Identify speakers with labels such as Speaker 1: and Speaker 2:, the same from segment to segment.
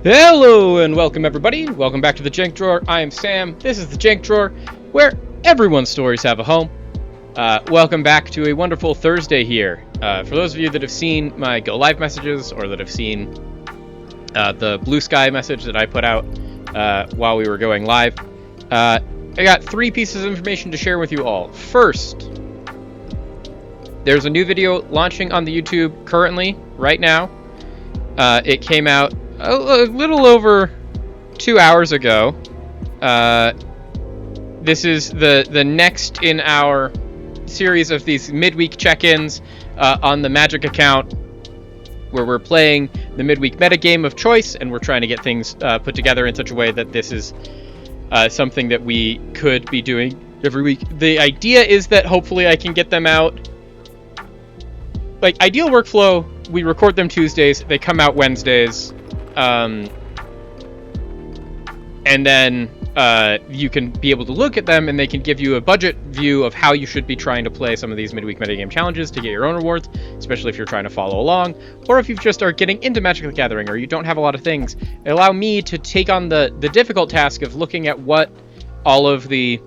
Speaker 1: Hello and welcome everybody. Welcome back to the Jank Drawer. I am Sam. This is the Jank Drawer, where everyone's stories have a home. Welcome back to a wonderful Thursday here. For those of you that have seen my Go Live messages or that have seen the Blue Sky message that I put out while we were going live, I got 3 pieces of information to share with you all. First, there's a new video launching on the YouTube currently, right now. It came out a little over 2 hours ago. This is the next in our series of these midweek check-ins on the Magic account, where we're playing the midweek metagame of choice, and we're trying to get things put together in such a way that this is something that we could be doing every week. The idea is that hopefully I can get them out. Like, ideal workflow, we record them Tuesdays, they come out Wednesdays. And then you can be able to look at them, and they can give you a budget view of how you should be trying to play some of these midweek metagame challenges to get your own rewards, especially if you're trying to follow along, or if you just are getting into Magic the Gathering, or you don't have a lot of things. They allow me to take on the difficult task of looking at what all of the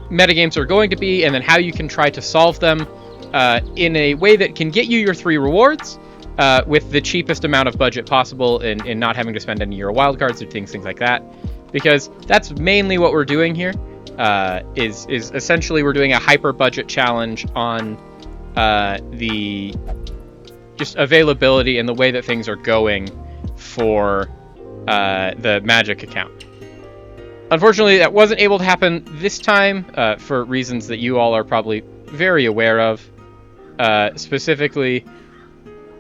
Speaker 1: metagames are going to be, and then how you can try to solve them in a way that can get you your 3 rewards, with the cheapest amount of budget possible, in not having to spend any Euro wildcards or things like that. Because that's mainly what we're doing here, is essentially we're doing a hyper budget challenge on the just availability and the way that things are going for the Magic account. Unfortunately, that wasn't able to happen this time for reasons that you all are probably very aware of. Specifically,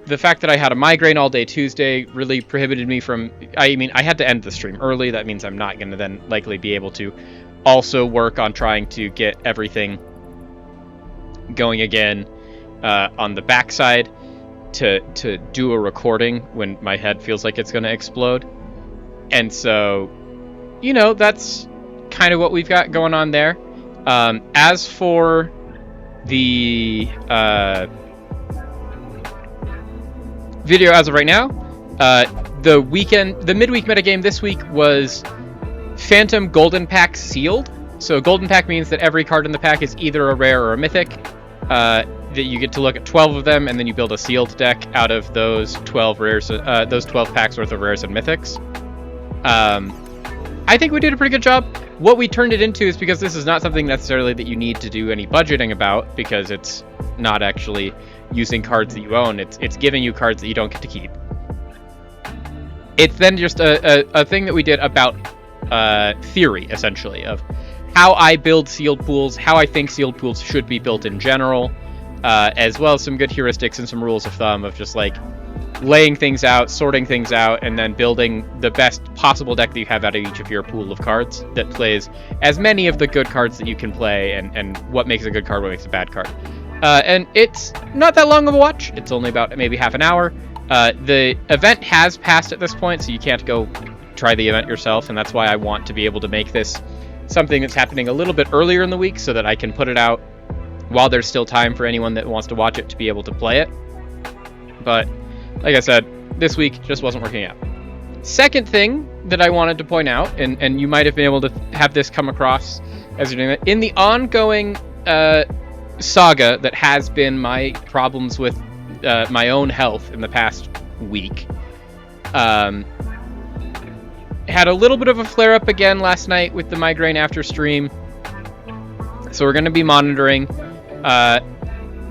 Speaker 1: the fact that I had a migraine all day Tuesday really prohibited me from... I had to end the stream early. That means I'm not going to then likely be able to also work on trying to get everything going again on the backside to do a recording when my head feels like it's going to explode. And so, that's kind of what we've got going on there. As for the... video as of right now, the midweek metagame this week was Phantom Golden Pack sealed. So Golden Pack means that every card in the pack is either a rare or a mythic. That you get to look at 12 of them, and then you build a sealed deck out of those 12 rares, those 12 packs worth of rares and mythics. I think we did a pretty good job. What we turned it into is, because this is not something necessarily that you need to do any budgeting about, because it's not actually using cards that you own, it's giving you cards that you don't get to keep. It's then just a thing that we did about theory, essentially, of how I build sealed pools, how I think sealed pools should be built in general, as well as some good heuristics and some rules of thumb of just like laying things out, sorting things out, and then building the best possible deck that you have out of each of your pool of cards that plays as many of the good cards that you can play, and what makes a good card, what makes a bad card. And it's not that long of a watch. It's only about maybe half an hour. The event has passed at this point, so you can't go try the event yourself, and that's why I want to be able to make this something that's happening a little bit earlier in the week, so that I can put it out while there's still time for anyone that wants to watch it to be able to play it. But like I said, this week just wasn't working out. Second thing that I wanted to point out, and you might have been able to have this come across as you're doing it, in the ongoing saga that has been my problems with my own health in the past week, had a little bit of a flare-up again last night with the migraine after stream, so we're going to be monitoring.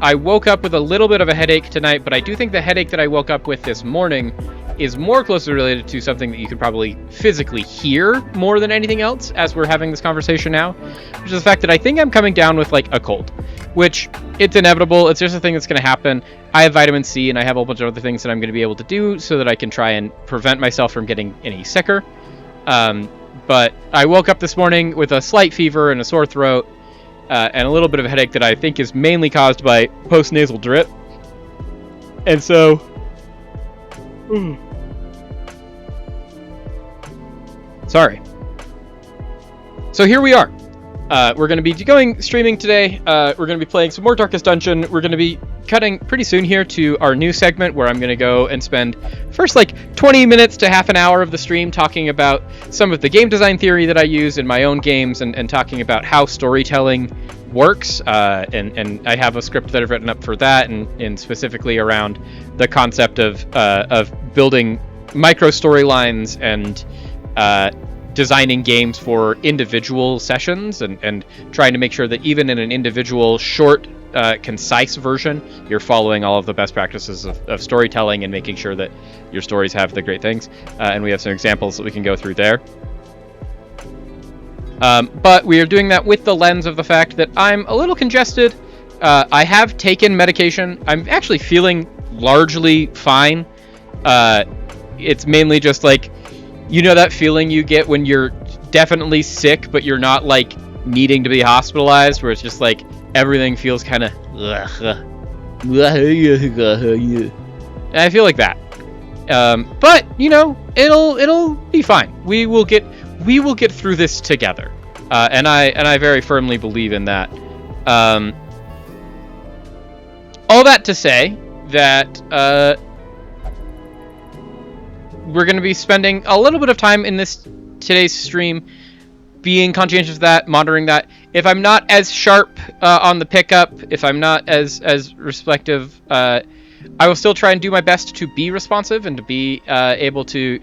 Speaker 1: I woke up with a little bit of a headache tonight, but I do think the headache that I woke up with this morning is more closely related to something that you can probably physically hear more than anything else as we're having this conversation now, which is the fact that I think I'm coming down with like a cold, which it's inevitable. It's just a thing that's going to happen. I have vitamin C, and I have a whole bunch of other things that I'm going to be able to do so that I can try and prevent myself from getting any sicker. But I woke up this morning with a slight fever and a sore throat, and a little bit of a headache that I think is mainly caused by post-nasal drip. And so... Sorry. So here we are. We're going to be streaming today. We're going to be playing some more Darkest Dungeon. We're going to be cutting pretty soon here to our new segment where I'm going to go and spend first like 20 minutes to half an hour of the stream talking about some of the game design theory that I use in my own games and talking about how storytelling works. And I have a script that I've written up for that and specifically around the concept of building micro storylines and designing games for individual sessions and trying to make sure that even in an individual short concise version you're following all of the best practices of storytelling and making sure that your stories have the great things, and we have some examples that we can go through there, but we are doing that with the lens of the fact that I'm a little congested. I have taken medication. I'm actually feeling largely fine. It's mainly just like, you know, that feeling you get when you're definitely sick, but you're not like needing to be hospitalized, where it's just like everything feels kind of. I feel like that, but you know, it'll be fine. We will get through this together, and I very firmly believe in that. All that to say that. We're going to be spending a little bit of time in today's stream being conscientious of that, monitoring that. If I'm not as sharp on the pickup, if I'm not as reflective, I will still try and do my best to be responsive and to be able to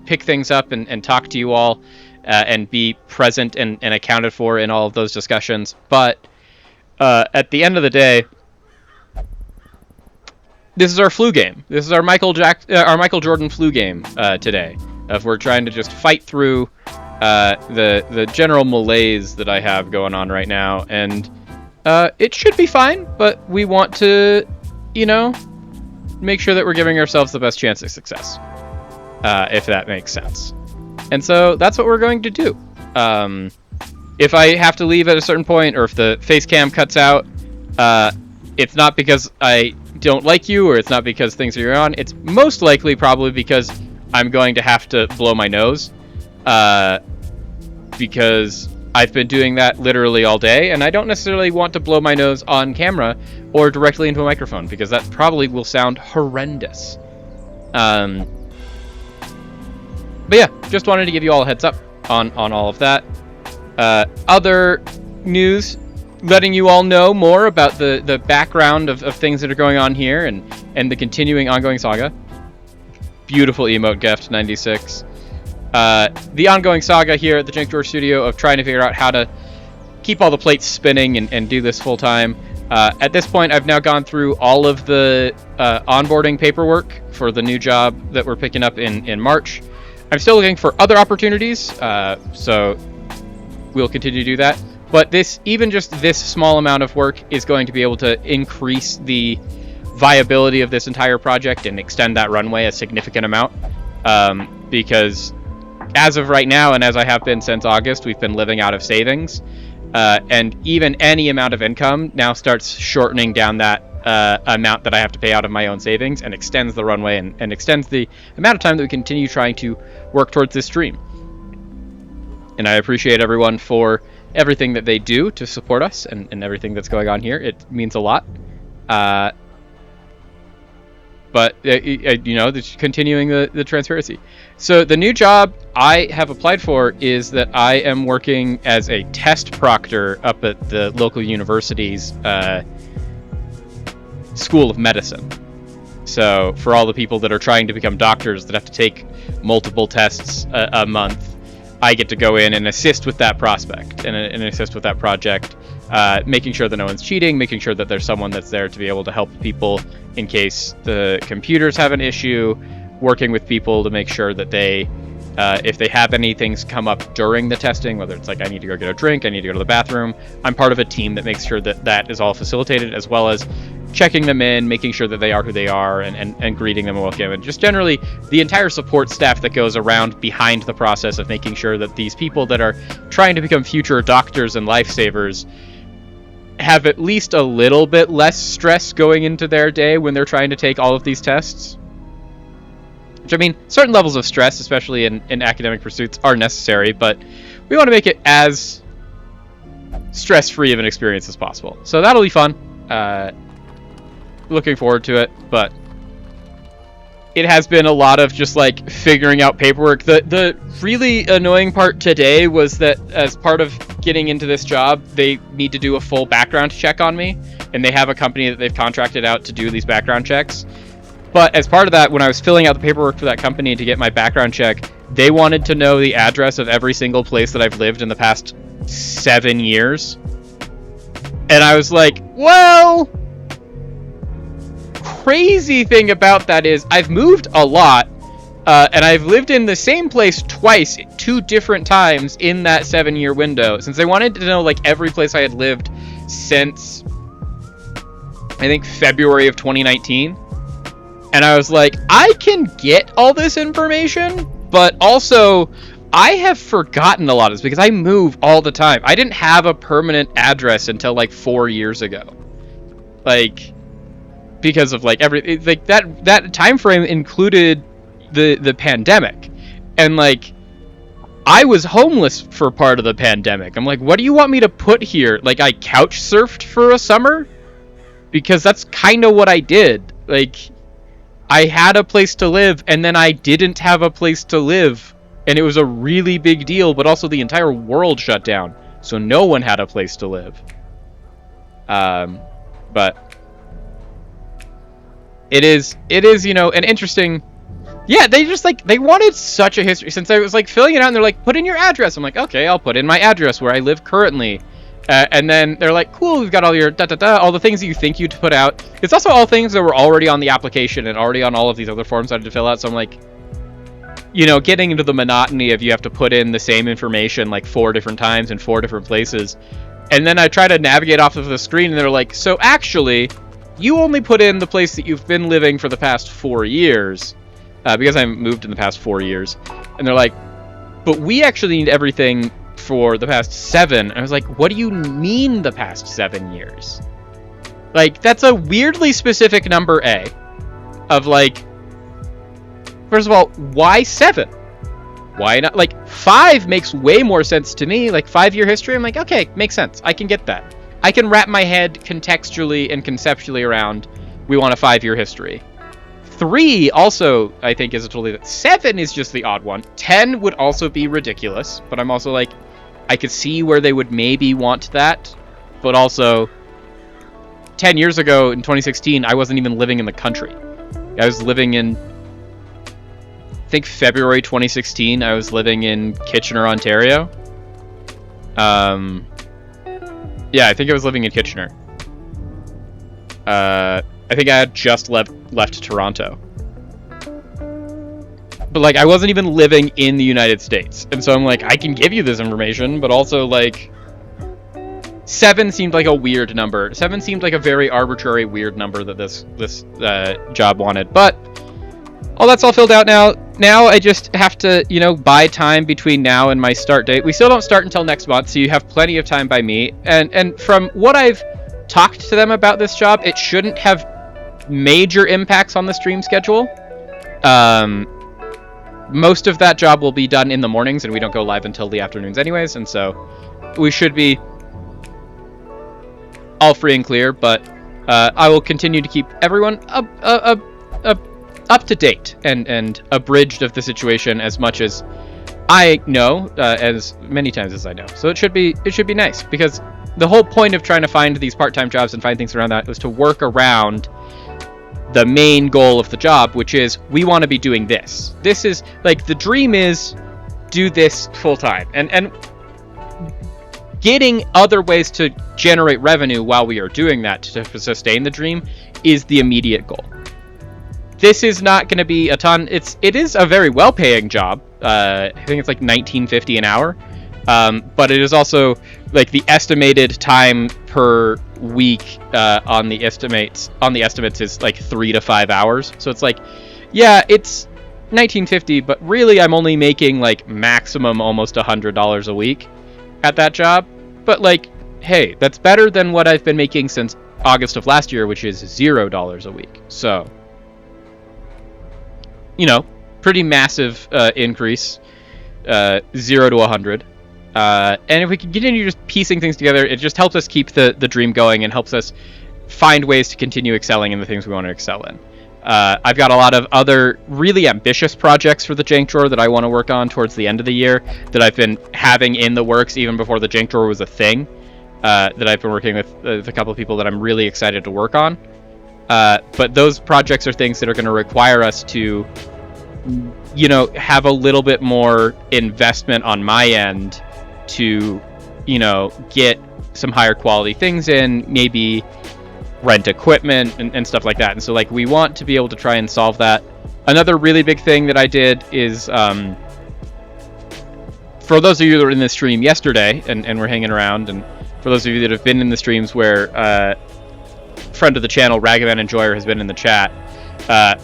Speaker 1: pick things up and talk to you all and be present and accounted for in all of those discussions. But at the end of the day, this is our flu game. This is our Michael Jordan flu game today. If we're trying to just fight through the general malaise that I have going on right now, and it should be fine. But we want to, you know, make sure that we're giving ourselves the best chance of success, if that makes sense. And so that's what we're going to do. If I have to leave at a certain point, or if the face cam cuts out, it's not because I don't like you, or it's not because things are on. It's most likely probably because I'm going to have to blow my nose, because I've been doing that literally all day, and I don't necessarily want to blow my nose on camera or directly into a microphone, because that probably will sound horrendous. But yeah, just wanted to give you all a heads up on all of that. Other news, letting you all know more about the background of things that are going on here and the continuing ongoing saga. Beautiful emote gift, 96. The ongoing saga here at the Jink George Studio of trying to figure out how to keep all the plates spinning and do this full time. At this point, I've now gone through all of the onboarding paperwork for the new job that we're picking up in March. I'm still looking for other opportunities, so we'll continue to do that. But even just this small amount of work is going to be able to increase the viability of this entire project and extend that runway a significant amount. Because as of right now, and as I have been since August, we've been living out of savings. And even any amount of income now starts shortening down that amount that I have to pay out of my own savings, and extends the runway and extends the amount of time that we continue trying to work towards this dream. And I appreciate everyone for everything that they do to support us and everything that's going on here. It means a lot. But, you know, continuing the transparency. So the new job I have applied for is that I am working as a test proctor up at the local university's School of Medicine. So for all the people that are trying to become doctors that have to take multiple tests a month, I get to go in and assist with that prospect and assist with that project, making sure that no one's cheating, making sure that there's someone that's there to be able to help people in case the computers have an issue, working with people to make sure that they, if they have any things come up during the testing, whether it's like I need to go get a drink, I need to go to the bathroom, I'm part of a team that makes sure that that is all facilitated, as well as checking them in, making sure that they are who they are, and greeting them and welcome, and just generally the entire support staff that goes around behind the process of making sure that these people that are trying to become future doctors and lifesavers have at least a little bit less stress going into their day when they're trying to take all of these tests. Which, I mean, certain levels of stress, especially in academic pursuits, are necessary, but we want to make it as stress-free of an experience as possible. So that'll be fun. Looking forward to it, but it has been a lot of just like figuring out paperwork. The really annoying part today was that as part of getting into this job, they need to do a full background check on me, and they have a company that they've contracted out to do these background checks. But as part of that, when I was filling out the paperwork for that company to get my background check, they wanted to know the address of every single place that I've lived in the past 7 years. And I was like, well, crazy thing about that is I've moved a lot, and I've lived in the same place twice, 2 different times in that 7-year window, since they wanted to know like every place I had lived since, I think, February of 2019. And I was like, I can get all this information, but also I have forgotten a lot of this because I move all the time. I didn't have a permanent address until like 4 years ago. Like, because of like like that time frame included the pandemic. And like, I was homeless for part of the pandemic. I'm like, what do you want me to put here? Like, I couch surfed for a summer? Because that's kind of what I did. Like, I had a place to live, and then I didn't have a place to live. And it was a really big deal, but also the entire world shut down. So no one had a place to live. But it is, you know, an interesting... Yeah, they just, like, they wanted such a history. Since I was, like, filling it out, and they're like, put in your address. I'm like, okay, I'll put in my address where I live currently. And then they're like, cool, we've got all your all the things that you think you'd put out. It's also all things that were already on the application and already on all of these other forms I had to fill out. So I'm like, you know, getting into the monotony of you have to put in the same information like 4 different times in 4 different places. And then I try to navigate off of the screen, and they're like, so actually, you only put in the place that you've been living for the past 4 years. Because I moved in the past 4 years. And they're like, but we actually need everything for the past 7. I was like, what do you mean the past 7 years? Like, that's a weirdly specific number, A. Of like, first of all, why 7? Why not? Like, 5 makes way more sense to me. Like, 5-year history, I'm like, okay, makes sense. I can get that. I can wrap my head contextually and conceptually around, we want a 5-year history. 3 also, I think, is a totally... 7 is just the odd one. 10 would also be ridiculous, but I'm also like, I could see where they would maybe want that, but also 10 years ago in 2016, I wasn't even living in the country. I was living in, I think, February 2016, I was living in Kitchener, Ontario. Yeah, I think I was living in Kitchener. I think I had just left Toronto. But, like, I wasn't even living in the United States. And so I'm like, I can give you this information, but also, like, 7 seemed like a weird number. 7 seemed like a very arbitrary, weird number that this job wanted. But all that's all filled out now. Now I just have to, you know, buy time between now and my start date. We still don't start until next month, so you have plenty of time by me. And from what I've talked to them about this job, it shouldn't have major impacts on the stream schedule. Most of that job will be done in the mornings, and we don't go live until the afternoons anyways, and so we should be all free and clear, but I will continue to keep everyone up to date and abridged of the situation as much as I know, as many times as I know. So it should be nice, because the whole point of trying to find these part-time jobs and find things around that was to work around the main goal of the job, which is we want to be doing this. This is like the dream is do this full time, and getting other ways to generate revenue while we are doing that to sustain the dream is the immediate goal. This is not going to be a ton. It is a very well-paying job. I think it's like $19.50 an hour. But it is also like the estimated time per week on the estimates is like 3 to 5 hours. So it's like, yeah, it's $19.50, but really I'm only making like maximum almost $100 a week at that job. But like, hey, that's better than what I've been making since August of last year, which is $0 a week. So, you know, pretty massive increase, 0 to 100. And if we can continue just piecing things together, it just helps us keep the dream going and helps us find ways to continue excelling in the things we want to excel in. I've got a lot of other really ambitious projects for the Jank Drawer that I want to work on towards the end of the year that I've been having in the works even before the Jank Drawer was a thing, that I've been working with a couple of people that I'm really excited to work on. But those projects are things that are going to require us to, have a little bit more investment on my end to, get some higher quality things in, maybe rent equipment and stuff like that. And so we want to be able to try and solve that. Another really big thing that I did is, for those of you that were in the stream yesterday and were hanging around, and for those of you that have been in the streams where friend of the channel, Ragavan Enjoyer, has been in the chat,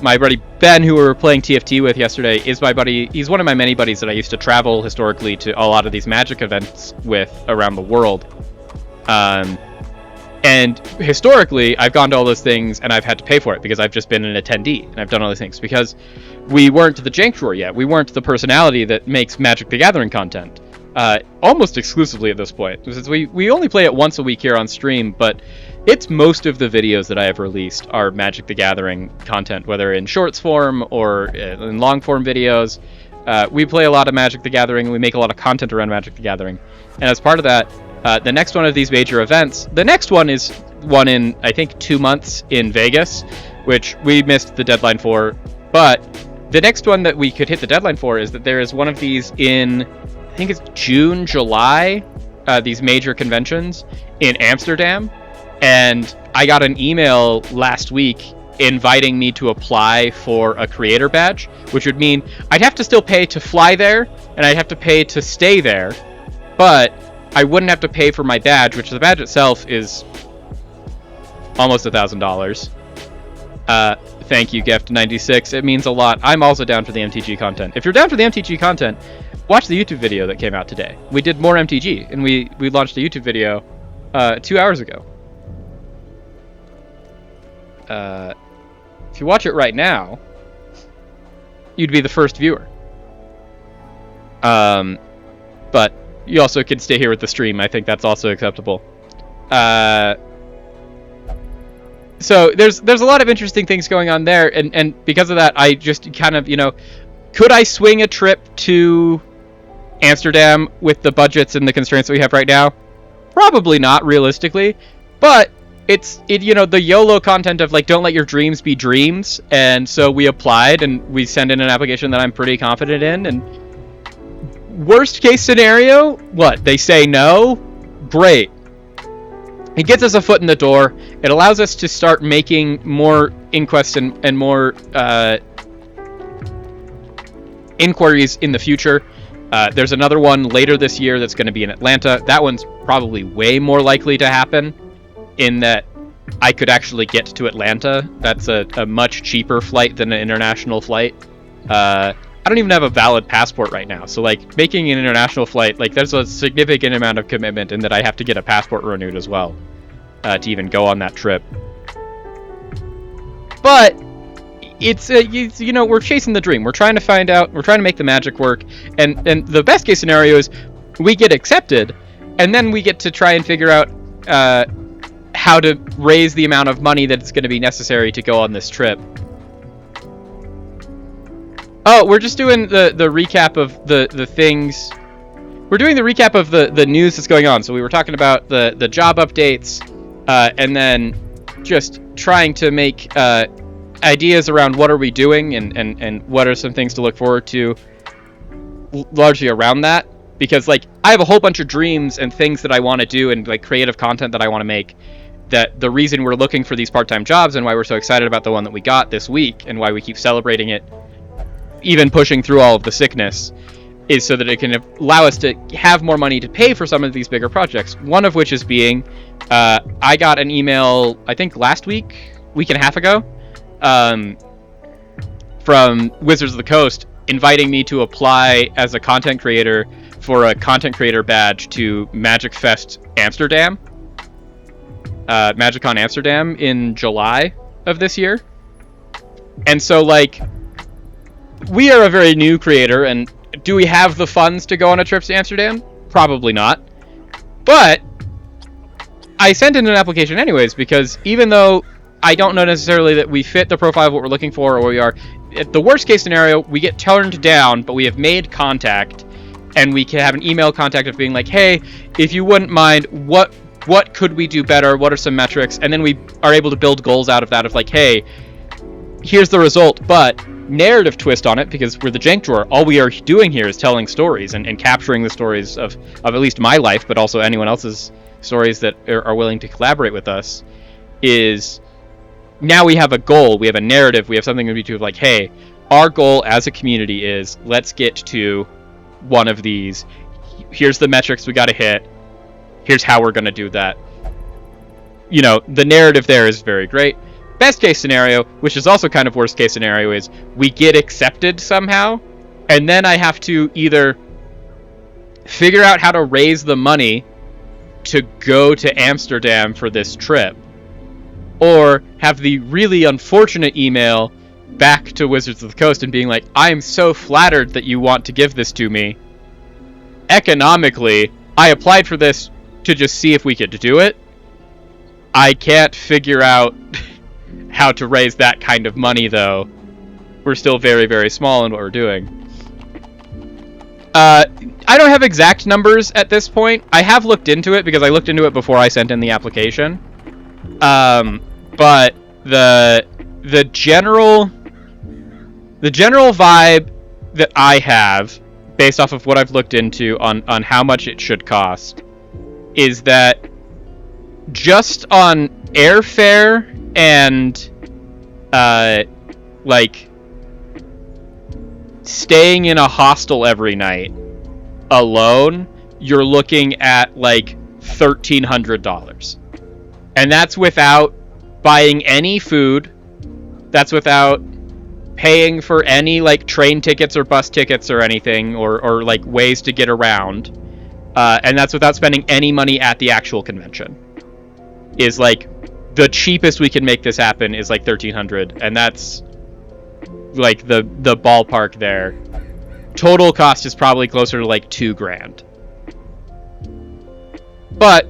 Speaker 1: my buddy Ben, who we were playing TFT with yesterday, is my buddy. He's one of my many buddies that I used to travel historically to a lot of these Magic events with around the world. And historically, I've gone to all those things and I've had to pay for it because I've just been an attendee and I've done all those things because we weren't the Jank Drawer yet. We weren't the personality that makes Magic the Gathering content. Almost exclusively at this point. Because we only play it once a week here on stream, but it's most of the videos that I have released are Magic the Gathering content, whether in shorts form or in long form videos. We play a lot of Magic the Gathering, and we make a lot of content around Magic the Gathering. And as part of that, the next one of these major events, the next one is one in, I think, 2 months in Vegas, which we missed the deadline for. But the next one that we could hit the deadline for is that there is one of these in, I think it's June, July, these major conventions in Amsterdam. And I got an email last week inviting me to apply for a creator badge, which would mean I'd have to still pay to fly there, and I'd have to pay to stay there, but I wouldn't have to pay for my badge, which the badge itself is almost $1,000. Thank you, Gift96. It means a lot. I'm also down for the MTG content. If you're down for the MTG content, watch the YouTube video that came out today. We did more MTG, and we launched a YouTube video 2 hours ago. If you watch it right now, you'd be the first viewer. But you also could stay here with the stream. I think that's also acceptable. So there's a lot of interesting things going on there, and because of that, I just kind of, could I swing a trip to Amsterdam with the budgets and the constraints that we have right now? Probably not, realistically, but it's the YOLO content of don't let your dreams be dreams, and so we applied and we sent in an application that I'm pretty confident in, and worst case scenario, what, they say no? Great. It gets us a foot in the door. It allows us to start making more inquests and more inquiries in the future. There's another one later this year that's going to be in Atlanta. That one's probably way more likely to happen, in that I could actually get to Atlanta. That's a much cheaper flight than an international flight. I don't even have a valid passport right now, so making an international flight, there's a significant amount of commitment in that I have to get a passport renewed as well to even go on that trip. But it's we're chasing the dream. We're trying to find out. We're trying to make the magic work, and the best case scenario is we get accepted, and then we get to try and figure out how to raise the amount of money that's going to be necessary to go on this trip. Oh, we're just doing the recap of the things. We're doing the recap of the news that's going on. So we were talking about the job updates, and then just trying to make ideas around what are we doing and what are some things to look forward to largely around that. Because I have a whole bunch of dreams and things that I want to do and creative content that I want to make, that the reason we're looking for these part-time jobs and why we're so excited about the one that we got this week and why we keep celebrating it, even pushing through all of the sickness, is so that it can allow us to have more money to pay for some of these bigger projects. One of which is being, I got an email, I think last week and a half ago, from Wizards of the Coast inviting me to apply as a content creator for a content creator badge to Magic Fest Amsterdam, MagicCon Amsterdam in July of this year. And so we are a very new creator, and do we have the funds to go on a trip to Amsterdam? Probably not. But I sent in an application anyways, because even though I don't know necessarily that we fit the profile of what we're looking for, or we are, at the worst case scenario, we get turned down, but we have made contact, and we can have an email contact of being like, hey, if you wouldn't mind, what could we do better? What are some metrics? And then we are able to build goals out of that of like, hey, here's the result, but narrative twist on it, because we're the Jank Drawer. All we are doing here is telling stories and capturing the stories of at least my life, but also anyone else's stories that are willing to collaborate with us. Is now we have a goal, we have a narrative, we have something to be to like, hey, our goal as a community is let's get to one of these. Here's the metrics we got to hit. Here's how we're going to do that. You know, the narrative there is very great. Best case scenario, which is also kind of worst case scenario, is we get accepted somehow, and then I have to either figure out how to raise the money to go to Amsterdam for this trip, or have the really unfortunate email back to Wizards of the Coast and being like, I am so flattered that you want to give this to me. Economically, I applied for this to just see if we could do it. I can't figure out how to raise that kind of money, though. We're still very, very small in what we're doing. I don't have exact numbers at this point. I have looked into it because I looked into it before I sent in the application. But the general vibe that I have, based off of what I've looked into on how much it should cost, is that just on airfare and like staying in a hostel every night alone, you're looking at like $1,300. And that's without buying any food. That's without paying for any like train tickets or bus tickets or anything, or like ways to get around. And that's without spending any money at the actual convention. Is like the cheapest we can make this happen is like $1,300, and that's like the ballpark there. Total cost is probably closer to like $2,000. But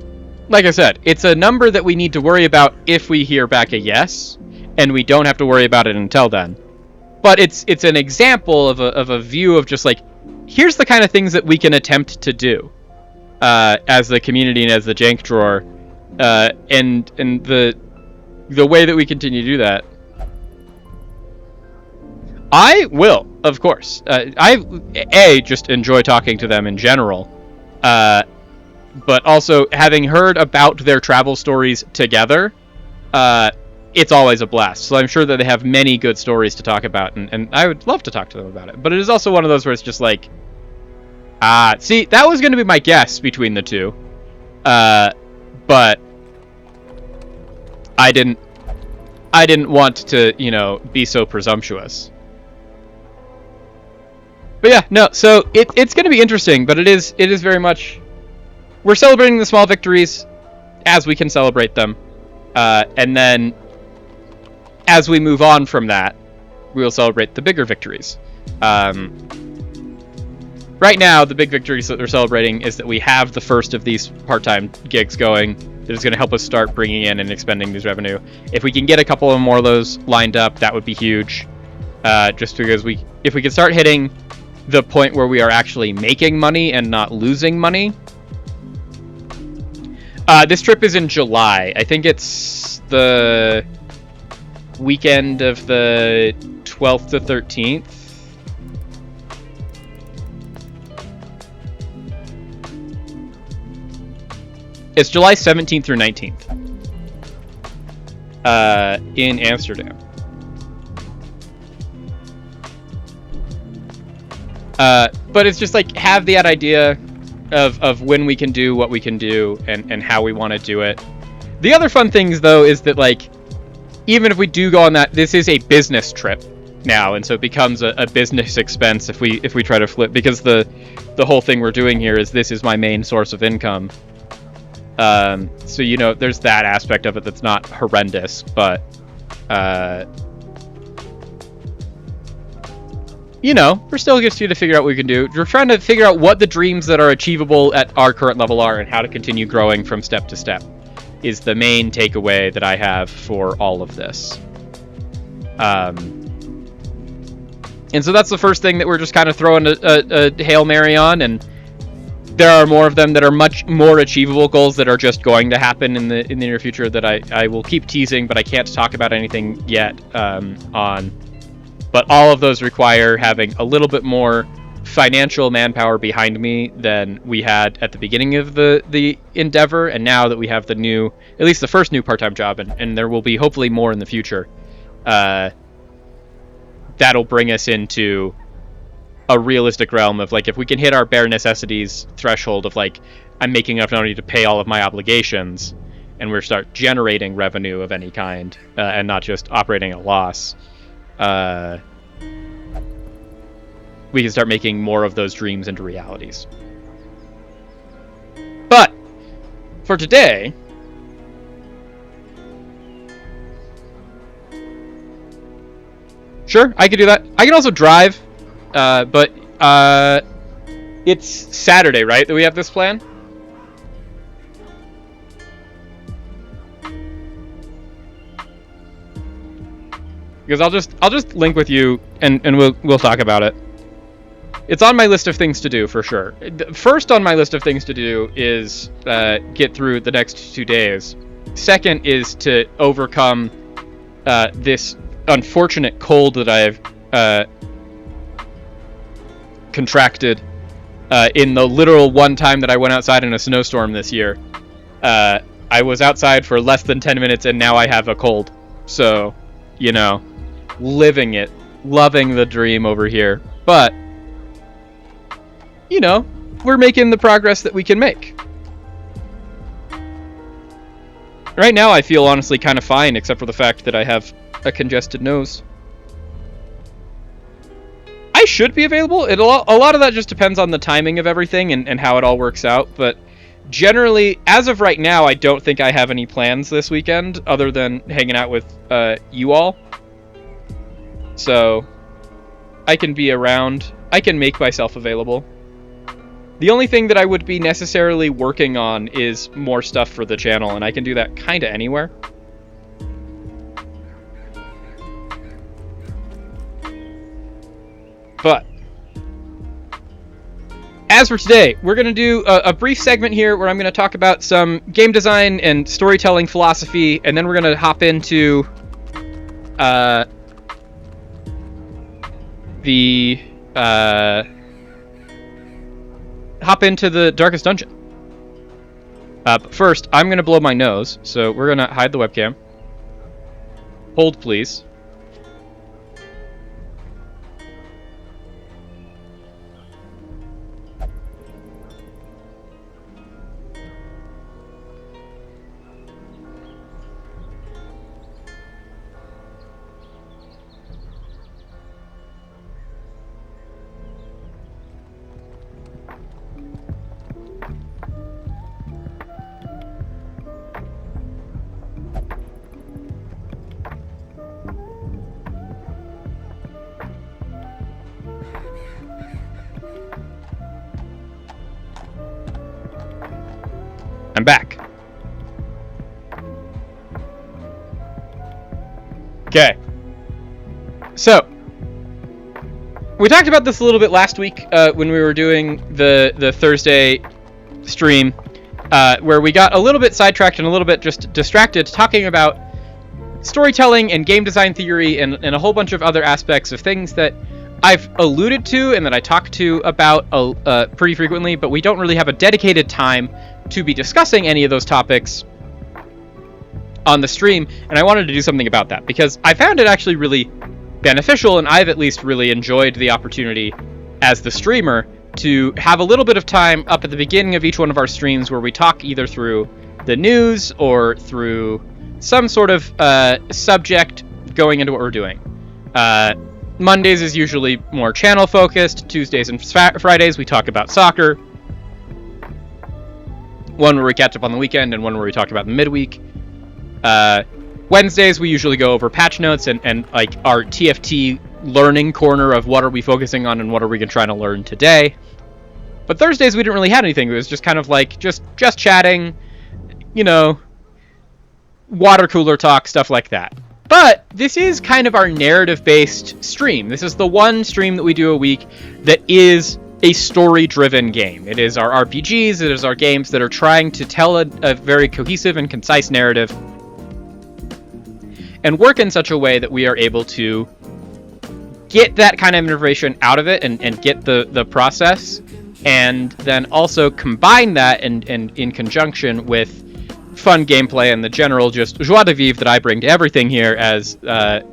Speaker 1: like I said, it's a number that we need to worry about if we hear back a yes, and we don't have to worry about it until then. But it's an example of a view of just like, here's the kind of things that we can attempt to do as the community and as the Jank Drawer, and the way that we continue to do that. I will, of course. I just enjoy talking to them in general, but also having heard about their travel stories together, it's always a blast. So I'm sure that they have many good stories to talk about, and I would love to talk to them about it. But it is also one of those where it's just like, see, that was going to be my guess between the two, but I didn't want to, be so presumptuous. But yeah, no, so it's going to be interesting, but it is very much, we're celebrating the small victories as we can celebrate them, and then as we move on from that, we will celebrate the bigger victories. Right now, the big victories that we're celebrating is that we have the first of these part-time gigs going that is going to help us start bringing in and expending these revenue. If we can get a couple of more of those lined up, that would be huge. Just because if we can start hitting the point where we are actually making money and not losing money. This trip is in July. I think it's the weekend of the 12th to 13th. It's July 17th through 19th. In Amsterdam. But it's just like, have that idea of when we can do what we can do and how we want to do it. The other fun things, though, is that, like, even if we do go on that, this is a business trip now, and so it becomes a business expense if we try to flip, because the whole thing we're doing here is this is my main source of income. So, there's that aspect of it that's not horrendous, but you know, we're still just here to figure out what we can do. We're trying to figure out what the dreams that are achievable at our current level are and how to continue growing from step to step is the main takeaway that I have for all of this. And so that's the first thing that we're just kind of throwing a Hail Mary on, and there are more of them that are much more achievable goals that are just going to happen in the near future that I will keep teasing, but I can't talk about anything yet on. But all of those require having a little bit more financial manpower behind me than we had at the beginning of the endeavor, and now that we have the new, at least the first new part-time job, and there will be hopefully more in the future, that'll bring us into a realistic realm of, like, if we can hit our bare necessities threshold of, like, I'm making enough money to pay all of my obligations, and we start generating revenue of any kind, and not just operating at a loss, we can start making more of those dreams into realities. But for today, sure, I could do that. I can also drive, but it's Saturday, right, that we have this plan? Because I'll just link with you and we'll talk about it. It's on my list of things to do for sure. First on my list of things to do is get through the next 2 days. Second is to overcome this unfortunate cold that I've contracted in the literal one time that I went outside in a snowstorm this year. I was outside for less than 10 minutes and now I have a cold. So, you know, living it, loving the dream over here. But, you know, we're making the progress that we can make. Right now I feel honestly kind of fine, except for the fact that I have a congested nose. I should be available. A lot of that just depends on the timing of everything and how it all works out, but generally, as of right now, I don't think I have any plans this weekend other than hanging out with you all. So I can be around. I can make myself available. The only thing that I would be necessarily working on is more stuff for the channel, and I can do that kind of anywhere. But as for today, we're going to do a brief segment here where I'm going to talk about some game design and storytelling philosophy, and then we're going to hop into the Darkest Dungeon. But first, I'm going to blow my nose, so we're going to hide the webcam. Hold, please. I'm back. Okay. So, we talked about this a little bit last week when we were doing the Thursday stream, where we got a little bit sidetracked and a little bit just distracted talking about storytelling and game design theory and a whole bunch of other aspects of things that I've alluded to and that I talk to about pretty frequently, but we don't really have a dedicated time to be discussing any of those topics on the stream, and I wanted to do something about that because I found it actually really beneficial, and I've at least really enjoyed the opportunity as the streamer to have a little bit of time up at the beginning of each one of our streams where we talk either through the news or through some sort of subject going into what we're doing. Mondays is usually more channel focused. Tuesdays and Fridays we talk about soccer. One where we catch up on the weekend and one where we talk about the midweek. Wednesdays we usually go over patch notes and like our TFT learning corner of what are we focusing on and what are we trying to learn today. But Thursdays we didn't really have anything. It was just kind of like just chatting, water cooler talk, stuff like that. But this is kind of our narrative-based stream. This is the one stream that we do a week that is a story-driven game. It is our RPGs, it is our games that are trying to tell a very cohesive and concise narrative and work in such a way that we are able to get that kind of information out of it and get the process, and then also combine that and in conjunction with fun gameplay and the general just joie de vivre that I bring to everything here as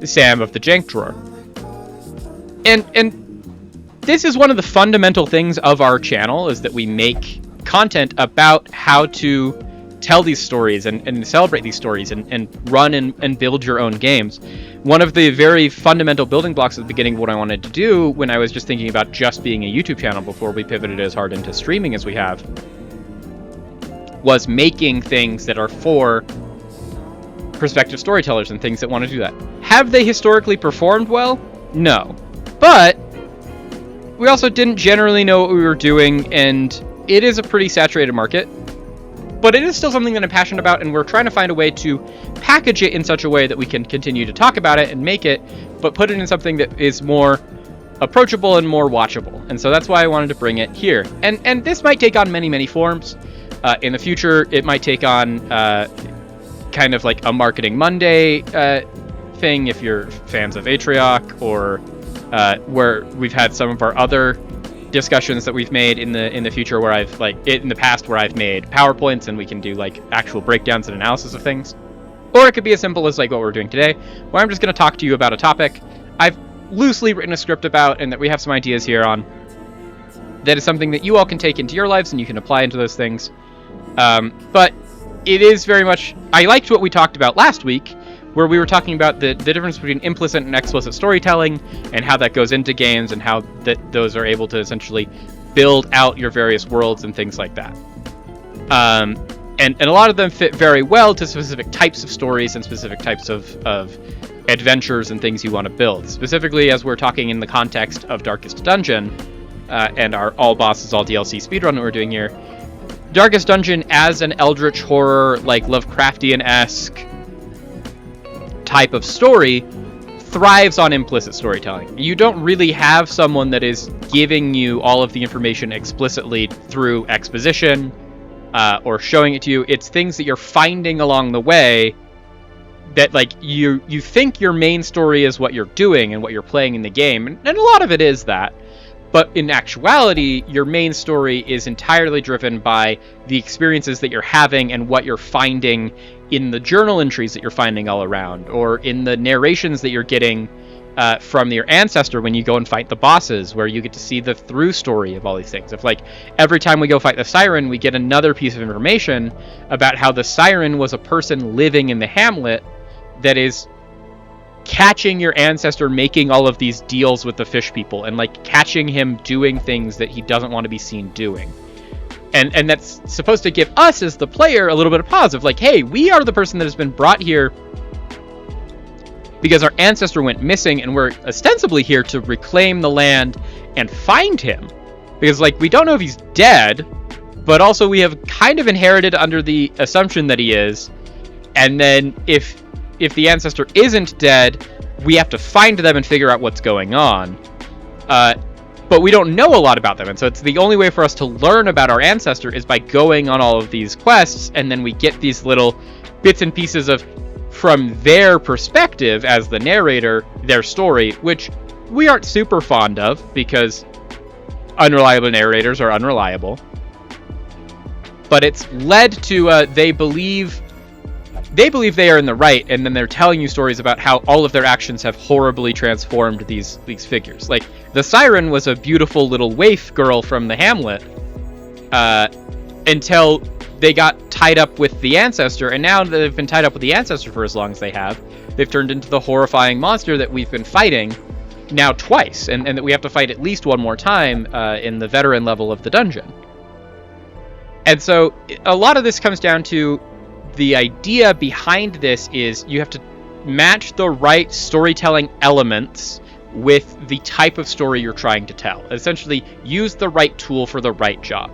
Speaker 1: Sam of the Jank Drawer. And this is one of the fundamental things of our channel, is that we make content about how to tell these stories and celebrate these stories and run and build your own games. One of the very fundamental building blocks at the beginning of what I wanted to do when I was just thinking about just being a YouTube channel before we pivoted as hard into streaming as we have, was making things that are for prospective storytellers and things that want to do that. Have they historically performed well? No. But we also didn't generally know what we were doing, and it is a pretty saturated market. But it is still something that I'm passionate about, and we're trying to find a way to package it in such a way that we can continue to talk about it and make it, but put it in something that is more approachable and more watchable. And so that's why I wanted to bring it here. And this might take on many, many forms. In the future, it might take on kind of like a Marketing Monday thing, if you're fans of Atrioc, or where we've had some of our other discussions that we've made in the future, where I've in the past where I've made PowerPoints and we can do like actual breakdowns and analysis of things. Or it could be as simple as like what we're doing today, where I'm just going to talk to you about a topic I've loosely written a script about and that we have some ideas here on. That is something that you all can take into your lives and you can apply into those things. But it is very much, I liked what we talked about last week, where we were talking about the difference between implicit and explicit storytelling and how that goes into games and how those are able to essentially build out your various worlds and things like that. And a lot of them fit very well to specific types of stories and specific types of adventures and things you want to build. Specifically, as we're talking in the context of Darkest Dungeon and our all bosses, all DLC speedrun that we're doing here, Darkest Dungeon as an eldritch horror, like Lovecraftian-esque type of story, thrives on implicit storytelling. You don't really have someone that is giving you all of the information explicitly through exposition or showing it to you. It's things that you're finding along the way that you think your main story is what you're doing and what you're playing in the game, and a lot of it is that. But in actuality, your main story is entirely driven by the experiences that you're having and what you're finding in the journal entries that you're finding all around, or in the narrations that you're getting from your ancestor when you go and fight the bosses, where you get to see the through story of all these things. If every time we go fight the Siren, we get another piece of information about how the Siren was a person living in the hamlet that is catching your ancestor making all of these deals with the fish people and catching him doing things that he doesn't want to be seen doing. And that's supposed to give us as the player a little bit of pause of hey, we are the person that has been brought here because our ancestor went missing, and we're ostensibly here to reclaim the land and find him. Because we don't know if he's dead, but also we have kind of inherited under the assumption that he is. And then if the ancestor isn't dead, we have to find them and figure out what's going on. But we don't know a lot about them, and so it's the only way for us to learn about our ancestor is by going on all of these quests, and then we get these little bits and pieces of, from their perspective as the narrator, their story, which we aren't super fond of, because unreliable narrators are unreliable. But it's led to they believe they are in the right, and then they're telling you stories about how all of their actions have horribly transformed these figures. The Siren was a beautiful little waif girl from the hamlet until they got tied up with the ancestor, and now that they've been tied up with the ancestor for as long as they have, they've turned into the horrifying monster that we've been fighting now twice, and that we have to fight at least one more time in the veteran level of the dungeon. And so a lot of this comes down to the idea behind this is you have to match the right storytelling elements with the type of story you're trying to tell. Essentially, use the right tool for the right job.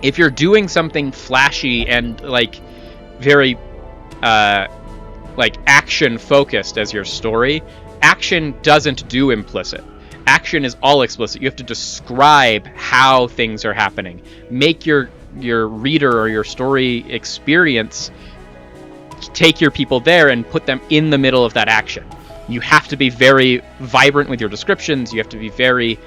Speaker 1: If you're doing something flashy and like very like action focused as your story, action doesn't do implicit. Action is all explicit. You have to describe how things are happening. Make your reader or your story experience, take your people there and put them in the middle of that action. You have to be very vibrant with your descriptions. You have to be very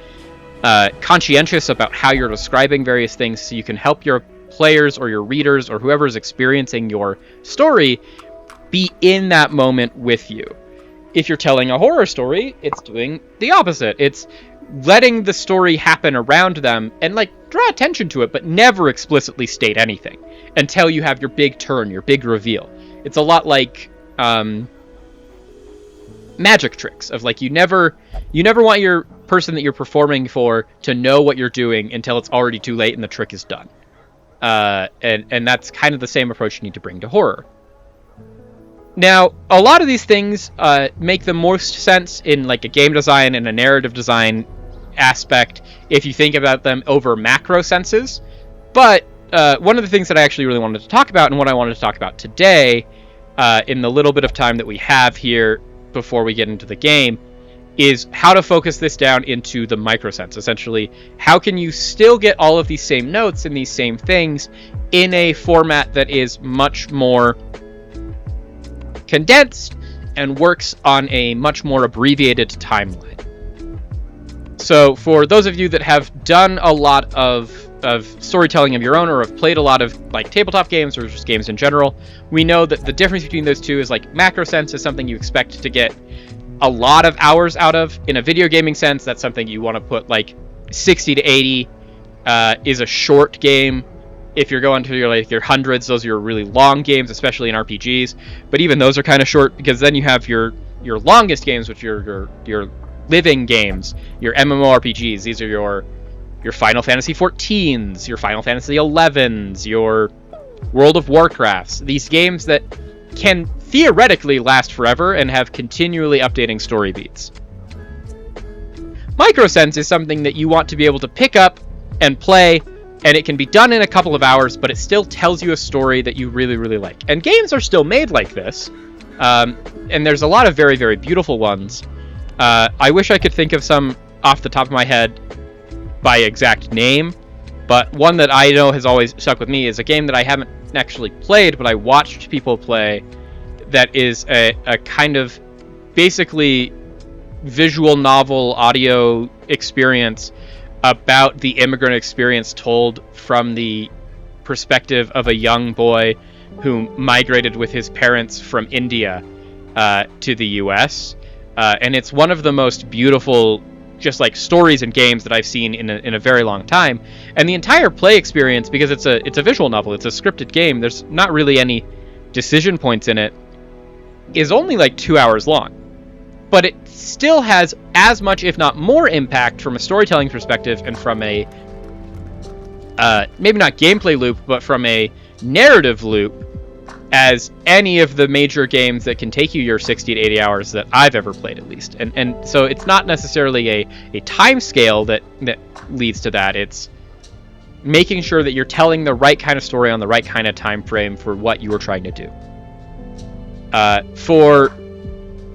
Speaker 1: conscientious about how you're describing various things so you can help your players or your readers or whoever's experiencing your story be in that moment with you. If you're telling a horror story, it's doing the opposite. It's letting the story happen around them and like draw attention to it, but never explicitly state anything until you have your big turn, your big reveal. It's a lot like magic tricks of like you never want your person that you're performing for to know what you're doing until it's already too late and the trick is done. And that's kind of the same approach you need to bring to horror. Now, a lot of these things make the most sense in like a game design and a narrative design aspect if you think about them over macro senses. But one of the things that I actually really wanted to talk about and what I wanted to talk about today in the little bit of time that we have here before we get into the game is how to focus this down into the micro sense. Essentially, how can you still get all of these same notes and these same things in a format that is much more condensed and works on a much more abbreviated timeline. So for those of you that have done a lot of storytelling of your own or have played a lot of like tabletop games or just games in general, we know that the difference between those two is like macro sense is something you expect to get a lot of hours out of. In a video gaming sense, that's something you want to put like 60 to 80 is a short game. If you're going to your hundreds, those are your really long games, especially in RPGs. But even those are kind of short because then you have your longest games, which are your living games, your MMORPGs. These are your Final Fantasy 14s, your Final Fantasy 11s, your World of Warcrafts. These games that can theoretically last forever and have continually updating story beats. Microsense is something that you want to be able to pick up and play, and it can be done in a couple of hours, but it still tells you a story that you really, really like. And games are still made like this, and there's a lot of very, very beautiful ones. I wish I could think of some off the top of my head by exact name, but one that I know has always stuck with me is a game that I haven't actually played, but I watched people play, that is a kind of basically visual novel audio experience about the immigrant experience told from the perspective of a young boy who migrated with his parents from India to the US. And it's one of the most beautiful just like stories and games that I've seen in a very long time. And the entire play experience, because it's a visual novel, it's a scripted game, there's not really any decision points in it, is only like 2 hours long. But it still has as much, if not more, impact from a storytelling perspective and from a maybe not gameplay loop, but from a narrative loop as any of the major games that can take you your 60 to 80 hours that I've ever played, at least. And so it's not necessarily a time scale that leads to that. It's making sure that you're telling the right kind of story on the right kind of time frame for what you are trying to do. For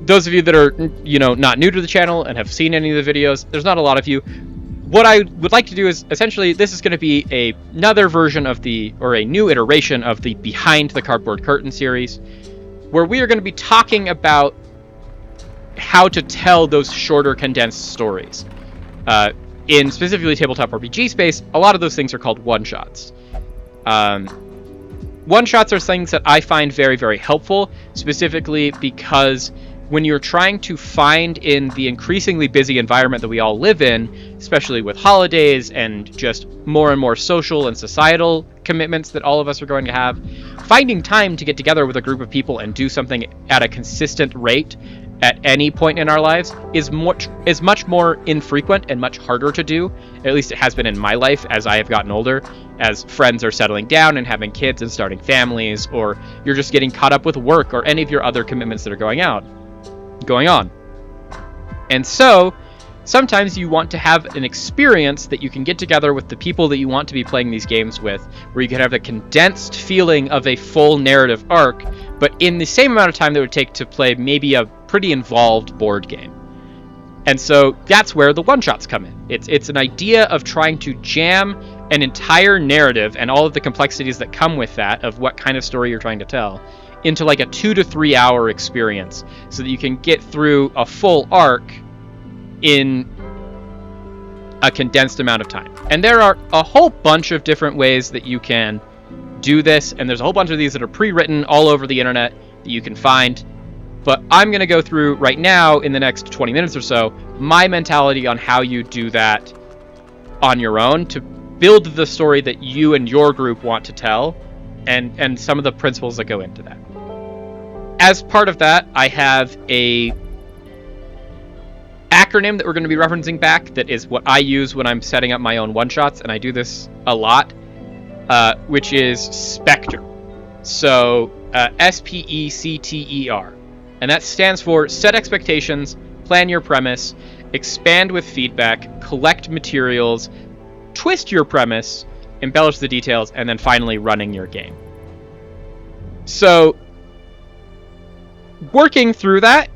Speaker 1: those of you that are, not new to the channel and have seen any of the videos, there's not a lot of you. What I would like to do is, essentially, this is going to be another version of a new iteration of the Behind the Cardboard Curtain series, where we are going to be talking about how to tell those shorter, condensed stories. In specifically tabletop RPG space, a lot of those things are called one-shots. One-shots are things that I find very, very helpful, specifically because when you're trying to find in the increasingly busy environment that we all live in, especially with holidays and just more and more social and societal commitments that all of us are going to have, finding time to get together with a group of people and do something at a consistent rate at any point in our lives is much more infrequent and much harder to do. At least it has been in my life as I have gotten older, as friends are settling down and having kids and starting families, or you're just getting caught up with work or any of your other commitments that are going on. And so sometimes you want to have an experience that you can get together with the people that you want to be playing these games with, where you can have a condensed feeling of a full narrative arc, but in the same amount of time that it would take to play maybe a pretty involved board game. And so that's where the one-shots come in. It's an idea of trying to jam an entire narrative and all of the complexities that come with that, of what kind of story you're trying to tell, into like a 2 to 3 hour experience, so that you can get through a full arc in a condensed amount of time. And there are a whole bunch of different ways that you can do this, and there's a whole bunch of these that are pre-written all over the internet that you can find. But I'm going to go through right now, in the next 20 minutes or so, my mentality on how you do that on your own to build the story that you and your group want to tell, and some of the principles that go into that. As part of that, I have a acronym that we're going to be referencing back that is what I use when I'm setting up my own one-shots, and I do this a lot, which is SPECTER. So SPECTER. And that stands for set expectations, plan your premise, expand with feedback, collect materials, twist your premise, embellish the details, and then finally running your game. So working through that,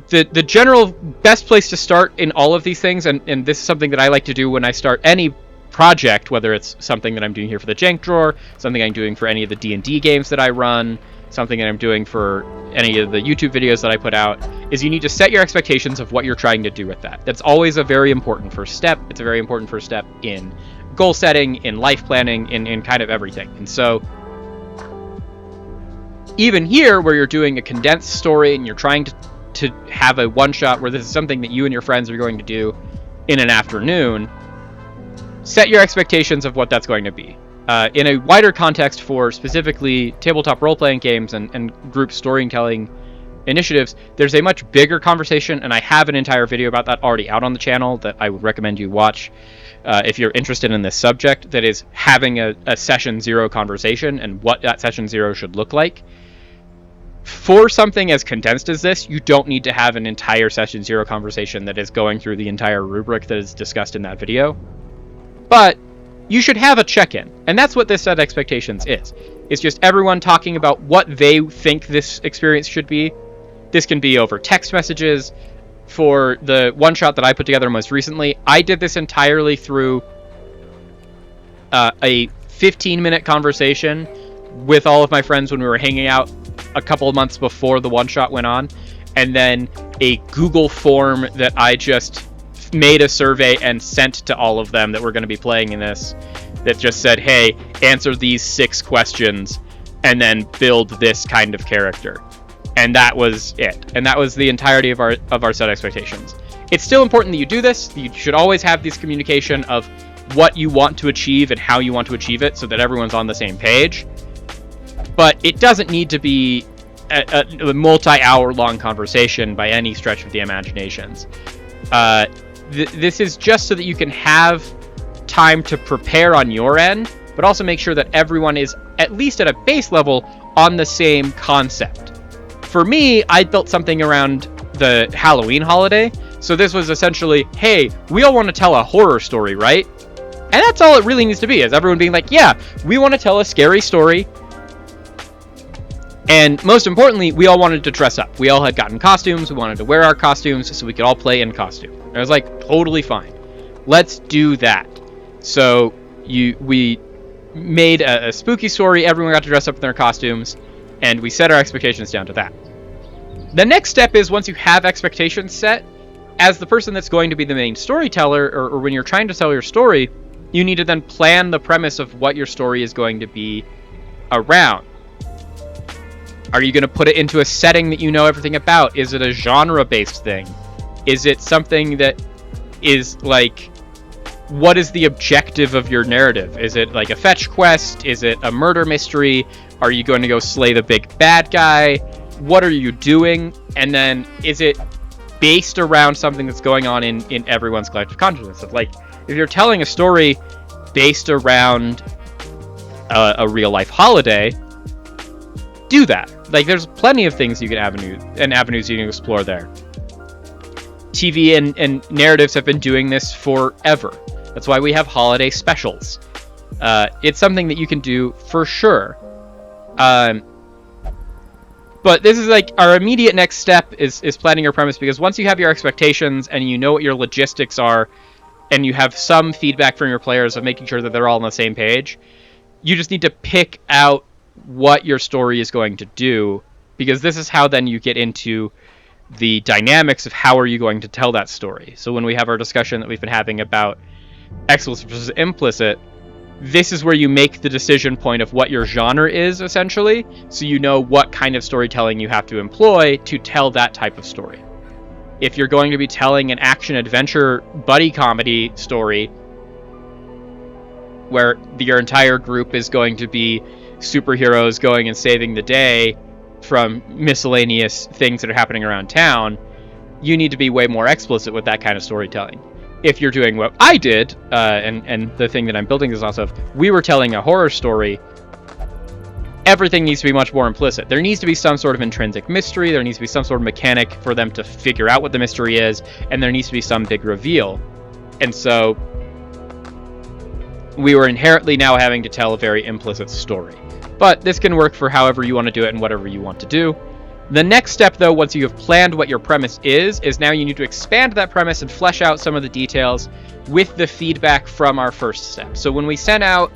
Speaker 1: the general best place to start in all of these things, and this is something that I like to do when I start any project, whether it's something that I'm doing here for the Jank Drawer, something I'm doing for any of the D&D games that I run, something that I'm doing for any of the YouTube videos that I put out, is you need to set your expectations of what you're trying to do with that. That's always a very important first step. It's a very important first step in goal setting, in life planning, in kind of everything. And so even here, where you're doing a condensed story and you're trying to have a one-shot where this is something that you and your friends are going to do in an afternoon, set your expectations of what that's going to be. In a wider context for specifically tabletop role-playing games and group storytelling initiatives, there's a much bigger conversation, and I have an entire video about that already out on the channel that I would recommend you watch if you're interested in this subject, that is having a session zero conversation and what that session zero should look like. For something as condensed as this, you don't need to have an entire session zero conversation that is going through the entire rubric that is discussed in that video. But you should have a check-in, and that's what this set expectations is. It's just everyone talking about what they think this experience should be. This can be over text messages. For the one-shot that I put together most recently, I did this entirely through a 15-minute conversation with all of my friends when we were hanging out a couple of months before the one-shot went on, and then a Google form that I just made a survey and sent to all of them that were going to be playing in this, that just said, hey, answer these 6 questions and then build this kind of character. And that was it. And that was the entirety of our set expectations. It's still important that you do this. You should always have this communication of what you want to achieve and how you want to achieve it, so that everyone's on the same page. But it doesn't need to be a multi-hour long conversation by any stretch of the imaginations. This is just so that you can have time to prepare on your end, but also make sure that everyone is, at least at a base level, on the same concept. For me, I built something around the Halloween holiday, so this was essentially, hey, we all want to tell a horror story, right? And that's all it really needs to be, is everyone being like, yeah, we want to tell a scary story. And most importantly, we all wanted to dress up. We all had gotten costumes. We wanted to wear our costumes so we could all play in costume. And I was like, totally fine. Let's do that. So we made a spooky story. Everyone got to dress up in their costumes, and we set our expectations down to that. The next step is, once you have expectations set, as the person that's going to be the main storyteller, or when you're trying to tell your story, you need to then plan the premise of what your story is going to be around. Are you going to put it into a setting that you know everything about? Is it a genre-based thing? Is it something that is like, what is the objective of your narrative? Is it like a fetch quest? Is it a murder mystery? Are you going to go slay the big bad guy? What are you doing? And then, is it based around something that's going on in everyone's collective consciousness? Of like, if you're telling a story based around a real life holiday, do that. Like, there's plenty of things you can avenues you can explore there. TV and narratives have been doing this forever. That's why we have holiday specials. It's something that you can do for sure. But this is like our immediate next step is planning your premise, because once you have your expectations and you know what your logistics are, and you have some feedback from your players of making sure that they're all on the same page, you just need to pick out what your story is going to do, because this is how then you get into the dynamics of how are you going to tell that story. So when we have our discussion that we've been having about explicit versus implicit, this is where you make the decision point of what your genre is, essentially, so you know what kind of storytelling you have to employ to tell that type of story. If you're going to be telling an action-adventure buddy comedy story where your entire group is going to be superheroes going and saving the day from miscellaneous things that are happening around town, you need to be way more explicit with that kind of storytelling. If you're doing what I did, and the thing that I'm building this off of, we were telling a horror story, everything needs to be much more implicit. There needs to be some sort of intrinsic mystery, there needs to be some sort of mechanic for them to figure out what the mystery is, and there needs to be some big reveal. And so we were inherently now having to tell a very implicit story. But this can work for however you want to do it and whatever you want to do. The next step, though, once you have planned what your premise is now you need to expand that premise and flesh out some of the details with the feedback from our first step. So when we send out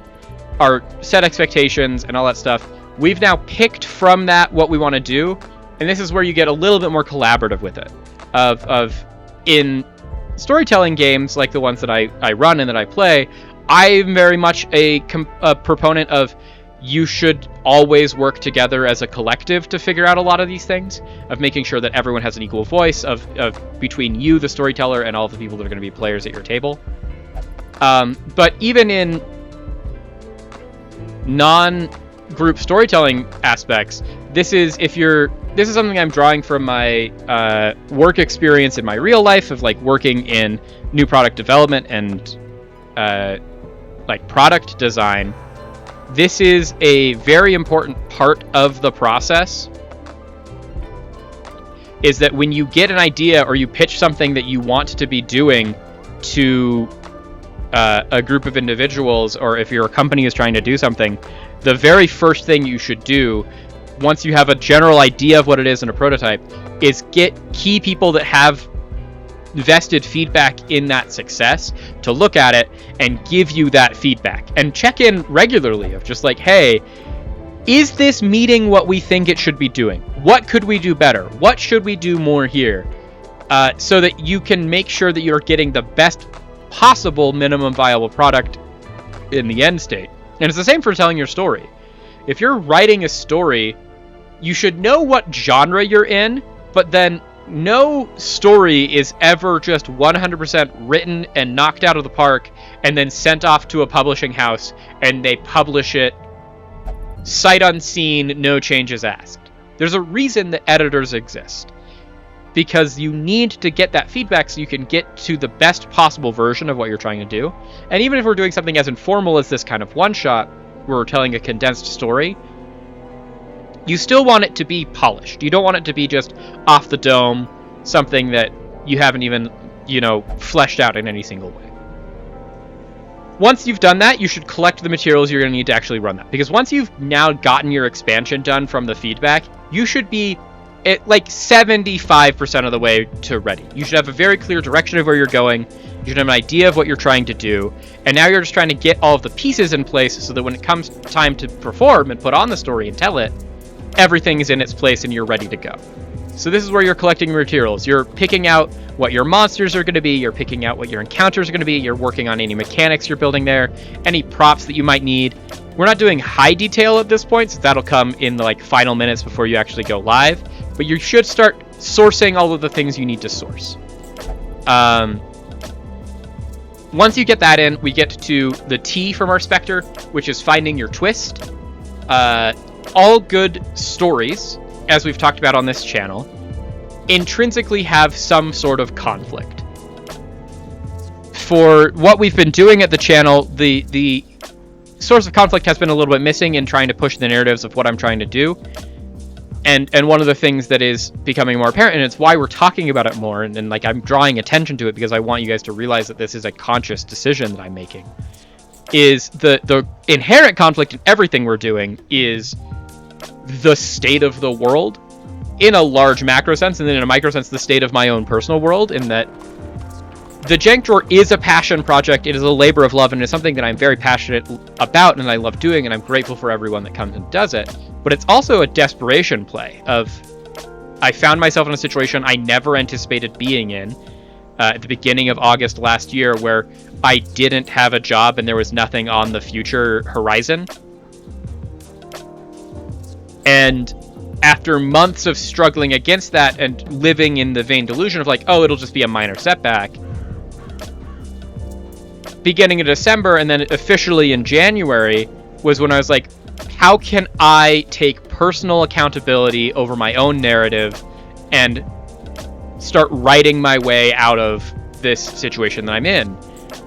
Speaker 1: our set expectations and all that stuff, we've now picked from that what we want to do, and this is where you get a little bit more collaborative with it. In storytelling games like the ones that I run and that I play, I'm very much a proponent of you should always work together as a collective to figure out a lot of these things, of making sure that everyone has an equal voice of between you, the storyteller, and all the people that are going to be players at your table. But even in non-group storytelling aspects, this is something I'm drawing from my work experience in my real life of like working in new product development and like product design. This is a very important part of the process, is that when you get an idea or you pitch something that you want to be doing to a group of individuals, or if your company is trying to do something, the very first thing you should do, once you have a general idea of what it is in a prototype, is get key people that have vested feedback in that success to look at it and give you that feedback, and check in regularly of just like, hey, is this meeting what we think it should be doing? What could we do better? What should we do more here? So that you can make sure that you're getting the best possible minimum viable product in the end state. And it's the same for telling your story. If you're writing a story, you should know what genre you're in, but then no story is ever just 100% written and knocked out of the park and then sent off to a publishing house and they publish it sight unseen, no changes asked. There's a reason that editors exist, because you need to get that feedback so you can get to the best possible version of what you're trying to do. And even if we're doing something as informal as this kind of one-shot where we're telling a condensed story, you still want it to be polished. You don't want it to be just off the dome, something that you haven't even, fleshed out in any single way. Once you've done that, you should collect the materials you're going to need to actually run that. Because once you've now gotten your expansion done from the feedback, you should be at like 75% of the way to ready. You should have a very clear direction of where you're going. You should have an idea of what you're trying to do. And now you're just trying to get all of the pieces in place so that when it comes time to perform and put on the story and tell it, everything is in its place and you're ready to go. So this is where you're collecting materials. You're picking out what your monsters are going to be. You're picking out what your encounters are going to be. You're working on any mechanics you're building there, any props that you might need. We're not doing high detail at this point, so that'll come in the final minutes before you actually go live. But you should start sourcing all of the things you need to source. Once you get that in, we get to the T from our Spectre, which is finding your twist. All good stories, as we've talked about on this channel, intrinsically have some sort of conflict. For what we've been doing at the channel, the source of conflict has been a little bit missing in trying to push the narratives of what I'm trying to do. And one of the things that is becoming more apparent, and it's why we're talking about it more, and like I'm drawing attention to it because I want you guys to realize that this is a conscious decision that I'm making, is the inherent conflict in everything we're doing is the state of the world in a large macro sense, and then in a micro sense, the state of my own personal world, in that the Jank Drawer is a passion project. It is a labor of love, and it's something that I'm very passionate about and I love doing, and I'm grateful for everyone that comes and does it. But it's also a desperation play of, I found myself in a situation I never anticipated being in at the beginning of August last year, where I didn't have a job and there was nothing on the future horizon. And after months of struggling against that and living in the vain delusion of like, oh, it'll just be a minor setback, beginning in December and then officially in January was when I was like, how can I take personal accountability over my own narrative and start writing my way out of this situation that I'm in?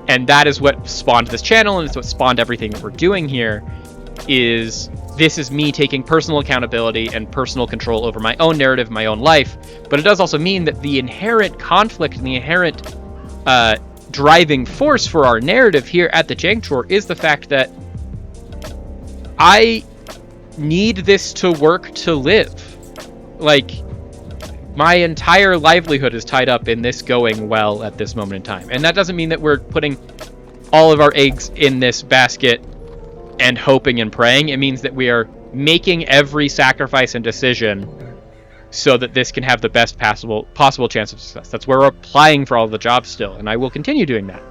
Speaker 1: And that is what spawned this channel, and it's what spawned everything that we're doing here. This is me taking personal accountability and personal control over my own narrative, my own life. But it does also mean that the inherent conflict and the inherent driving force for our narrative here at the Jank Drawer is the fact that I need this to work to live. Like, my entire livelihood is tied up in this going well at this moment in time. And that doesn't mean that we're putting all of our eggs in this basket and hoping and praying. It means that we are making every sacrifice and decision so that this can have the best possible chance of success. That's where we're applying for all the jobs still, and I will continue doing that.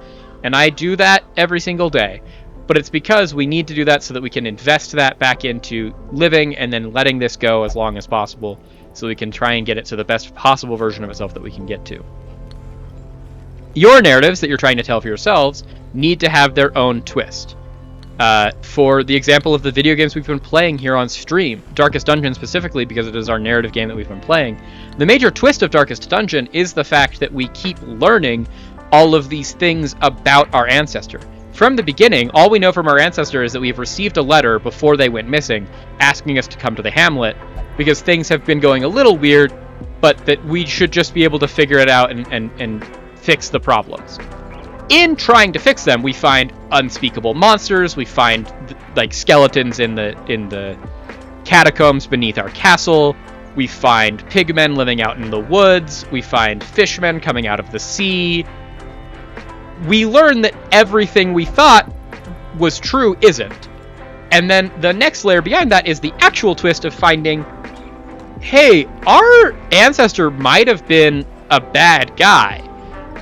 Speaker 1: And I do that every single day. But it's because we need to do that so that we can invest that back into living and then letting this go as long as possible so we can try and get it to the best possible version of itself that we can get to. Your narratives that you're trying to tell for yourselves need to have their own twist. For the example of the video games we've been playing here on stream, Darkest Dungeon specifically, because it is our narrative game that we've been playing, the major twist of Darkest Dungeon is the fact that we keep learning all of these things about our ancestor. From the beginning, all we know from our ancestor is that we've received a letter before they went missing, asking us to come to the hamlet, because things have been going a little weird, but that we should just be able to figure it out and fix the problems. In trying to fix them, we find unspeakable monsters, we find like skeletons in the catacombs beneath our castle, we find pigmen living out in the woods, we find fishmen coming out of the sea. We learn that everything we thought was true isn't. And then the next layer behind that is the actual twist of finding, hey, our ancestor might have been a bad guy.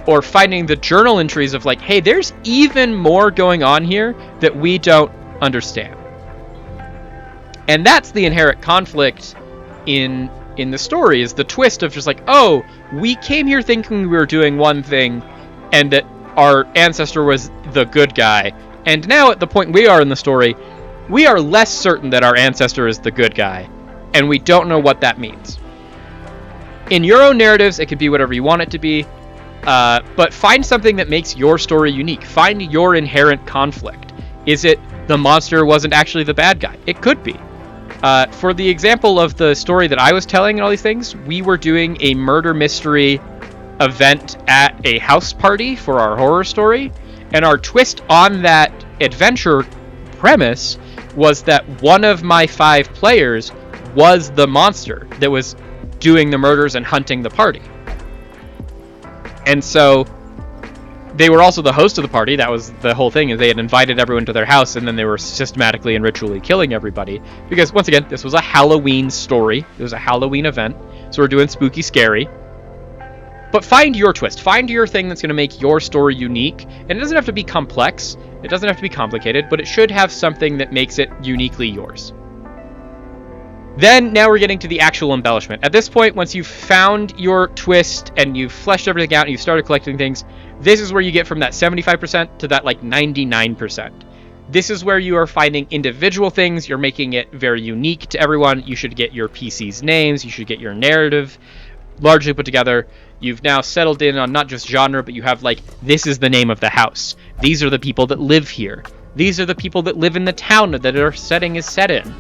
Speaker 1: Or finding the journal entries of like, hey, there's even more going on here that we don't understand. And that's the inherent conflict in the story, is the twist of just like, oh, we came here thinking we were doing one thing and that our ancestor was the good guy. And now at the point we are in the story, we are less certain that our ancestor is the good guy. And we don't know what that means. In your own narratives, it could be whatever you want it to be. But find something that makes your story unique. Find your inherent conflict. Is it the monster wasn't actually the bad guy? It could be. For the example of the story that I was telling and all these things, we were doing a murder mystery event at a house party for our horror story, and our twist on that adventure premise was that one of my 5 players was the monster that was doing the murders and hunting the party. And so they were also the host of the party. That was the whole thing, is they had invited everyone to their house, and then they were systematically and ritually killing everybody. Because, once again, this was a Halloween story. It was a Halloween event. So we're doing spooky, scary. But find your twist. Find your thing that's going to make your story unique. And it doesn't have to be complex. It doesn't have to be complicated. But it should have something that makes it uniquely yours. Then, now we're getting to the actual embellishment. At this point, once you've found your twist and you've fleshed everything out and you've started collecting things, this is where you get from that 75% to that, like, 99%. This is where you are finding individual things. You're making it very unique to everyone. You should get your PC's names. You should get your narrative largely put together. You've now settled in on not just genre, but you have, like, this is the name of the house. These are the people that live here. These are the people that live in the town that our setting is set in.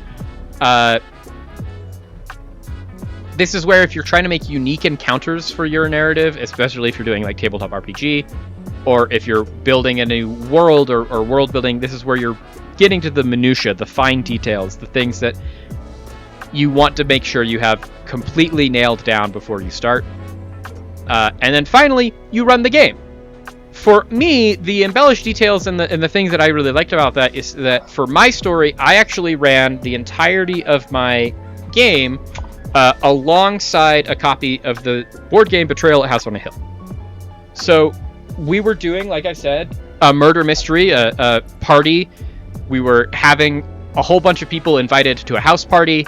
Speaker 1: This is where if you're trying to make unique encounters for your narrative, especially if you're doing like tabletop RPG, or if you're building a new world or world building, this is where you're getting to the minutia, the fine details, the things that you want to make sure you have completely nailed down before you start. And then finally, you run the game. For me, the embellished details and the things that I really liked about that is that for my story, I actually ran the entirety of my game alongside a copy of the board game Betrayal at House on a Hill. So we were doing, like I said, a murder mystery, a party. We were having a whole bunch of people invited to a house party,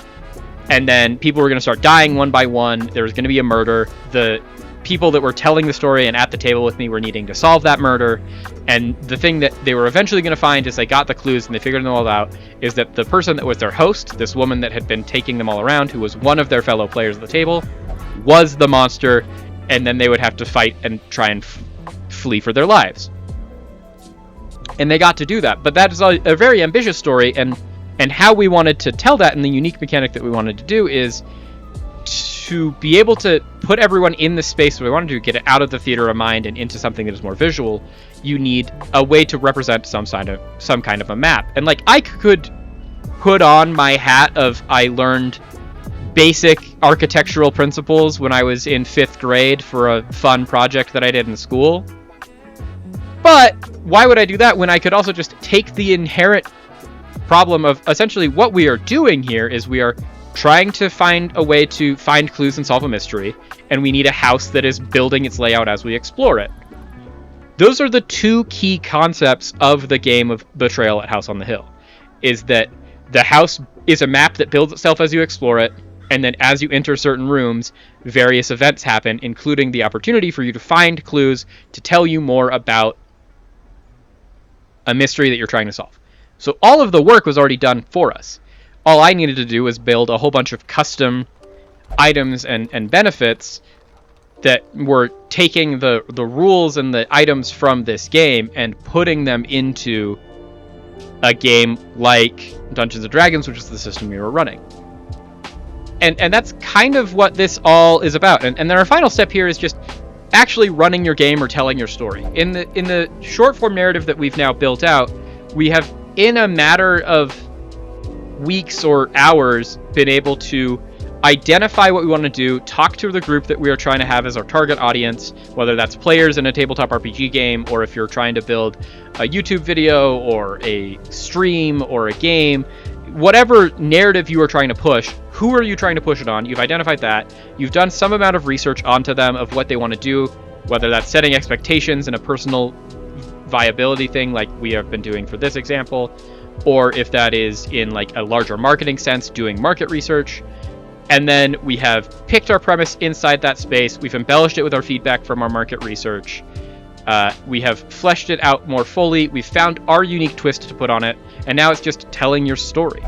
Speaker 1: and then people were going to start dying one by one. There was going to be a murder. The people that were telling the story and at the table with me were needing to solve that murder. And the thing that they were eventually going to find as they got the clues and they figured them all out is that the person that was their host, this woman that had been taking them all around, who was one of their fellow players at the table, was the monster. And then they would have to fight and try and flee for their lives. And they got to do that. But that is a very ambitious story. And how we wanted to tell that, and the unique mechanic that we wanted to do, is to be able to put everyone in the space that we wanted to get it out of the theater of mind and into something that is more visual. You need a way to represent some kind of a map. And like, I could put on my hat of I learned basic architectural principles when I was in 5th grade for a fun project that I did in school. But why would I do that when I could also just take the inherent problem of essentially what we are doing here is we are trying to find a way to find clues and solve a mystery, and we need a house that is building its layout as we explore it. Those are the two key concepts of the game of Betrayal at House on the Hill, is that the house is a map that builds itself as you explore it, and then as you enter certain rooms, various events happen, including the opportunity for you to find clues to tell you more about a mystery that you're trying to solve. So all of the work was already done for us. All I needed to do was build a whole bunch of custom items and benefits that were taking the rules and the items from this game and putting them into a game like Dungeons & Dragons, which is the system we were running. And that's kind of what this all is about. And then our final step here is just actually running your game or telling your story. In the short form narrative that we've now built out, we have, in a matter of weeks or hours, been able to identify what we want to do, talk to the group that we are trying to have as our target audience, whether that's players in a tabletop RPG game, or if you're trying to build a YouTube video or a stream or a game, whatever narrative you are trying to push, who are you trying to push it on? You've identified that. You've done some amount of research onto them of what they want to do, whether that's setting expectations in a personal viability thing like we have been doing for this example, or if that is in like a larger marketing sense, doing market research. And then we have picked our premise inside that space. We've embellished it with our feedback from our market research. We have fleshed it out more fully. We've found our unique twist to put on it. And now it's just telling your story.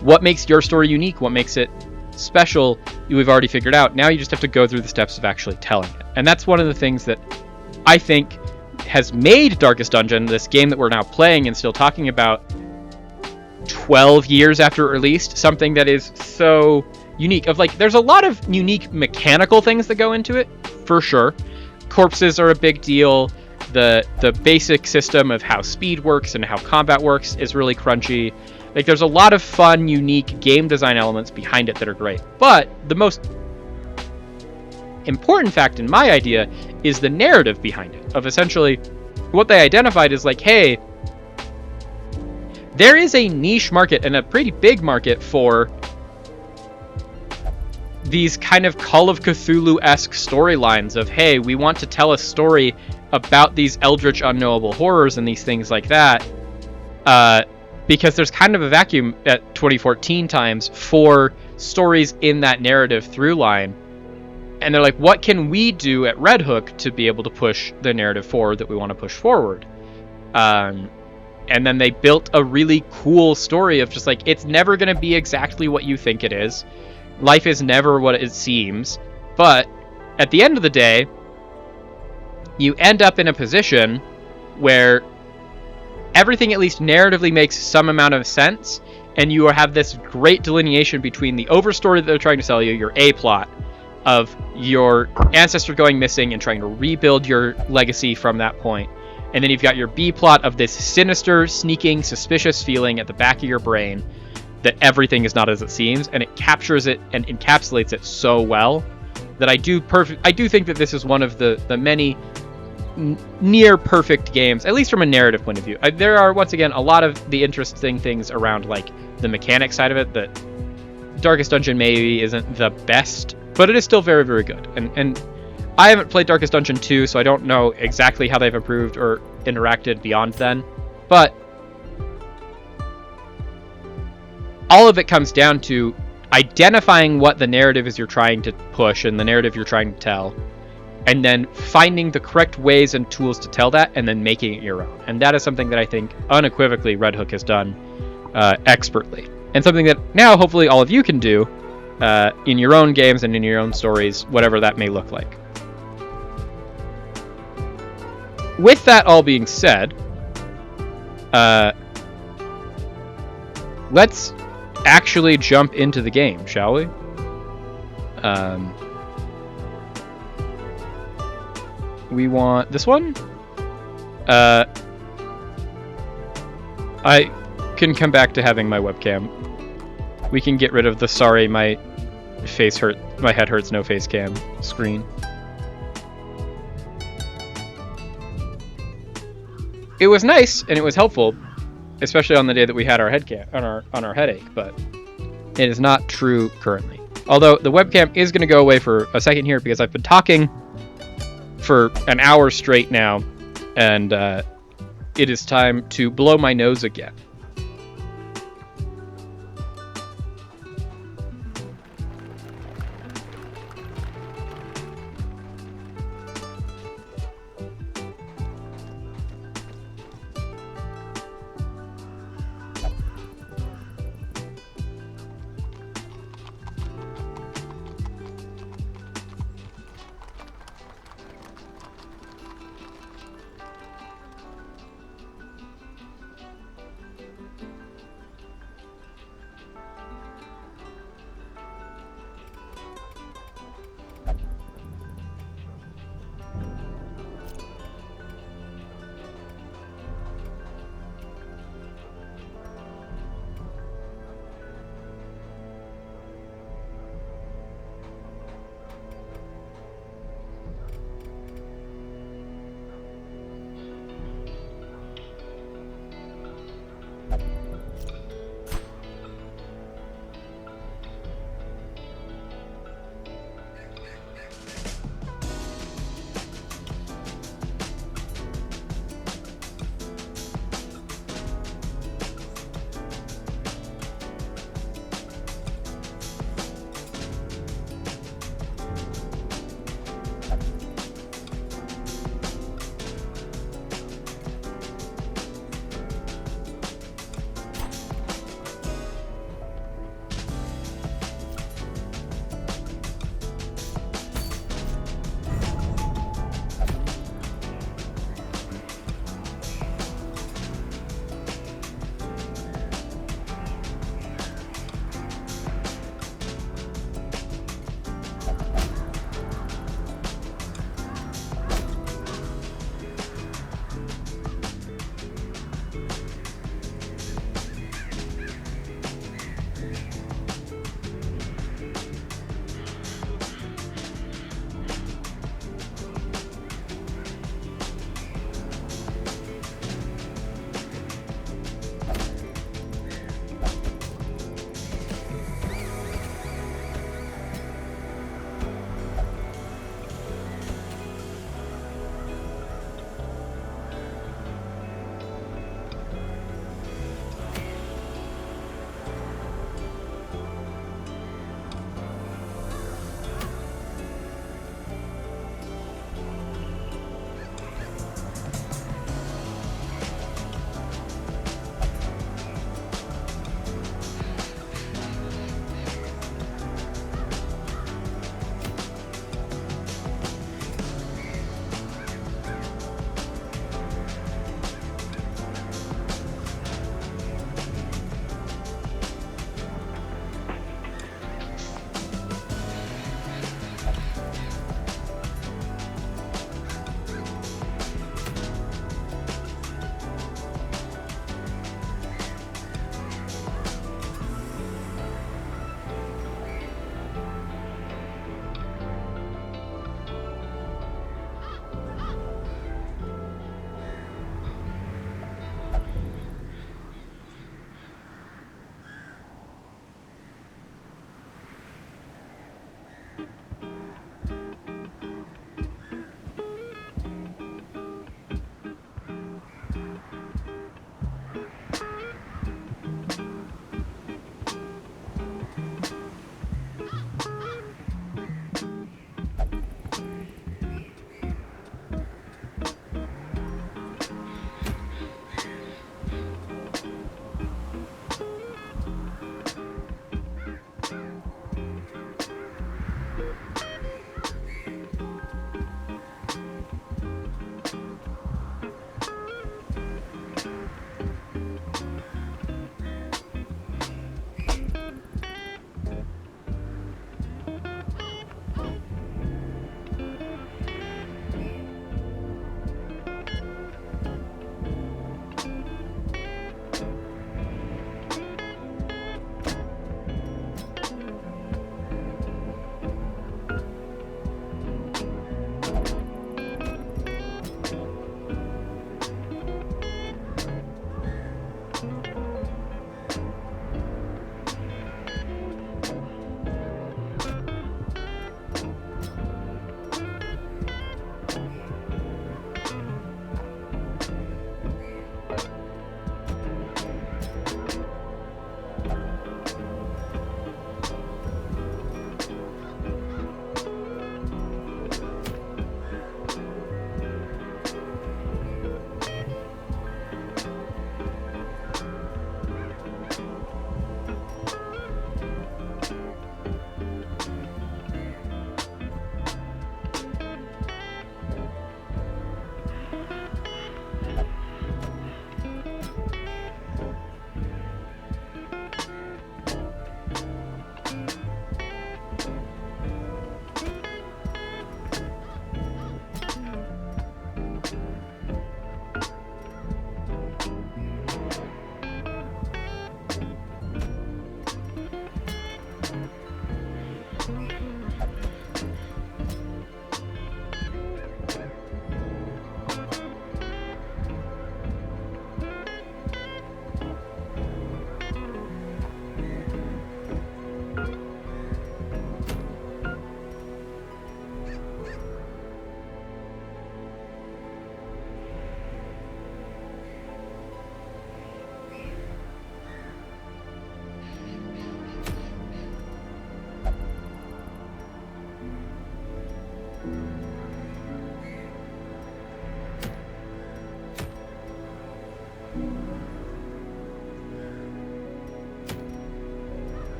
Speaker 1: What makes your story unique? What makes it special? We've already figured out. Now you just have to go through the steps of actually telling it. And that's one of the things that I think has made Darkest Dungeon, this game that we're now playing and still talking about 12 years after it released, something that is so unique. Of like, there's a lot of unique mechanical things that go into it, for sure. Corpses are a big deal. The basic system of how speed works and how combat works is really crunchy. Like, there's a lot of fun, unique game design elements behind it that are great. But the most important fact in my idea is the narrative behind it, of essentially what they identified is like, hey, there is a niche market and a pretty big market for these kind of Call of Cthulhu-esque storylines of, hey, we want to tell a story about these eldritch unknowable horrors and these things like that, because there's kind of a vacuum at 2014 times for stories in that narrative through line. And they're like, what can we do at Red Hook to be able to push the narrative forward that we want to push forward? And then they built a really cool story of just like, it's never going to be exactly what you think it is. Life is never what it seems. But at the end of the day, you end up in a position where everything at least narratively makes some amount of sense, and you have this great delineation between the overstory that they're trying to sell you, your A plot, of your ancestor going missing and trying to rebuild your legacy from that point. And then you've got your B plot of this sinister, sneaking, suspicious feeling at the back of your brain that everything is not as it seems, and it captures it and encapsulates it so well that I do think that this is one of the many near perfect games, at least from a narrative point of view. There are, once again, a lot of the interesting things around like the mechanic side of it that Darkest Dungeon maybe isn't the best, but it is still very, very good. And I haven't played Darkest Dungeon 2, so I don't know exactly how they've improved or interacted beyond then, but all of it comes down to identifying what the narrative is you're trying to push and the narrative you're trying to tell, and then finding the correct ways and tools to tell that, and then making it your own. And that is something that I think unequivocally Red Hook has done expertly, and something that now hopefully all of you can do in your own games and in your own stories, whatever that may look like. With that all being said, let's actually jump into the game, shall we? We want this one. I can come back to having my webcam. We can get rid of the sorry my head hurts no face cam screen. It was nice and it was helpful, especially on the day that we had our on our headache, but it is not true currently. Although the webcam is going to go away for a second here because I've been talking for an hour straight now, and it is time to blow my nose again.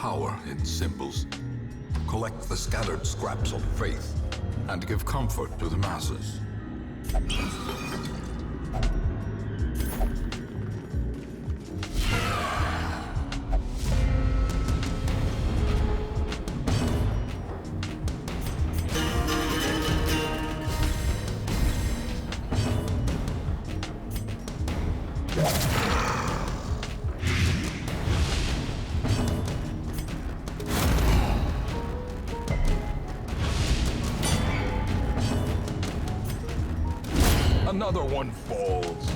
Speaker 2: power in symbols. Collect the scattered scraps of faith and give comfort to the masses. Another one falls.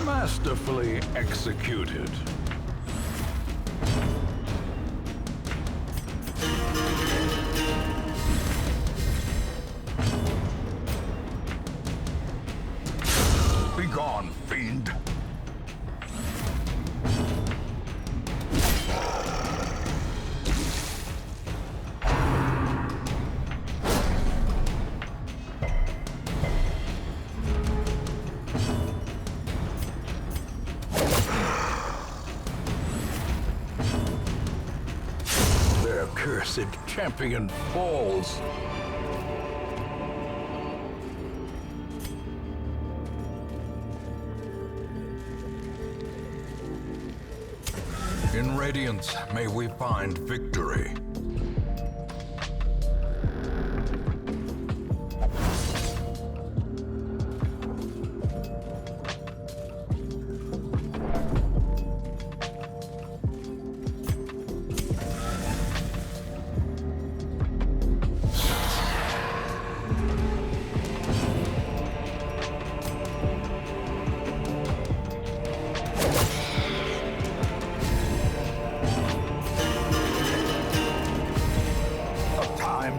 Speaker 2: Masterfully executed. Begone, fiend! Their cursed champion falls. In Radiance, may we find victory.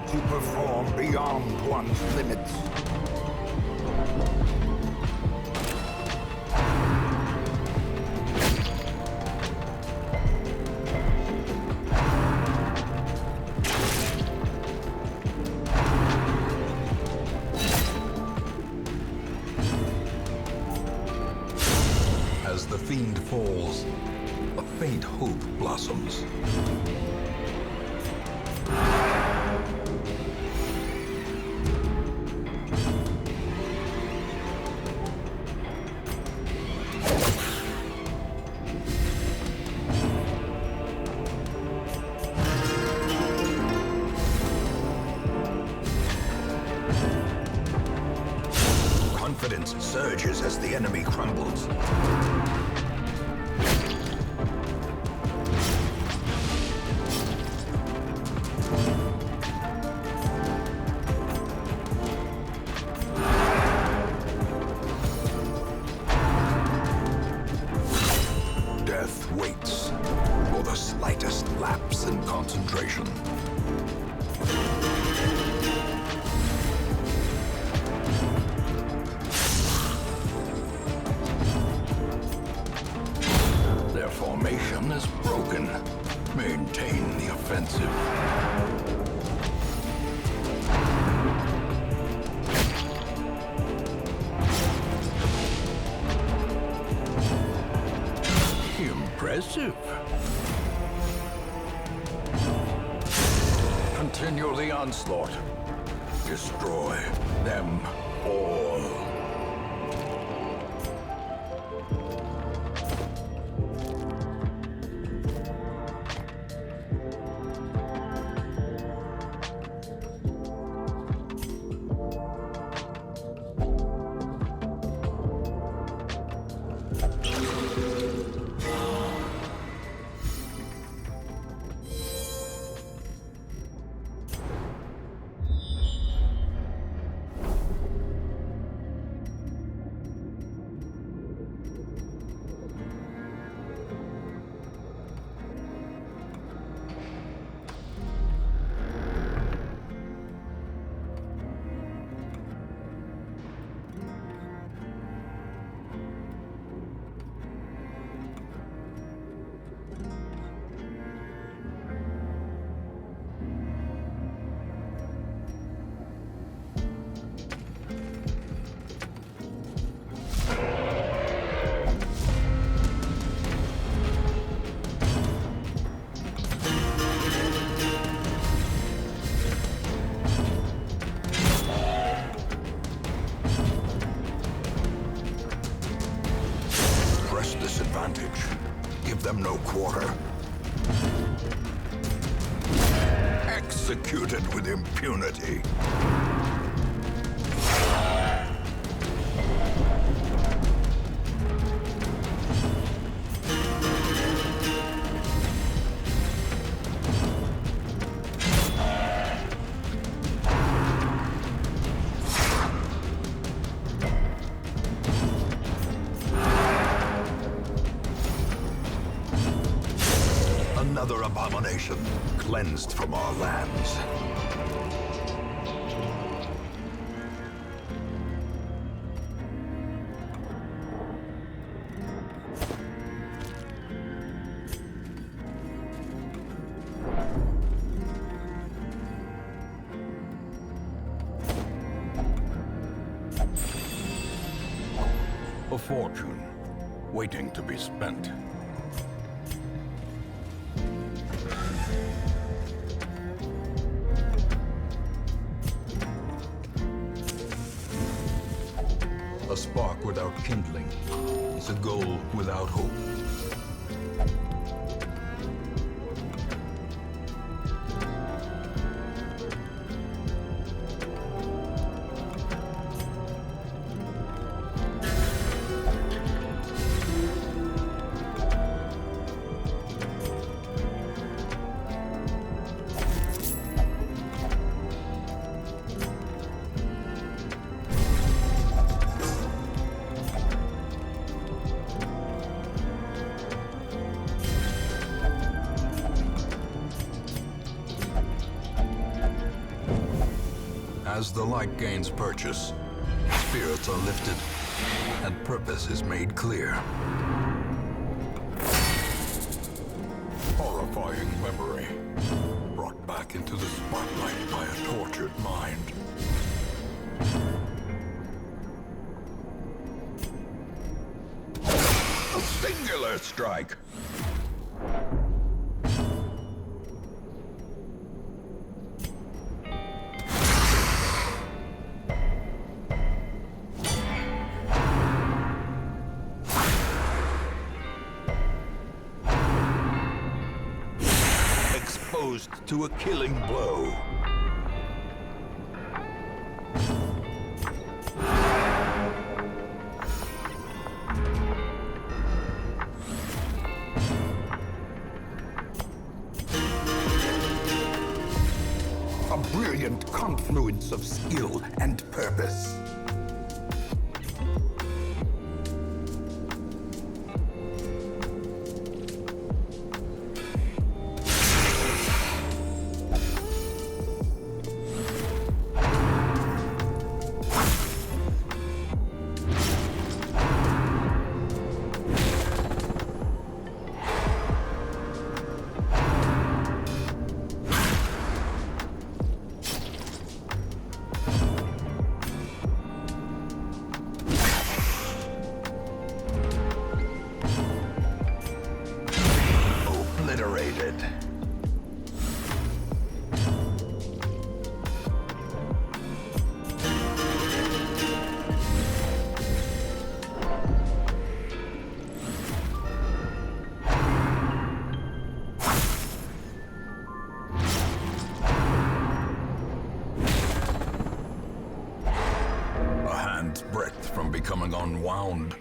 Speaker 2: To perform beyond one's limits. As the fiend falls, a faint hope blossoms. Confidence surges as the enemy crumbles. Death waits for the slightest lapse in concentration. Their formation is broken. Maintain the offensive. Impressive. Continue the onslaught. Destroy them all. them no quarter. Executed with impunity. Another abomination cleansed from our lands. A fortune waiting to be spent. A spark without kindling is a goal without hope. As the light gains purchase, spirits are lifted, and purpose is made clear. Horrifying memory, brought back into the spotlight by a tortured mind. A singular strike! Exposed to a killing blow. A brilliant confluence of skill and purpose. Obliterated. A hand's breadth from becoming unwound.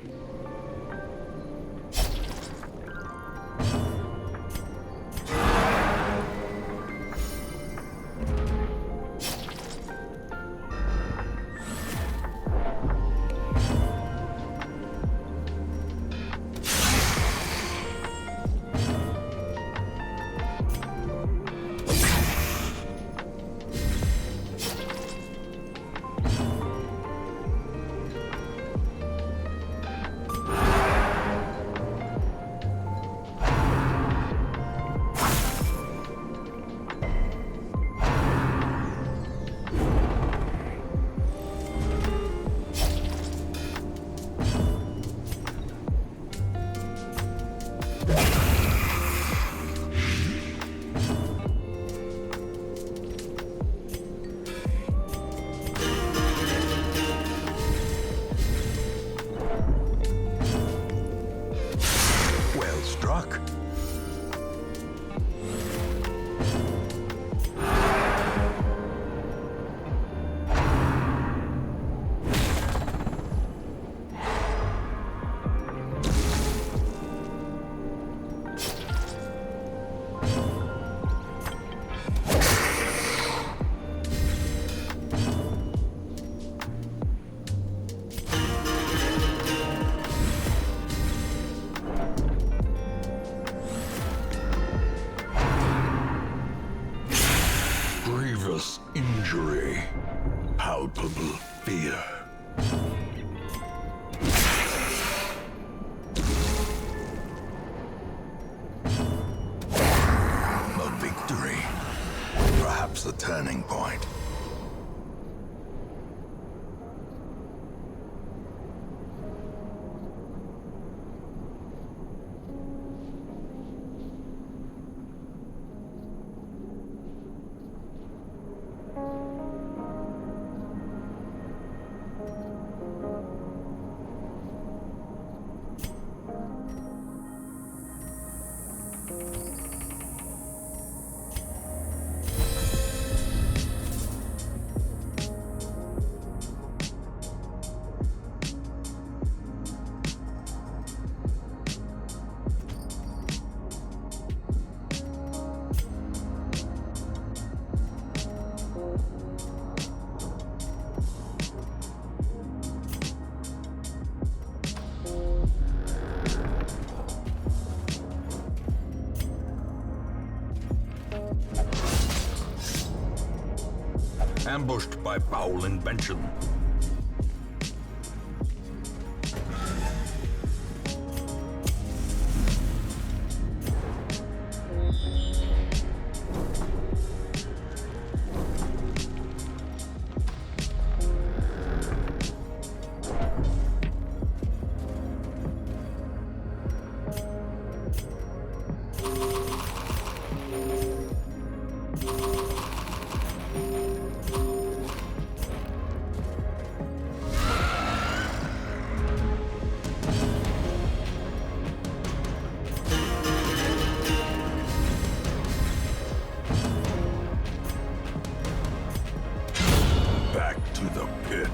Speaker 2: Injury. Palpable fear. A victory. Perhaps a turning point. Ambushed by foul invention. Back to the pit.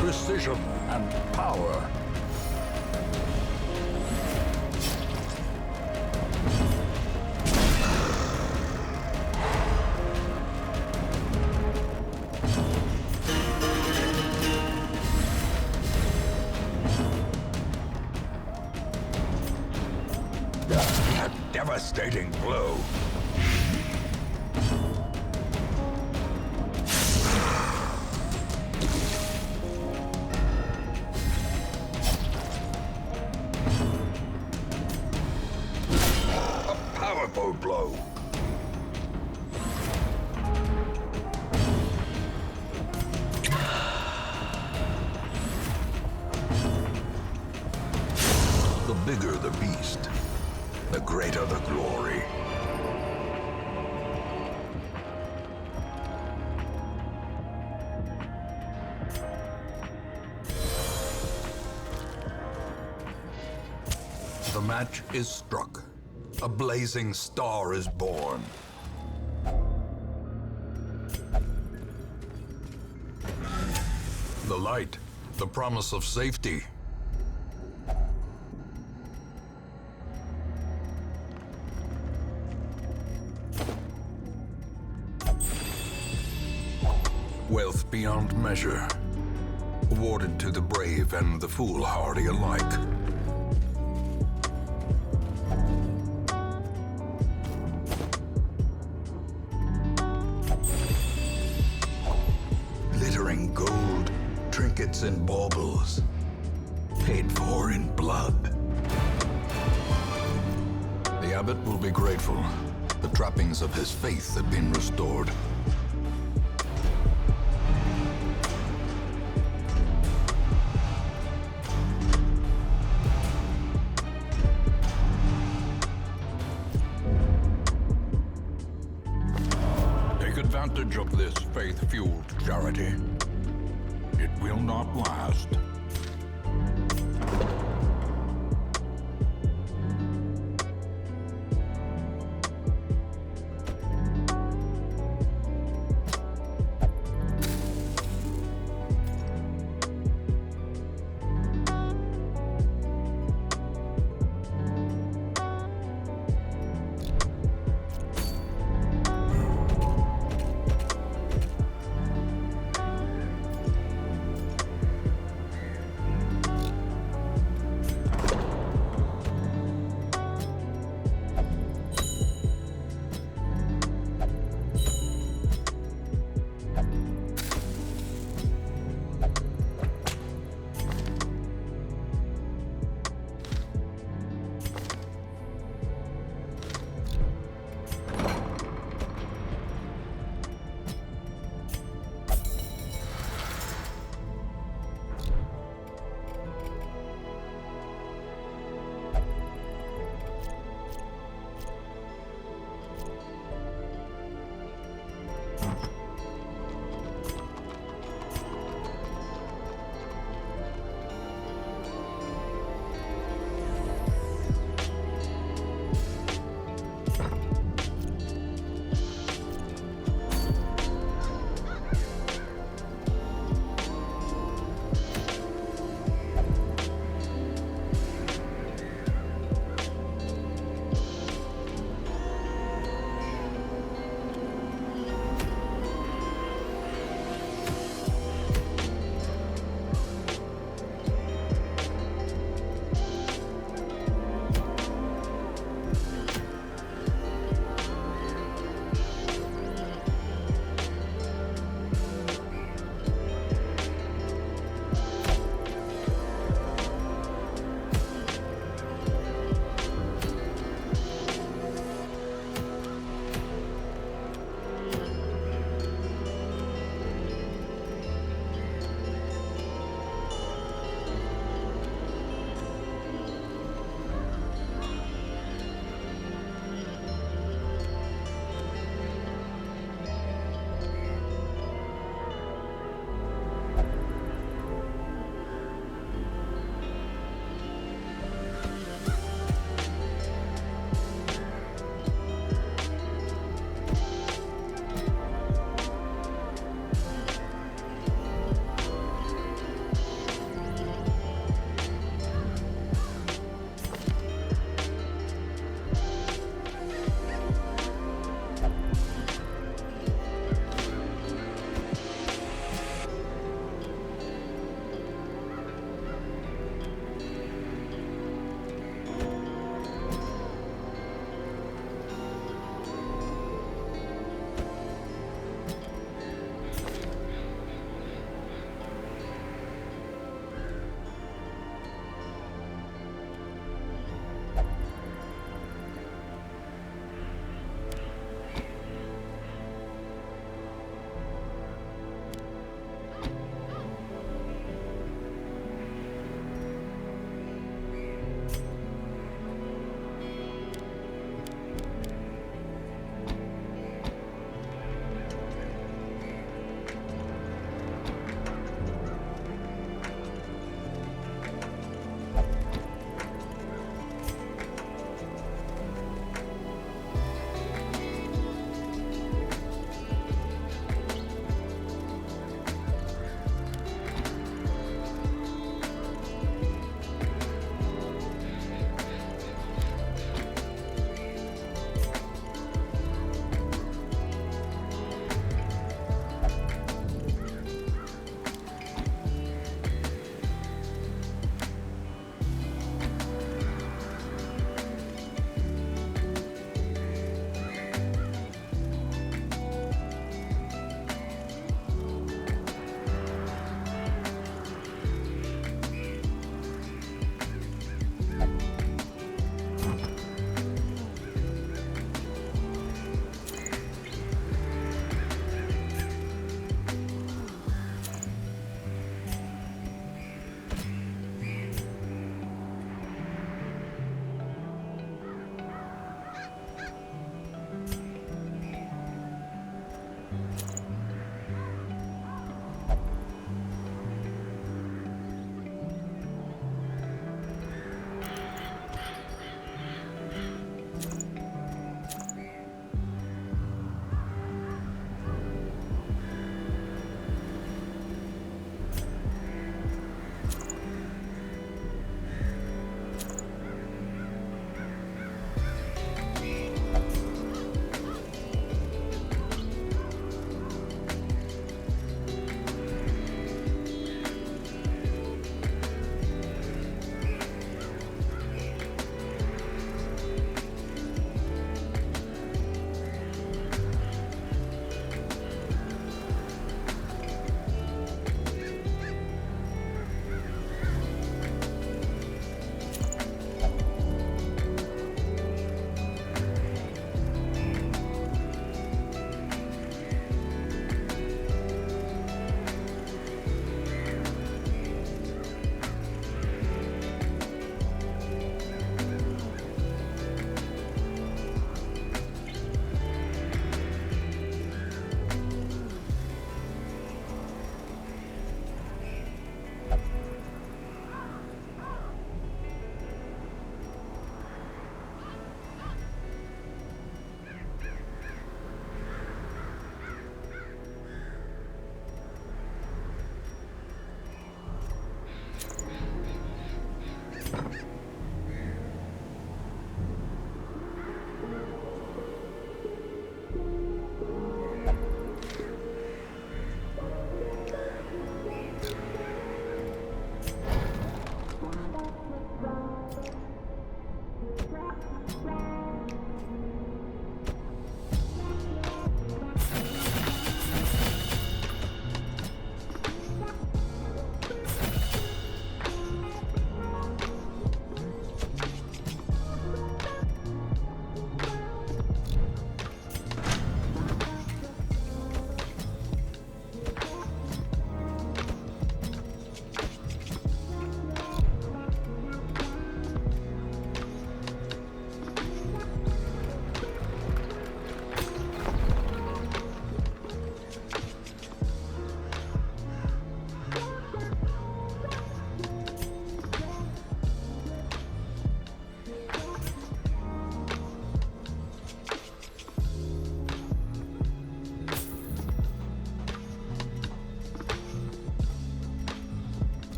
Speaker 2: Precision and power. A devastating blow. A powerful blow. The bigger the beast, the greater the glory. The match is struck. A blazing star is born. The light, the promise of safety. Wealth beyond measure, awarded to the brave and the foolhardy alike. Glittering gold, trinkets and baubles, paid for in blood. The abbot will be grateful. The trappings of his faith have been restored. Take advantage of this faith-fueled charity. It will not last.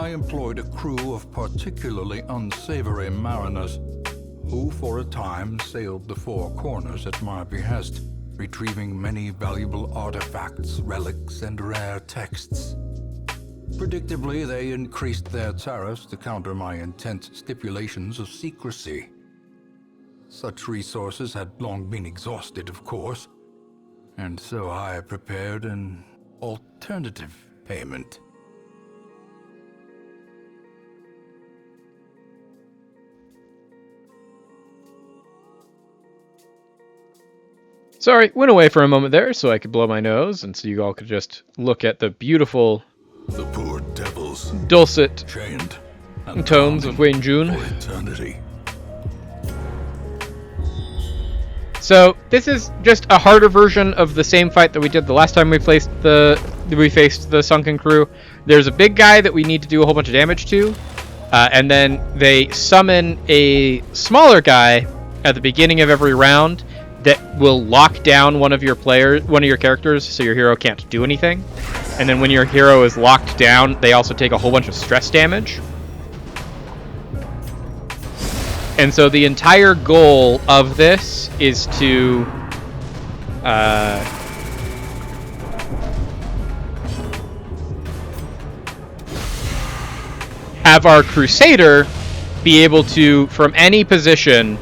Speaker 2: I employed a crew of particularly unsavory mariners, who for a time sailed the four corners at my behest, retrieving many valuable artifacts, relics, and rare texts. Predictably, they increased their tariffs to counter my intense stipulations of secrecy. Such resources had long been exhausted, of course, and so I prepared an alternative payment.
Speaker 1: Sorry, went away for a moment there so I could blow my nose and so you all could just look at the beautiful
Speaker 2: The poor devils,
Speaker 1: dulcet
Speaker 2: chained and
Speaker 1: tones of Wayne June.
Speaker 2: for eternity.
Speaker 1: So this is just a harder version of the same fight that we did the last time we faced the Sunken Crew. There's a big guy that we need to do a whole bunch of damage to, and then they summon a smaller guy at the beginning of every round that will lock down one of your characters, so your hero can't do anything. And then when your hero is locked down, they also take a whole bunch of stress damage. And so the entire goal of this is to have our Crusader be able to, from any position,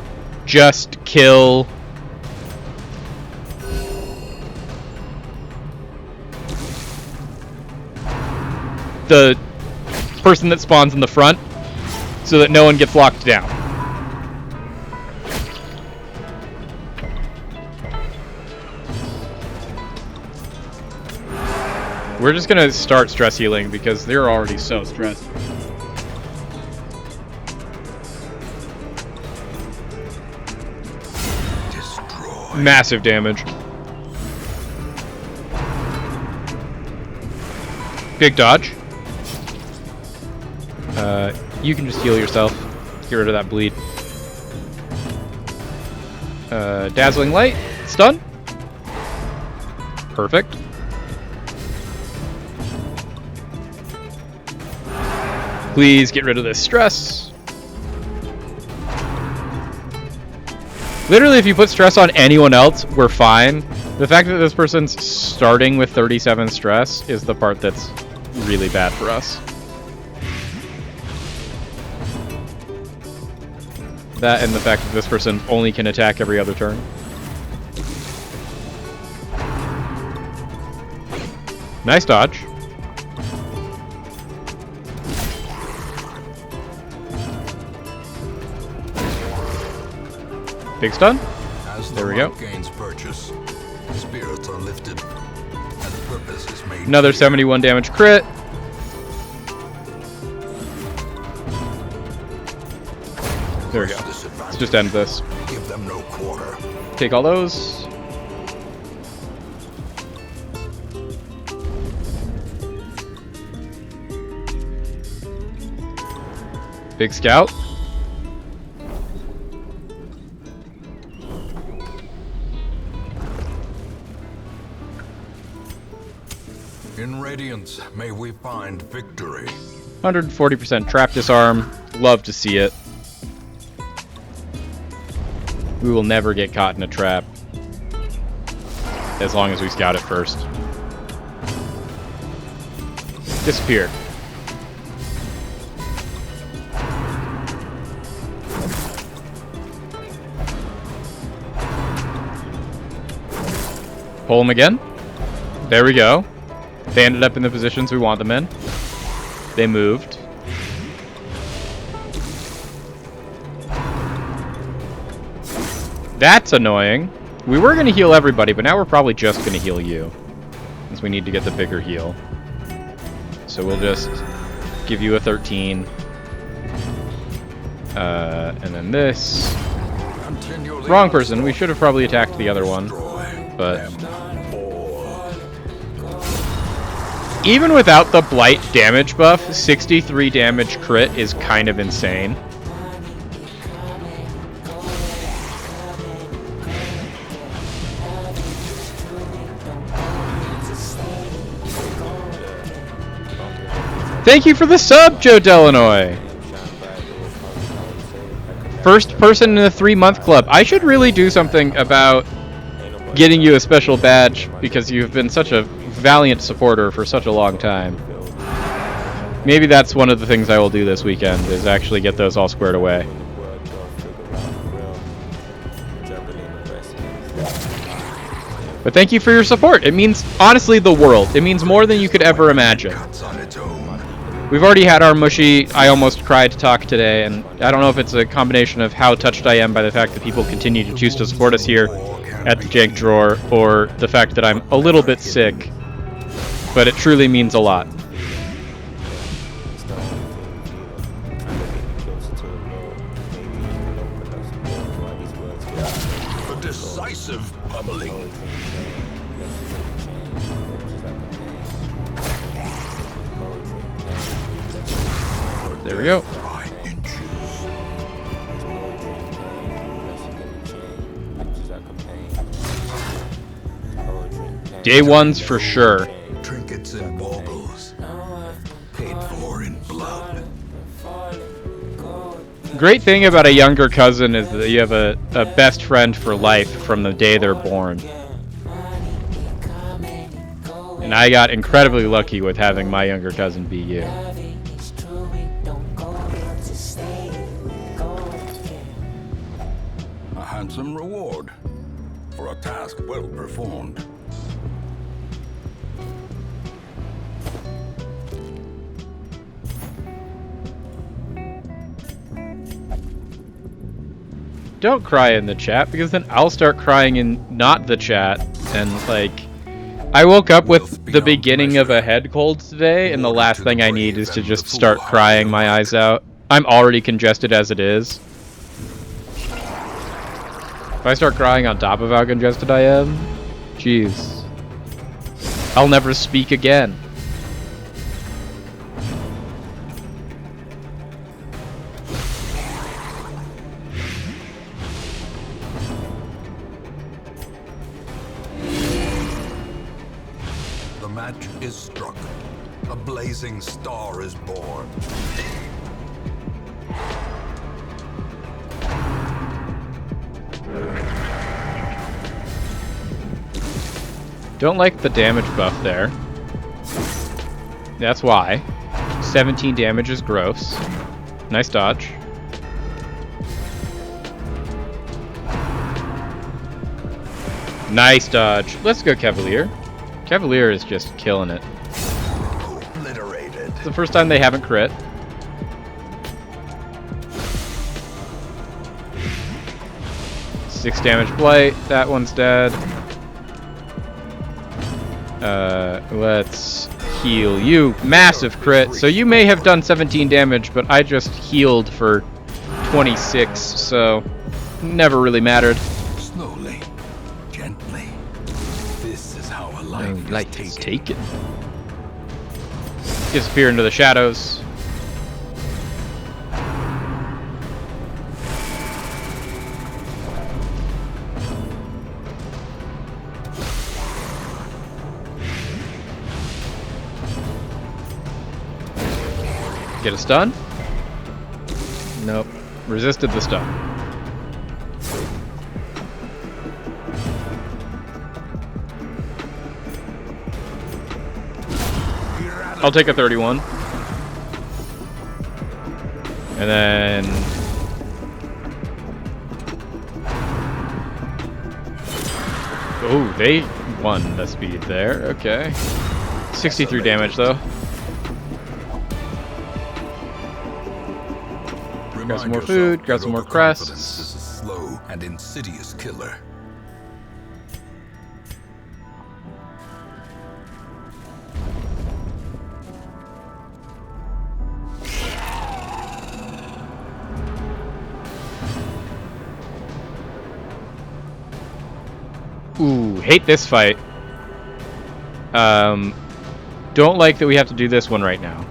Speaker 1: just kill the person that spawns in the front so that no one gets locked down. We're just gonna start stress healing because they're already so stressed.
Speaker 2: Destroy.
Speaker 1: Massive damage. Big dodge. You can just heal yourself. Get rid of that bleed. Dazzling Light. Stun. Perfect. Please get rid of this stress. Literally, if you put stress on anyone else, we're fine. The fact that this person's starting with 37 stress is the part that's really bad for us. That and the fact that this person only can attack every other turn. Nice dodge. Big stun.
Speaker 2: As
Speaker 1: There we go.
Speaker 2: gains purchase, spirits are lifted, and purpose is made.
Speaker 1: Another 71 damage crit. There we go. Let's just end this.
Speaker 2: Give them no quarter.
Speaker 1: Take all those. Big scout.
Speaker 2: In Radiance, may we find victory.
Speaker 1: 140% trap disarm. Love to see it. We will never get caught in a trap. As long as we scout it first. Disappear. Pull them again. There we go. They ended up in the positions we want them in. They moved. That's annoying. We were going to heal everybody, but now we're probably just going to heal you. Since we need to get the bigger heal. So we'll just give you a 13. And then this. Wrong person. We should have probably attacked the other one. But even without the blight damage buff, 63 damage crit is kind of insane. Thank you for the sub, Joe Delanoy. First person in the 3-month club. I should really do something about getting you a special badge because you've been such a valiant supporter for such a long time. Maybe that's one of the things I will do this weekend, is actually get those all squared away. But thank you for your support. It means, honestly, the world. It means more than you could ever imagine. We've already had our mushy I almost cried talk today, and I don't know if it's a combination of how touched I am by the fact that people continue to choose to support us here at the Jank Drawer, or the fact that I'm a little bit sick, but it truly means a lot.
Speaker 2: A decisive pummeling.
Speaker 1: There we go. Day one's for sure.
Speaker 2: Trinkets and baubles, paid for in blood.
Speaker 1: Great thing about a younger cousin is that you have a best friend for life from the day they're born. And I got incredibly lucky with having my younger cousin be you.
Speaker 2: A handsome reward for a task well performed.
Speaker 1: Don't cry in the chat, because then I'll start crying in not the chat. And like, I woke up with the beginning of a head cold today, and the last thing I need is to just start crying my eyes out. I'm already congested as it is. If I start crying on top of how congested I am, jeez, I'll never speak again.
Speaker 2: The match is struck. A blazing star is born.
Speaker 1: Don't like the damage buff there. That's why. 17 damage is gross. Nice dodge. Nice dodge. Let's go Cavalier. Cavalier is just killing it.
Speaker 2: Obliterated.
Speaker 1: It's the first time they haven't crit. Six damage blight. That one's dead. Let's heal you. Massive crit. So you may have done 17 damage, but I just healed for 26, so never really mattered.
Speaker 2: Slowly, gently. This is how a life
Speaker 1: Light
Speaker 2: is
Speaker 1: is
Speaker 2: taken.
Speaker 1: taken. Disappear into the shadows. Get a stun? Nope. Resisted the stun. I'll take a 31. And then... oh, they won the speed there. Okay. 63 damage, though. Grab some more food, grab some more crests.
Speaker 2: Overconfidence is a slow and insidious killer.
Speaker 1: Ooh, hate this fight. Don't like that we have to do this one right now.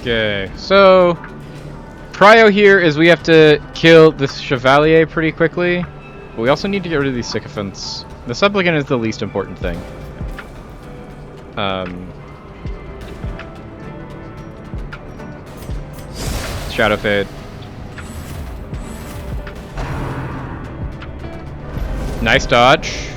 Speaker 1: Okay, so prio here is we have to kill this Chevalier pretty quickly, but we also need to get rid of these sycophants. The supplicant is the least important thing. Shadow Fade. Nice dodge.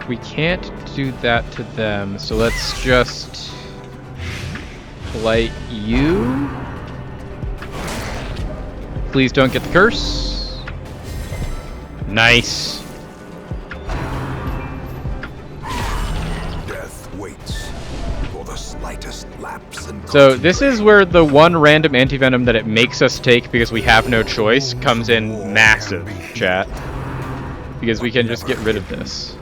Speaker 1: We can't do that to them, so let's just blight you. Please don't get the curse. Nice.
Speaker 2: Death waits for the slightest lapse in
Speaker 1: So this is where the one random anti-venom that it makes us take because we have no choice comes in massive, chat. Because we can just get rid of this.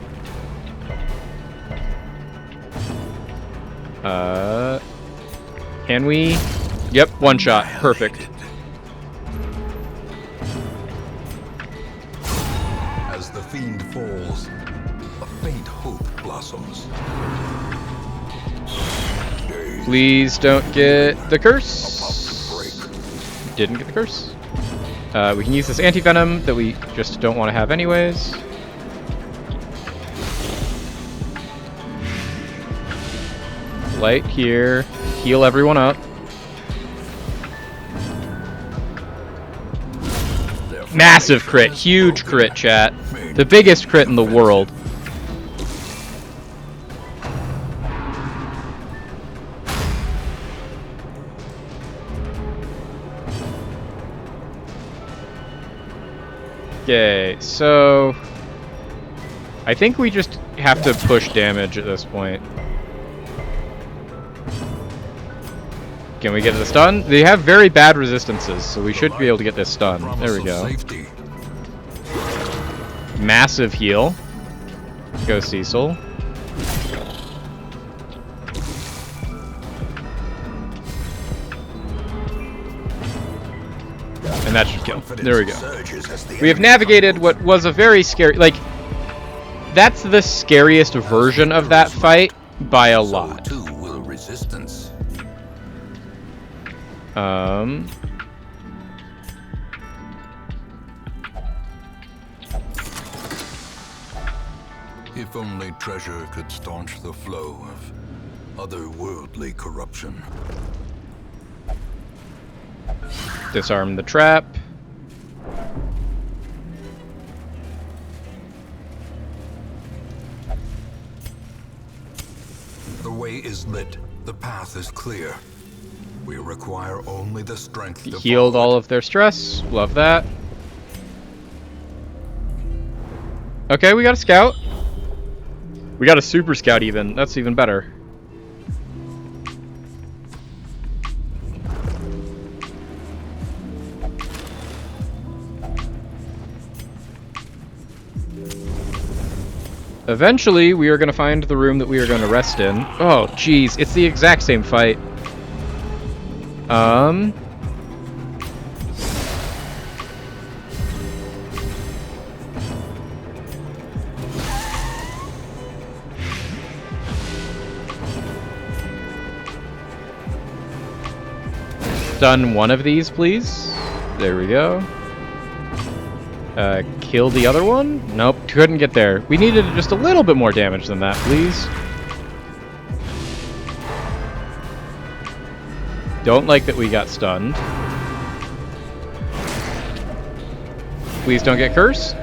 Speaker 1: Can we? Yep, one shot. Perfect.
Speaker 2: As the fiend falls, a faint hope blossoms.
Speaker 1: Please don't get the curse. Didn't get the curse. We can use this anti-venom that we just don't want to have anyways. Light here. Heal everyone up. Massive crit. Huge crit, chat. The biggest crit in the world. Okay, so I think we just have to push damage at this point. Can we get the stun? They have very bad resistances, so we should be able to get this stun. There we go. Massive heal. Go Cecil. And that should kill. There we go. We have navigated what was a very scary... Like, that's the scariest version of that fight by a lot.
Speaker 2: So too will resistance. If only treasure could staunch the flow of otherworldly corruption.
Speaker 1: Disarm the trap.
Speaker 2: The way is lit. The path is clear. We require only the strength to
Speaker 1: Healed
Speaker 2: follow
Speaker 1: all
Speaker 2: it.
Speaker 1: of their stress. Love that. Okay, we got a scout. We got a super scout even. That's even better. Eventually, we are going to find the room that we are going to rest in. Oh, jeez. It's the exact same fight. Stun one of these, please. There we go. Kill the other one? Nope, couldn't get there. We needed just a little bit more damage than that, please. Don't like that we got stunned. Please don't get cursed.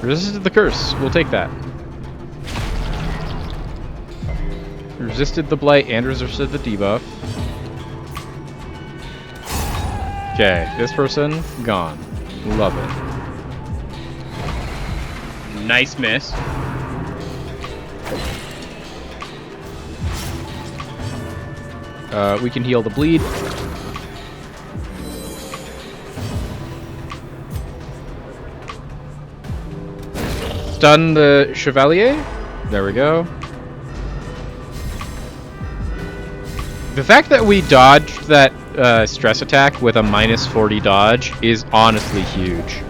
Speaker 1: Resisted the curse. We'll take that. Resisted the blight and resisted the debuff. Okay, this person, gone. Love it. Nice miss. We can heal the bleed. Stun the Chevalier. There we go. The fact that we dodged that stress attack with a -40 dodge is honestly huge.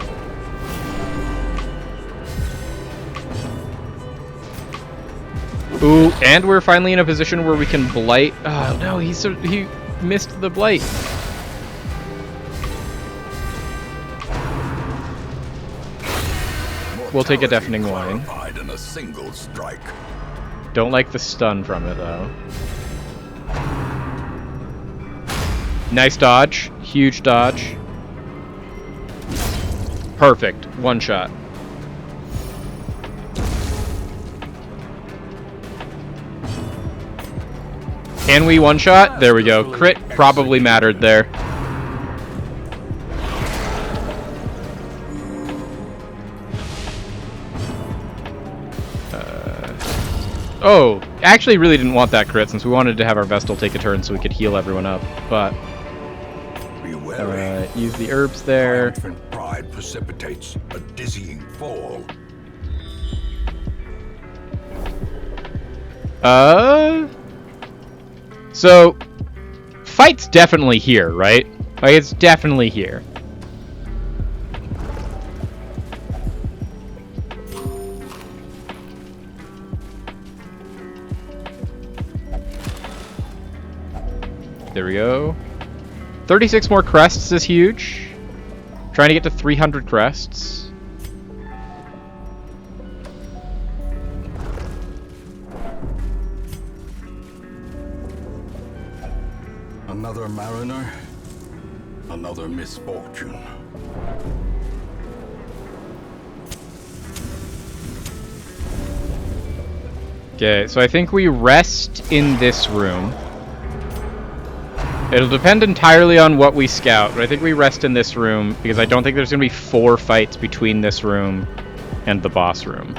Speaker 1: Ooh, and we're finally in a position where we can blight. Oh no, he missed the blight. We'll take a deafening wine.
Speaker 2: In a single strike.
Speaker 1: Don't like the stun from it though. Nice dodge, huge dodge. Perfect, one shot. Can we one shot? There we go. Crit probably mattered there. Oh, actually really didn't want that crit since we wanted to have our Vestal take a turn so we could heal everyone up, but use the herbs there.
Speaker 2: Triumphant pride precipitates a dizzying fall.
Speaker 1: So fight's definitely here, right? Like, it's definitely here. There we go. 36 more crests is huge. Trying to get to 300 crests.
Speaker 2: Another mariner, another misfortune.
Speaker 1: Okay, so I think we rest in this room. It'll depend entirely on what we scout, but I think we rest in this room because I don't think there's going to be 4 fights between this room and the boss room.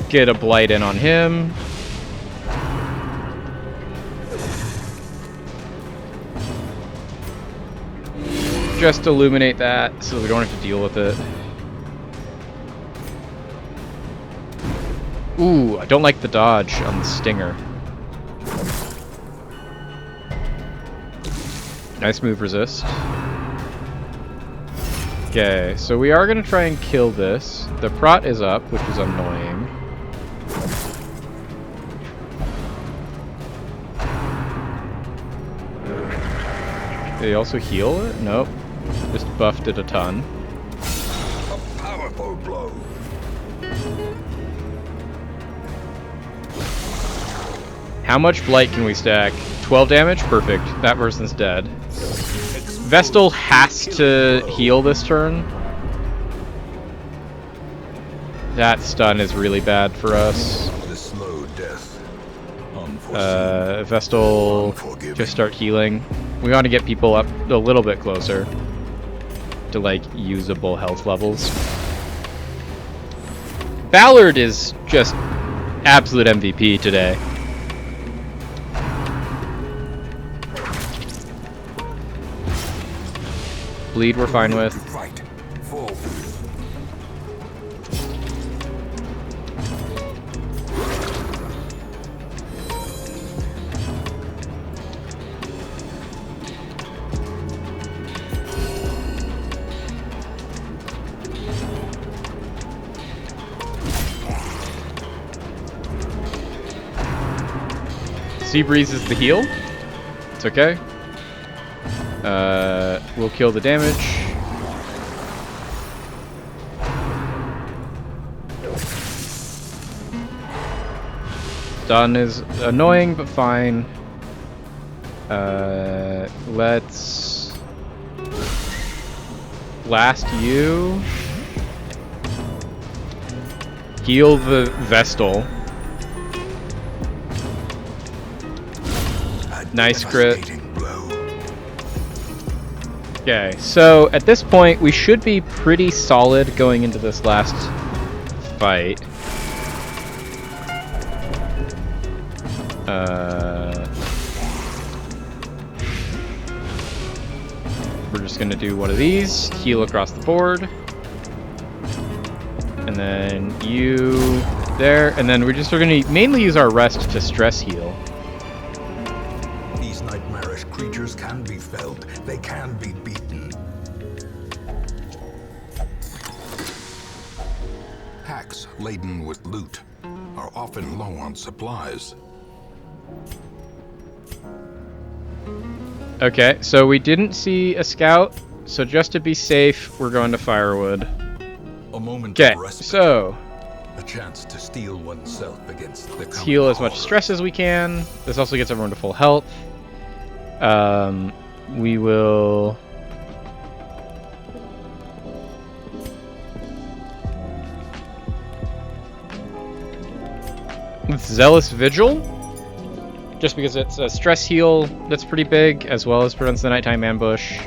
Speaker 1: Get a blight in on him. Just illuminate that so we don't have to deal with it. Ooh, I don't like the dodge on the stinger. Nice move, resist. Okay, so we are going to try and kill this. The prot is up, which is annoying. Did he also heal it? Nope. Just buffed it a ton.
Speaker 2: A powerful blow.
Speaker 1: How much blight can we stack? 12 damage? Perfect. That person's dead. Vestal has to heal this turn. That stun is really bad for us.
Speaker 2: The slow death.
Speaker 1: Vestal, just start healing. We want to get people up a little bit closer to, like, usable health levels. Ballard is just absolute MVP today. Bleed we're fine with. Sea Breeze is the heal. It's okay. We'll kill the damage. Stun is annoying, but fine. Let's blast you. Heal the Vestal. Nice crit. Okay, so at this point we should be pretty solid going into this last fight. We're just gonna do one of these, heal across the board. And then you there, and then we're gonna mainly use our rest to stress heal.
Speaker 2: These nightmarish creatures can be felled. They can be beaten. barracks laden with loot are often low on supplies.
Speaker 1: Okay, so we didn't see a scout, so just to be safe, we're going to Firewood.
Speaker 2: A moment
Speaker 1: Okay,
Speaker 2: of respite,
Speaker 1: so
Speaker 2: a chance to steel oneself against the
Speaker 1: let's
Speaker 2: coming
Speaker 1: heal as much
Speaker 2: horror.
Speaker 1: stress as we can. This also gets everyone to full health. We will... With Zealous Vigil, just because it's a stress heal that's pretty big, as well as prevents the nighttime ambush.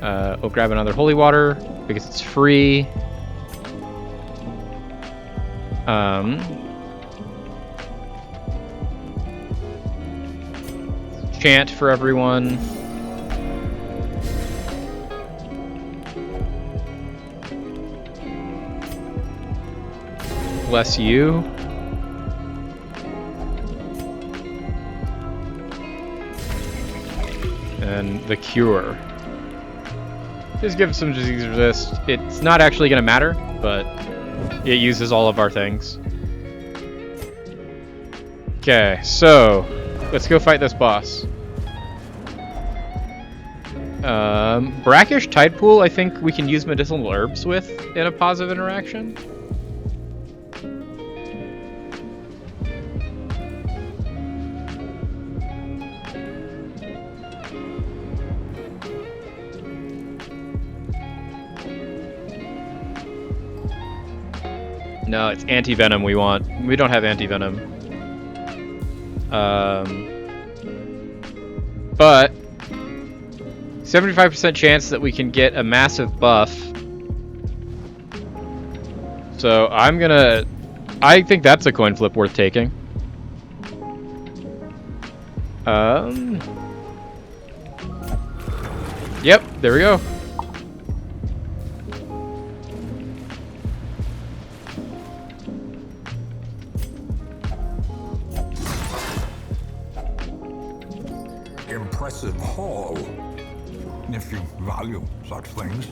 Speaker 1: We'll grab another Holy Water, because it's free. Chant for everyone. Bless you. And the cure. Just give some disease resist. It's not actually going to matter, but it uses all of our things. Okay, so let's go fight this boss. Brackish Tide Pool, I think we can use medicinal herbs with in a positive interaction. No, it's anti-venom we want. We don't have anti-venom. But 75% chance that we can get a massive buff. So I think that's a coin flip worth taking. Yep, there we go.
Speaker 2: Impressive haul, if you value such things.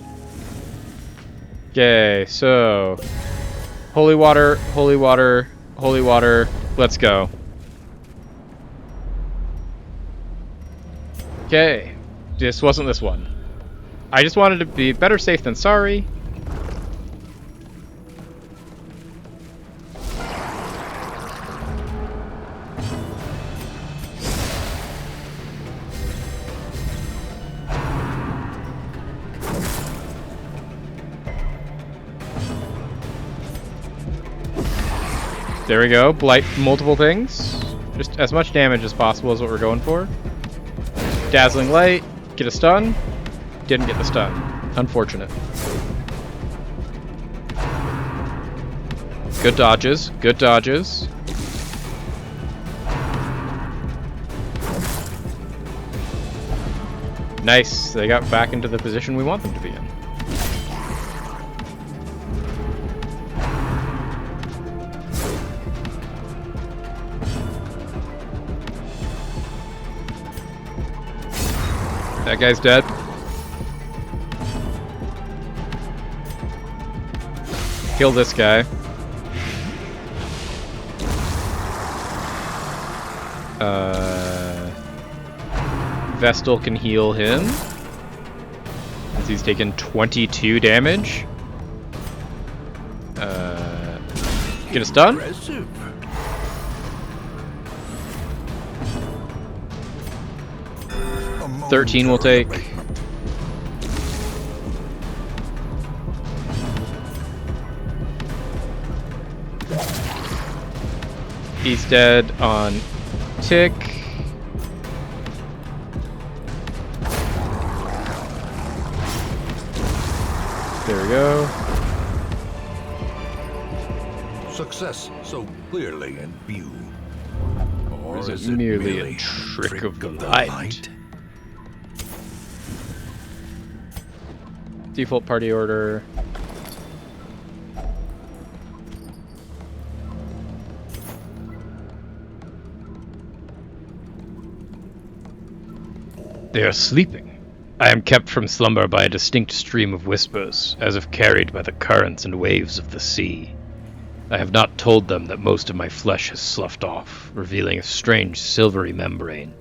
Speaker 1: Okay, so holy water, holy water, holy water. Let's go. Okay, this wasn't this one. I just wanted to be better safe than sorry. There we go. Blight multiple things. Just as much damage as possible is what we're going for. Dazzling Light. Get a stun. Didn't get the stun. Unfortunate. Good dodges. Good dodges. Nice. They got back into the position we want them to be in. That guy's dead. Kill this guy. Vestal can heal him, as he's taken 22 damage. Get a stun.
Speaker 2: Impressive.
Speaker 1: 13 will take. He's dead on tick. There we go.
Speaker 2: Success so clearly in view. Or
Speaker 1: Is it merely a trick of the light? Default party order. They are sleeping. I am kept from slumber by a distinct stream of whispers, as if carried by the currents and waves of the sea. I have not told them that most of my flesh has sloughed off, revealing a strange silvery membrane.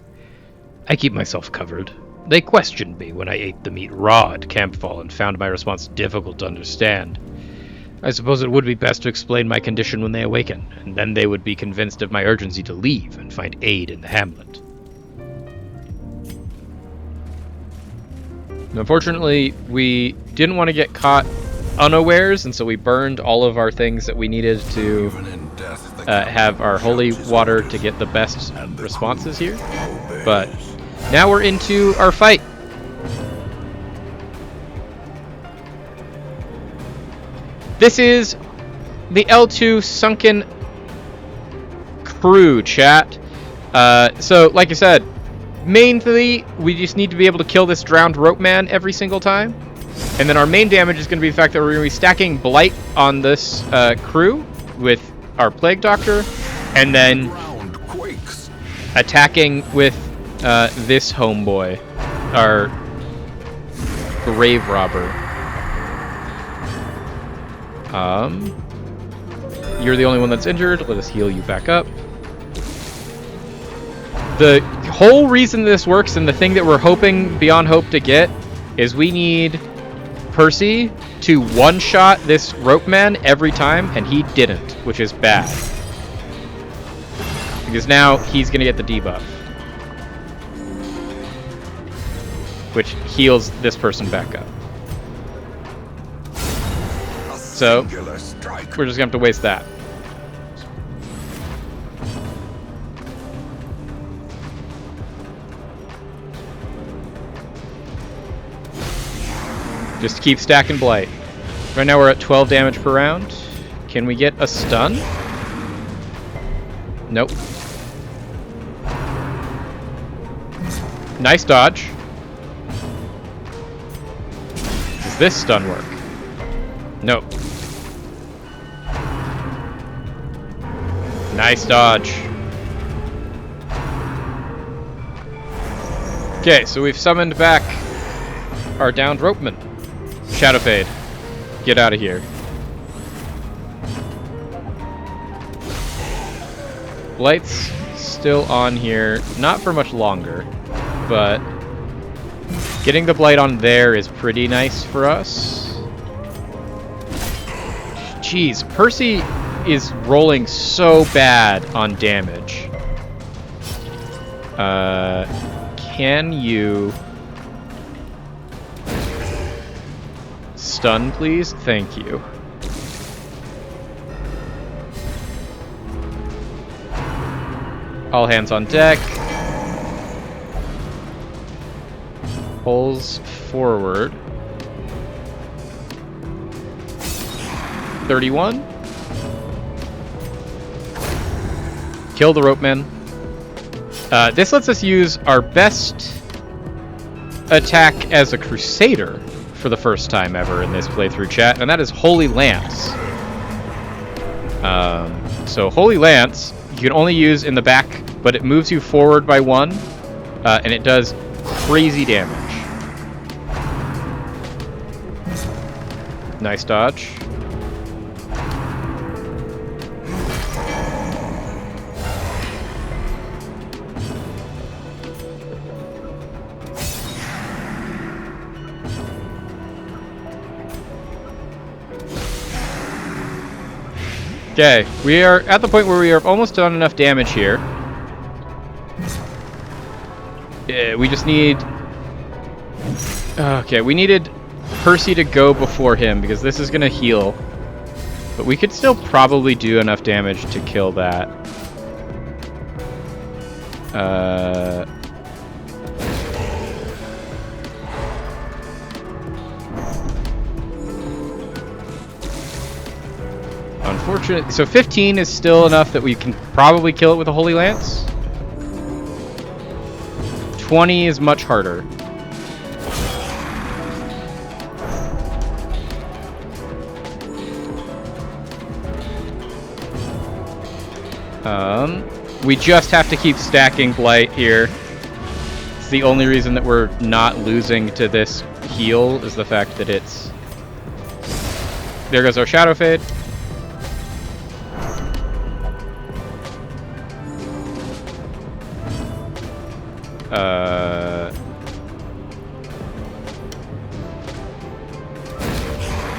Speaker 1: I keep myself covered. They questioned me when I ate the meat raw at Campfall and found my response difficult to understand. I suppose it would be best to explain my condition when they awaken, and then they would be convinced of my urgency to leave and find aid in the hamlet. Unfortunately, we didn't want to get caught unawares, and so we burned all of our things that we needed to have our holy water to get the best responses here. But now we're into our fight. This is the L2 Sunken Crew, chat. So, like I said, mainly we just need to be able to kill this drowned rope man every single time. And then our main damage is going to be the fact that we're going to be stacking Blight on this crew with our Plague Doctor, and then attacking with this homeboy, our Grave Robber. You're the only one that's injured. Let us heal you back up. The whole reason this works, and the thing that we're hoping beyond hope to get, is we need Percy to one-shot this rope man every time, and he didn't, which is bad. Because now he's going to get the debuff, which heals this person back up. So, we're just going to have to waste that. Just keep stacking Blight. Right now we're at 12 damage per round. Can we get a stun? Nope. Nice dodge. Does this stun work? Nope. Nice dodge. Okay, so we've summoned back our downed ropeman. Shadowfade, get out of here. Blight's still on here, not for much longer, but getting the Blight on there is pretty nice for us. Jeez, Percy is rolling so bad on damage. Can you stun, please? Thank you. All hands on deck. Pulls forward. 31. Kill the rope man. This lets us use our best attack as a Crusader for the first time ever in this playthrough, chat, and that is Holy Lance. So Holy Lance you can only use in the back, but it moves you forward by 1, and it does crazy damage. Nice dodge. Okay, we are at the point where we have almost done enough damage here. We just need... Okay, we needed Percy to go before him because this is going to heal. But we could still probably do enough damage to kill that. Unfortunately, so 15 is still enough that we can probably kill it with a Holy Lance. 20 is much harder. We just have to keep stacking Blight here. the only reason that we're not losing to this heal is the fact that it's... There goes our Shadow Fade.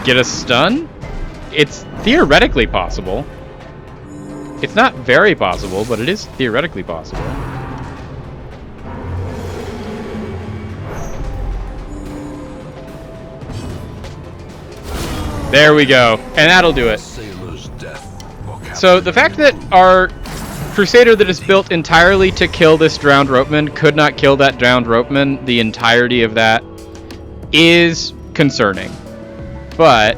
Speaker 1: Get a stun? It's theoretically possible. It's not very possible, but it is theoretically possible. There we go. And that'll do it. So the fact that our Crusader that is built entirely to kill this drowned ropeman could not kill that drowned ropeman, the entirety of that, is concerning. But,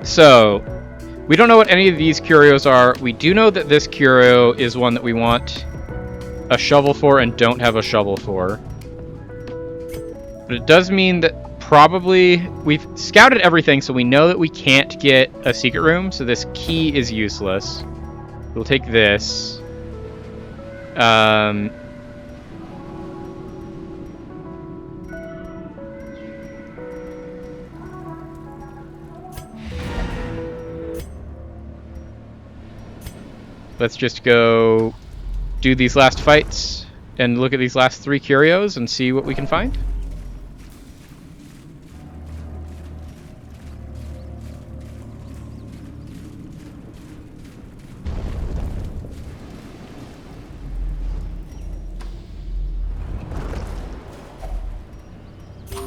Speaker 1: so, we don't know what any of these curios are. We do know that this curio is one that we want a shovel for and don't have a shovel for. But it does mean that probably we've scouted everything, so we know that we can't get a secret room, so this key is useless. We'll take this. Let's just go do these last fights and look at these last 3 curios and see what we can find.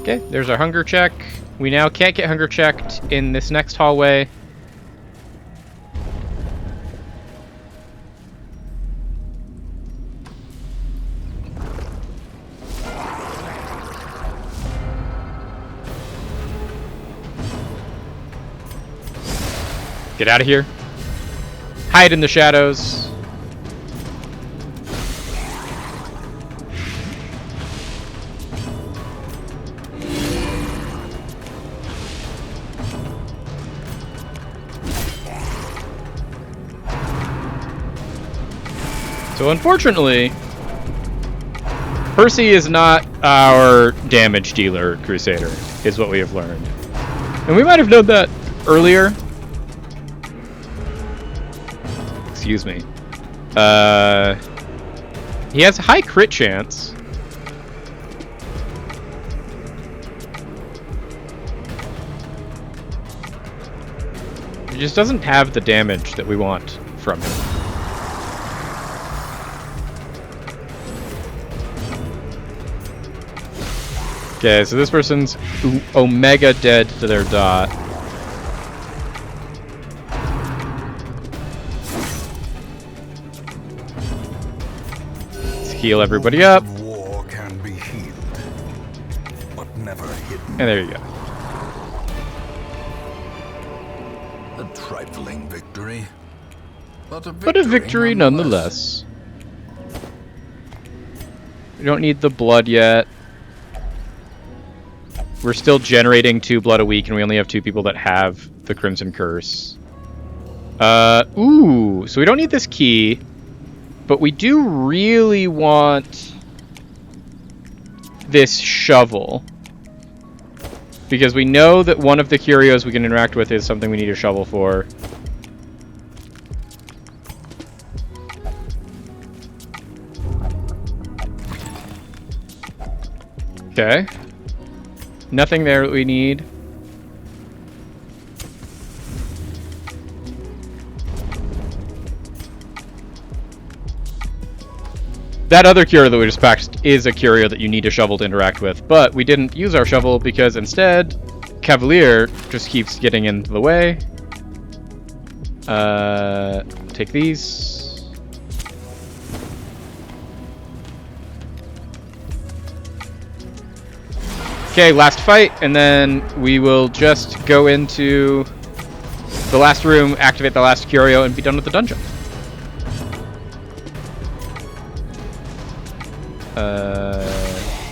Speaker 1: Okay, there's our hunger check. We now can't get hunger checked in this next hallway. Get out of here. Hide in the shadows. So unfortunately, Percy is not our damage dealer Crusader, is what we have learned. And we might have known that earlier. Excuse me. He has a high crit chance. He just doesn't have the damage that we want from him. Okay, so this person's omega dead to their dot. Let's heal everybody up.
Speaker 2: War can be healed, but never hidden.
Speaker 1: And there you go.
Speaker 2: A trifling victory, but
Speaker 1: a victory nonetheless. We don't need the blood yet. We're still generating 2 blood a week, and we only have 2 people that have the Crimson Curse. Ooh, so we don't need this key, but we do really want this shovel. Because we know that one of the curios we can interact with is something we need a shovel for. Okay. Nothing there that we need. That other curio that we just packed is a curio that you need a shovel to interact with, but we didn't use our shovel because instead, Cavalier just keeps getting into the way. Take these. Okay, last fight, and then we will just go into the last room, activate the last curio, and be done with the dungeon.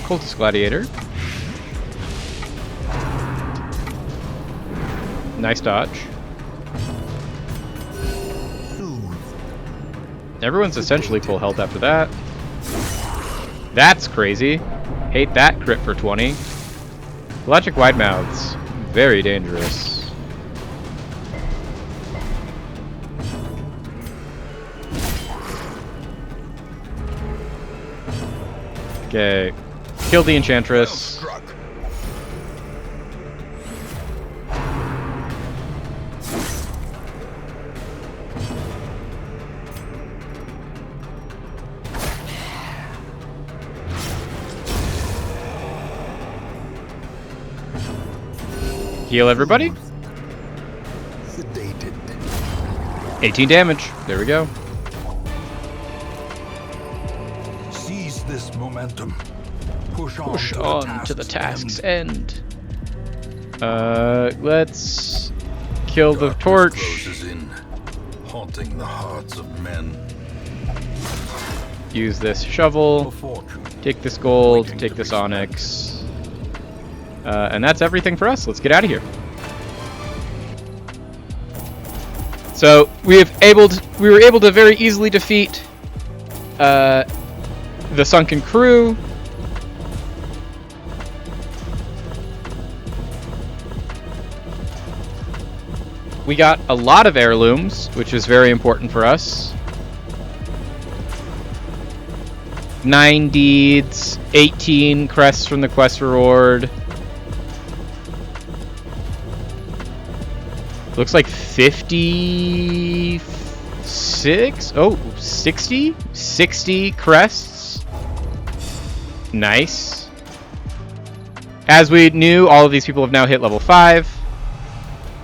Speaker 1: Cultist Gladiator. Nice dodge. Everyone's essentially full health after that. That's crazy. Hate that crit for 20. Logic wide mouths. Very dangerous. Okay. Kill the Enchantress. Heal everybody.
Speaker 2: Sedated.
Speaker 1: 18 damage. There we go.
Speaker 2: Seize this momentum. Push
Speaker 1: On to the task's end. Let's kill the
Speaker 2: Darkness
Speaker 1: torch.
Speaker 2: closes in, haunting the hearts of men.
Speaker 1: Use this shovel.
Speaker 2: A fortune.
Speaker 1: Take this gold.
Speaker 2: Waiting
Speaker 1: Take
Speaker 2: to
Speaker 1: this
Speaker 2: be
Speaker 1: onyx. And that's everything for us. Let's get out of here. So we were able to very easily defeat the Sunken Crew. We got a lot of heirlooms, which is very important for us. 9 deeds, 18 crests from the quest reward. Looks like 56? Oh, 60? 60 crests. Nice. As we knew, all of these people have now hit level 5.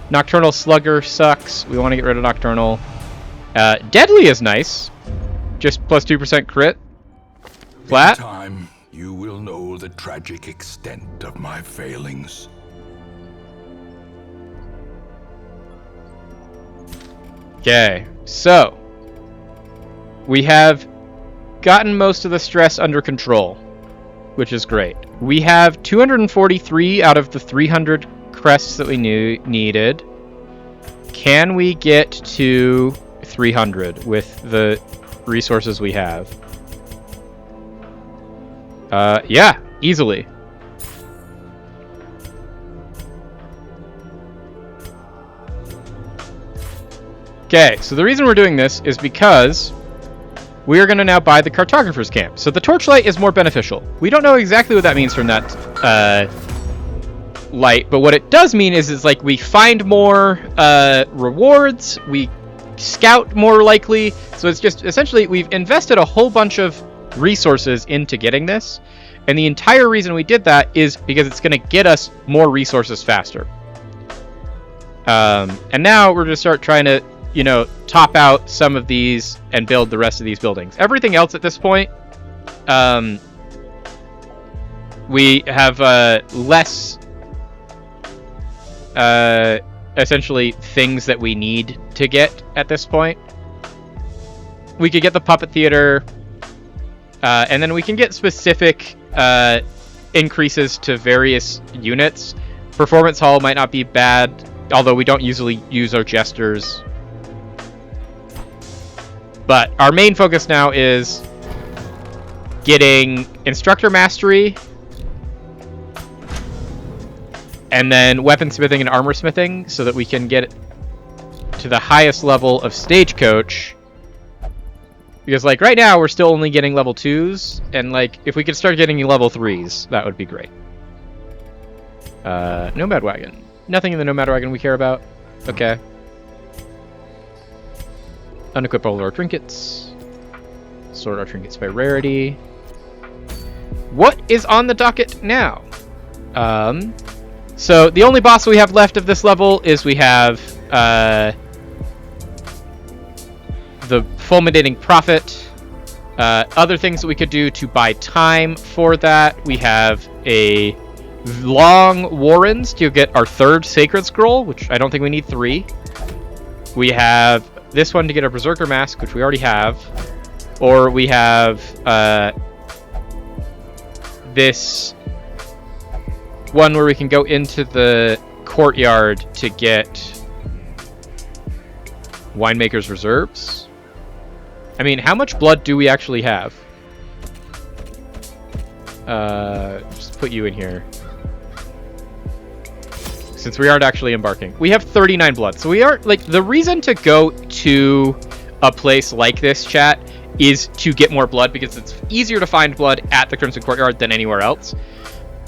Speaker 1: Nocturnal Slugger sucks. We want to get rid of Nocturnal. Deadly is nice. Just plus 2% crit. Flat.
Speaker 2: In time, you will know the tragic extent of my failings.
Speaker 1: Okay, so we have gotten most of the stress under control, which is great. We have 243 out of the 300 crests that we needed. Can we get to 300 with the resources we have? Yeah, easily. Okay, so the reason we're doing this is because we are going to now buy the Cartographer's Camp. So the Torchlight is more beneficial. We don't know exactly what that means from that light, but what it does mean is it's like we find more rewards, we scout more likely. So it's just essentially we've invested a whole bunch of resources into getting this, and the entire reason we did that is because it's going to get us more resources faster. And now we're going to start trying to, you know, top out some of these and build the rest of these buildings. Everything else at this point, we have less essentially things that we need to get at this point. We could get the puppet theater, and then we can get specific increases to various units. Performance hall might not be bad, although we don't usually use our jesters. But our main focus now is getting instructor mastery, and then weaponsmithing and armor smithing, so that we can get to the highest level of stagecoach. Because like right now we're still only getting level 2s, and like if we could start getting level 3s, that would be great. Nomad wagon. Nothing in the Nomad wagon we care about. Okay. Unequip all of our trinkets. Sort our trinkets by rarity. What is on the docket now? So the only boss we have left of this level is we have the Fulminating Prophet. Other things that we could do to buy time for that, we have a Long Warrens to get our 3rd Sacred Scroll, which I don't think we need 3. We have this one to get a Berserker Mask, which we already have. Or we have this one where we can go into the courtyard to get Winemaker's Reserves. I mean, how much blood do we actually have? Just put you in here. Since we aren't actually embarking. We have 39 blood. So we aren't, like, the reason to go to a place like this, chat, is to get more blood, because it's easier to find blood at the Crimson Courtyard than anywhere else.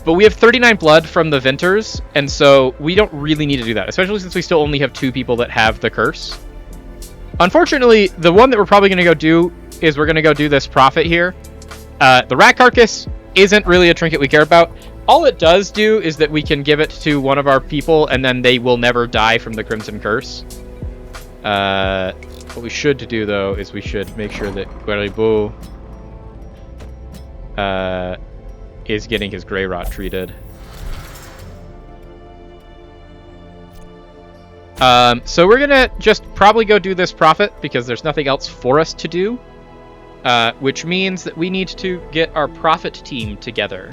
Speaker 1: But we have 39 blood from the Vinters, and so we don't really need to do that, especially since we still only have 2 people that have the curse. Unfortunately, the one that we're probably going to go do is we're going to go do this Prophet here. The Rat Carcass isn't really a trinket we care about. All it does do is that we can give it to one of our people, and then they will never die from the Crimson Curse. What we should do, though, is we should make sure that Guerribu is getting his Grey Rot treated. So we're gonna just probably go do this Prophet, because there's nothing else for us to do. Which means that we need to get our Prophet team together.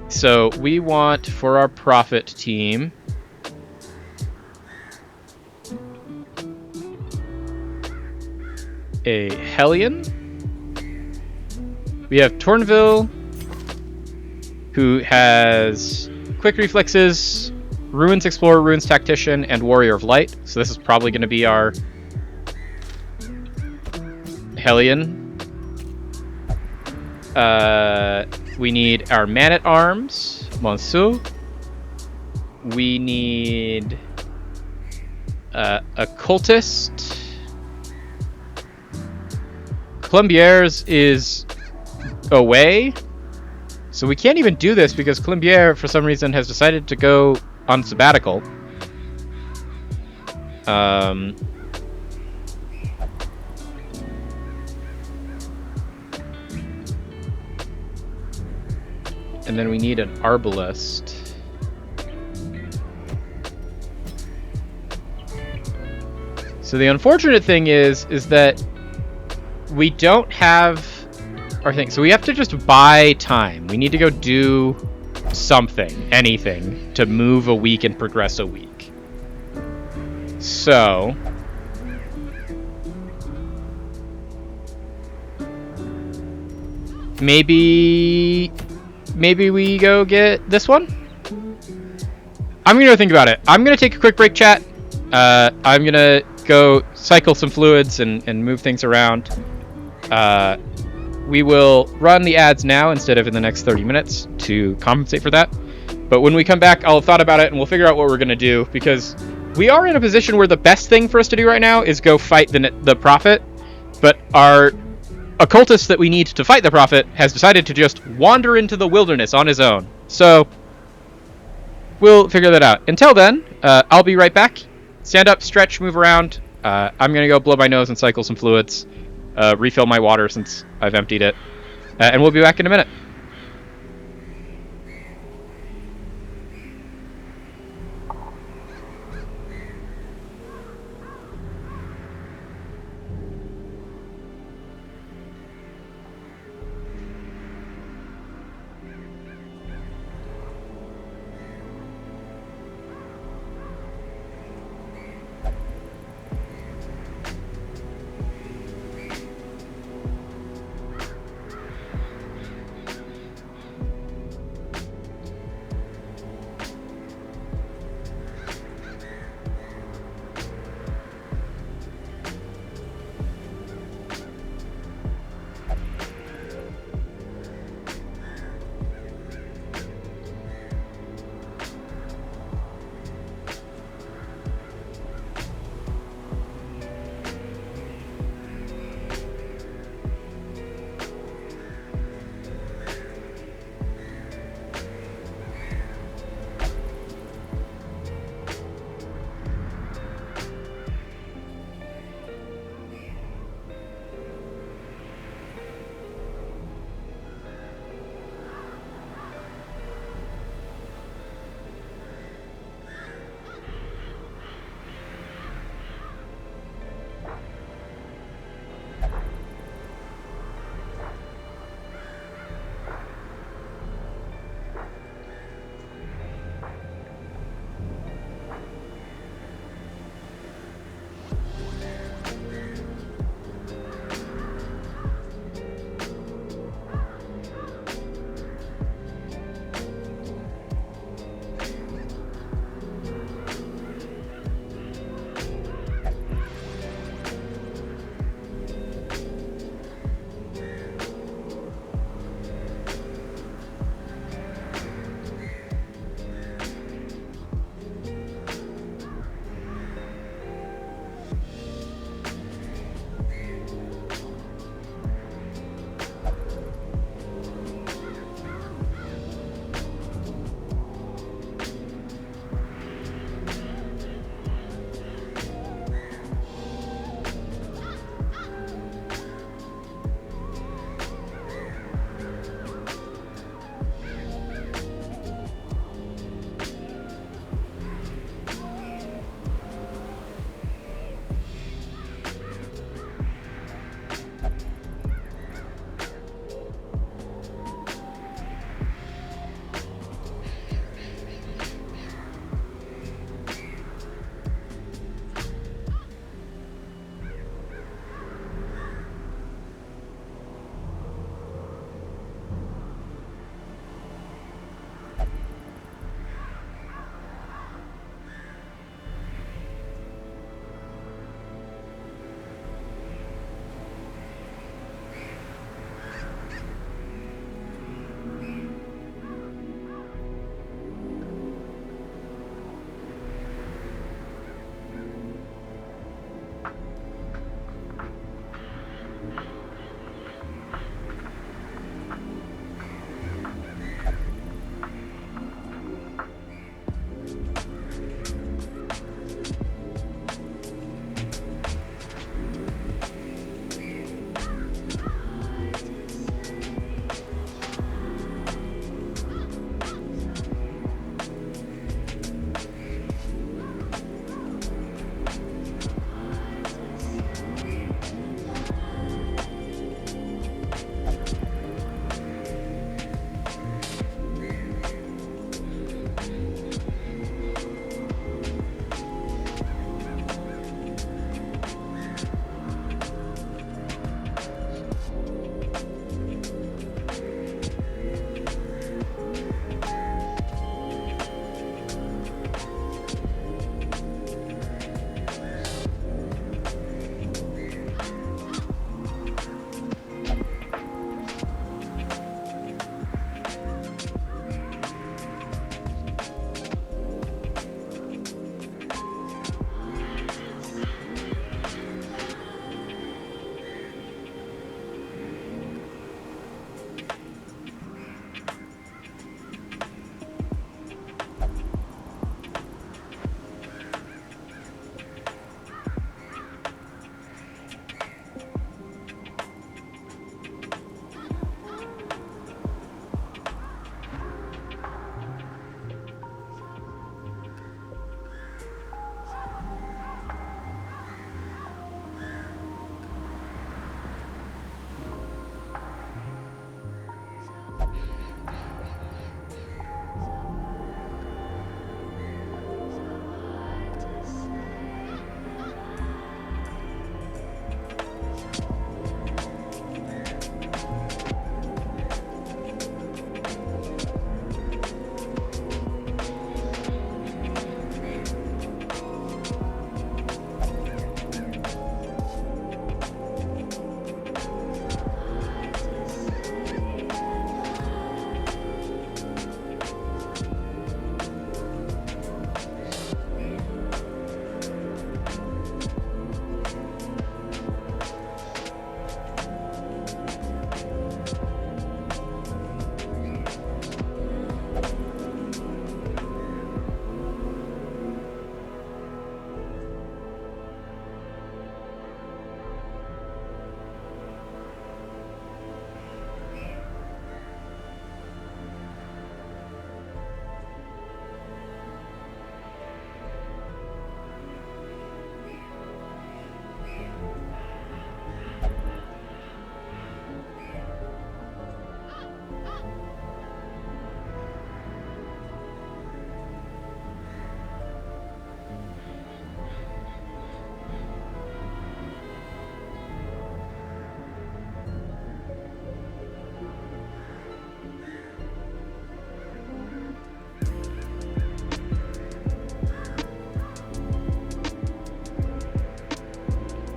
Speaker 1: So we want for our Prophet team a Hellion. We have Tornville, who has Quick Reflexes, Ruins Explorer, Ruins Tactician, and Warrior of Light. So this is probably going to be our Hellion. We need our Man-at-Arms, Monsu. We need a Cultist. Colombiers is away. So we can't even do this because Colombier, for some reason, has decided to go on sabbatical. And then we need an Arbalest. So the unfortunate thing is that we don't have our thing. So we have to just buy time. We need to go do something, anything, to move a week and progress a week. So maybe we go get this one? I'm going to think about it. I'm going to take a quick break, chat. I'm going to go cycle some fluids and move things around. We will run the ads now instead of in the next 30 minutes to compensate for that. But when we come back, I'll have thought about it and we'll figure out what we're going to do, because we are in a position where the best thing for us to do right now is go fight the Prophet. But our occultist that we need to fight the Prophet has decided to just wander into the wilderness on his own. So we'll figure that out. Until then, I'll be right back. Stand up, stretch, move around. I'm going to go blow my nose and cycle some fluids. Refill my water since I've emptied it. And we'll be back in a minute.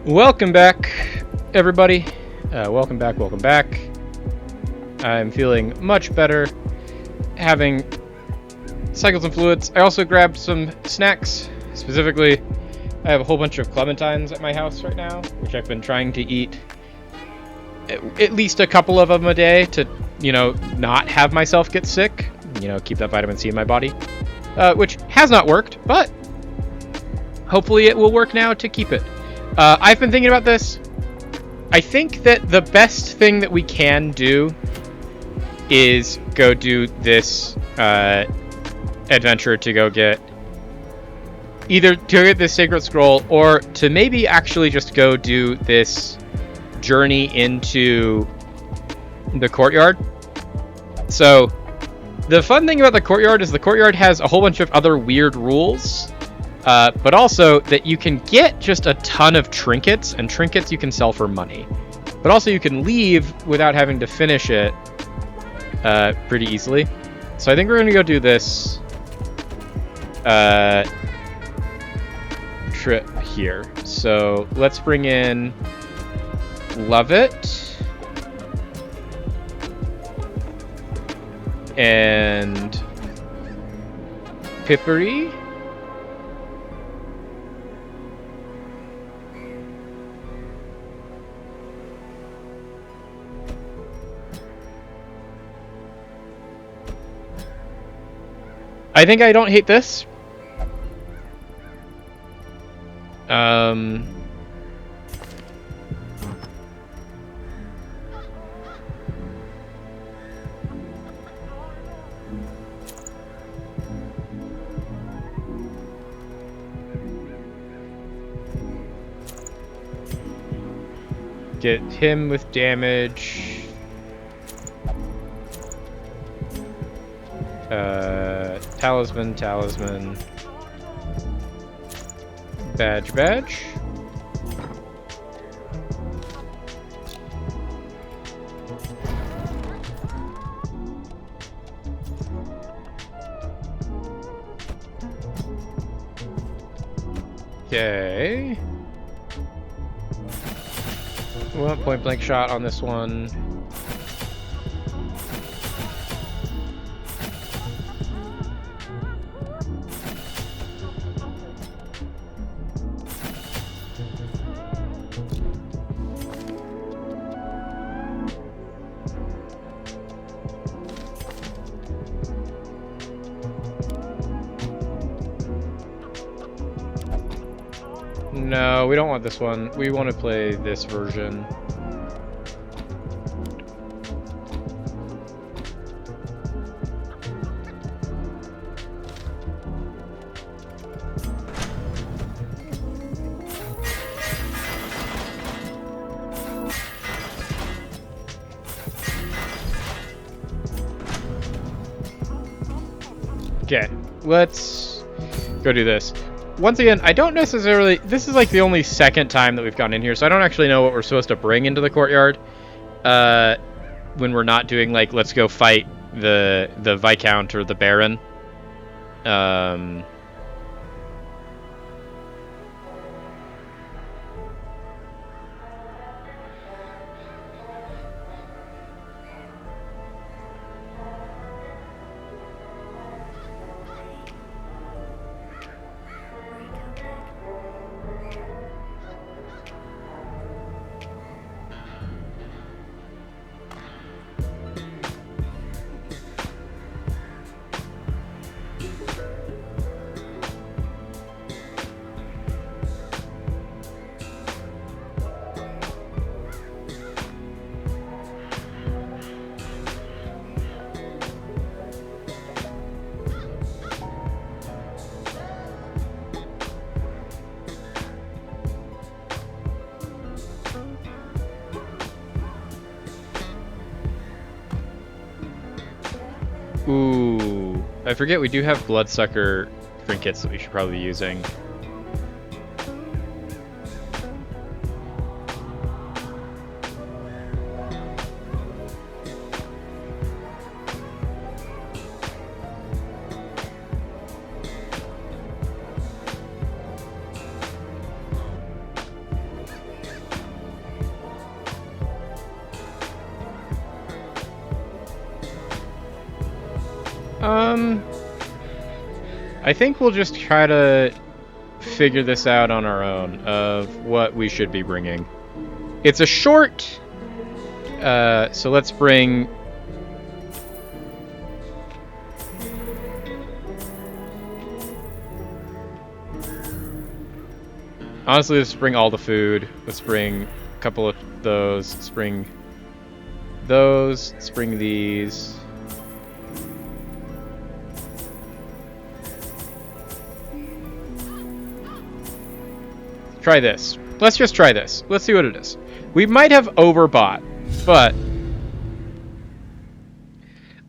Speaker 1: Welcome back, everybody. Welcome back. I'm feeling much better, having cycled some fluids. I also grabbed some snacks. Specifically, I have a whole bunch of clementines at my house right now, which I've been trying to eat at least a couple of them a day to, not have myself get sick, keep that vitamin C in my body, which has not worked, but hopefully it will work now to keep it. I've been thinking about this. I think that the best thing that we can do is go do this adventure to go get either to get this sacred scroll or to maybe actually just go do this journey into the courtyard. So the fun thing about the courtyard is the courtyard has a whole bunch of other weird rules, but also that you can get just a ton of trinkets, and trinkets you can sell for money. But also you can leave without having to finish it pretty easily. So I think we're going to go do this trip here. So let's bring in Lovett and Pippery. I think I don't hate this. Get him with damage. Talisman. Badge. Okay. We want point blank shot on this one. No, we don't want this one. We want to play this version. Okay, let's go do this. Once again, I don't necessarily... This is like the only second time that we've gone in here, so I don't actually know what we're supposed to bring into the courtyard. When we're not doing, like, let's go fight the Viscount or the Baron. Ooh, I forget we do have Bloodsucker trinkets that we should probably be using. I think we'll just try to figure this out on our own of what we should be bringing. It's a short, so let's bring... Honestly, let's bring all the food. Let's bring a couple of those. Let's bring those. Let's bring these. Try this. Let's just try this. Let's see what it is. We might have overbought, but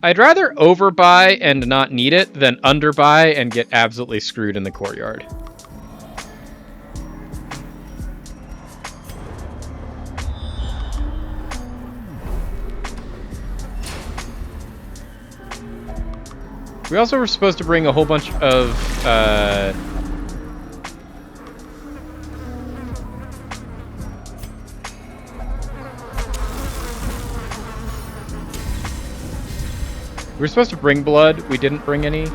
Speaker 1: I'd rather overbuy and not need it than underbuy and get absolutely screwed in the courtyard. We also were supposed to bring a whole bunch of we were supposed to bring blood. We didn't bring any.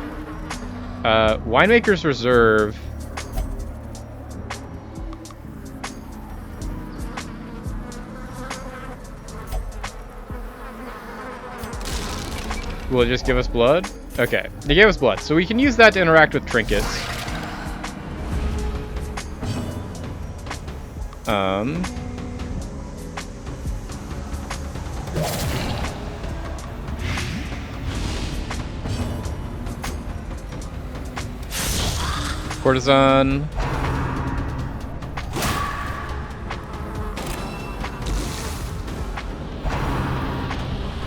Speaker 1: Winemaker's Reserve. Will it just give us blood? Okay, they gave us blood, so we can use that to interact with trinkets. Courtesan.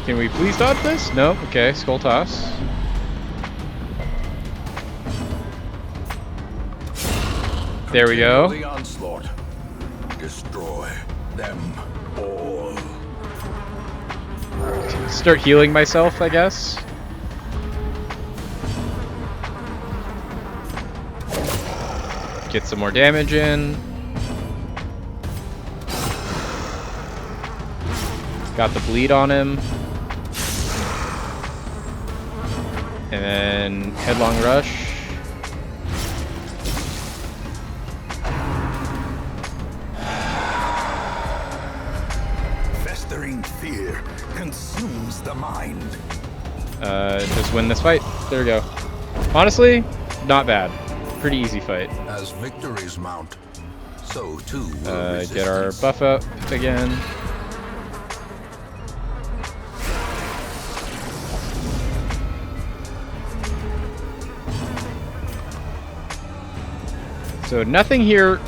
Speaker 1: Can we please dodge this? No? Okay, Skull Toss. There we go.
Speaker 2: The onslaught. Destroy them all.
Speaker 1: Start healing myself, I guess. Get some more damage in. Got the bleed on him. And then headlong rush.
Speaker 2: Festering fear consumes the mind.
Speaker 1: Just win this fight. There we go. Honestly, not bad. Pretty easy fight.
Speaker 2: As victories mount, so too
Speaker 1: get our buff up again. So nothing here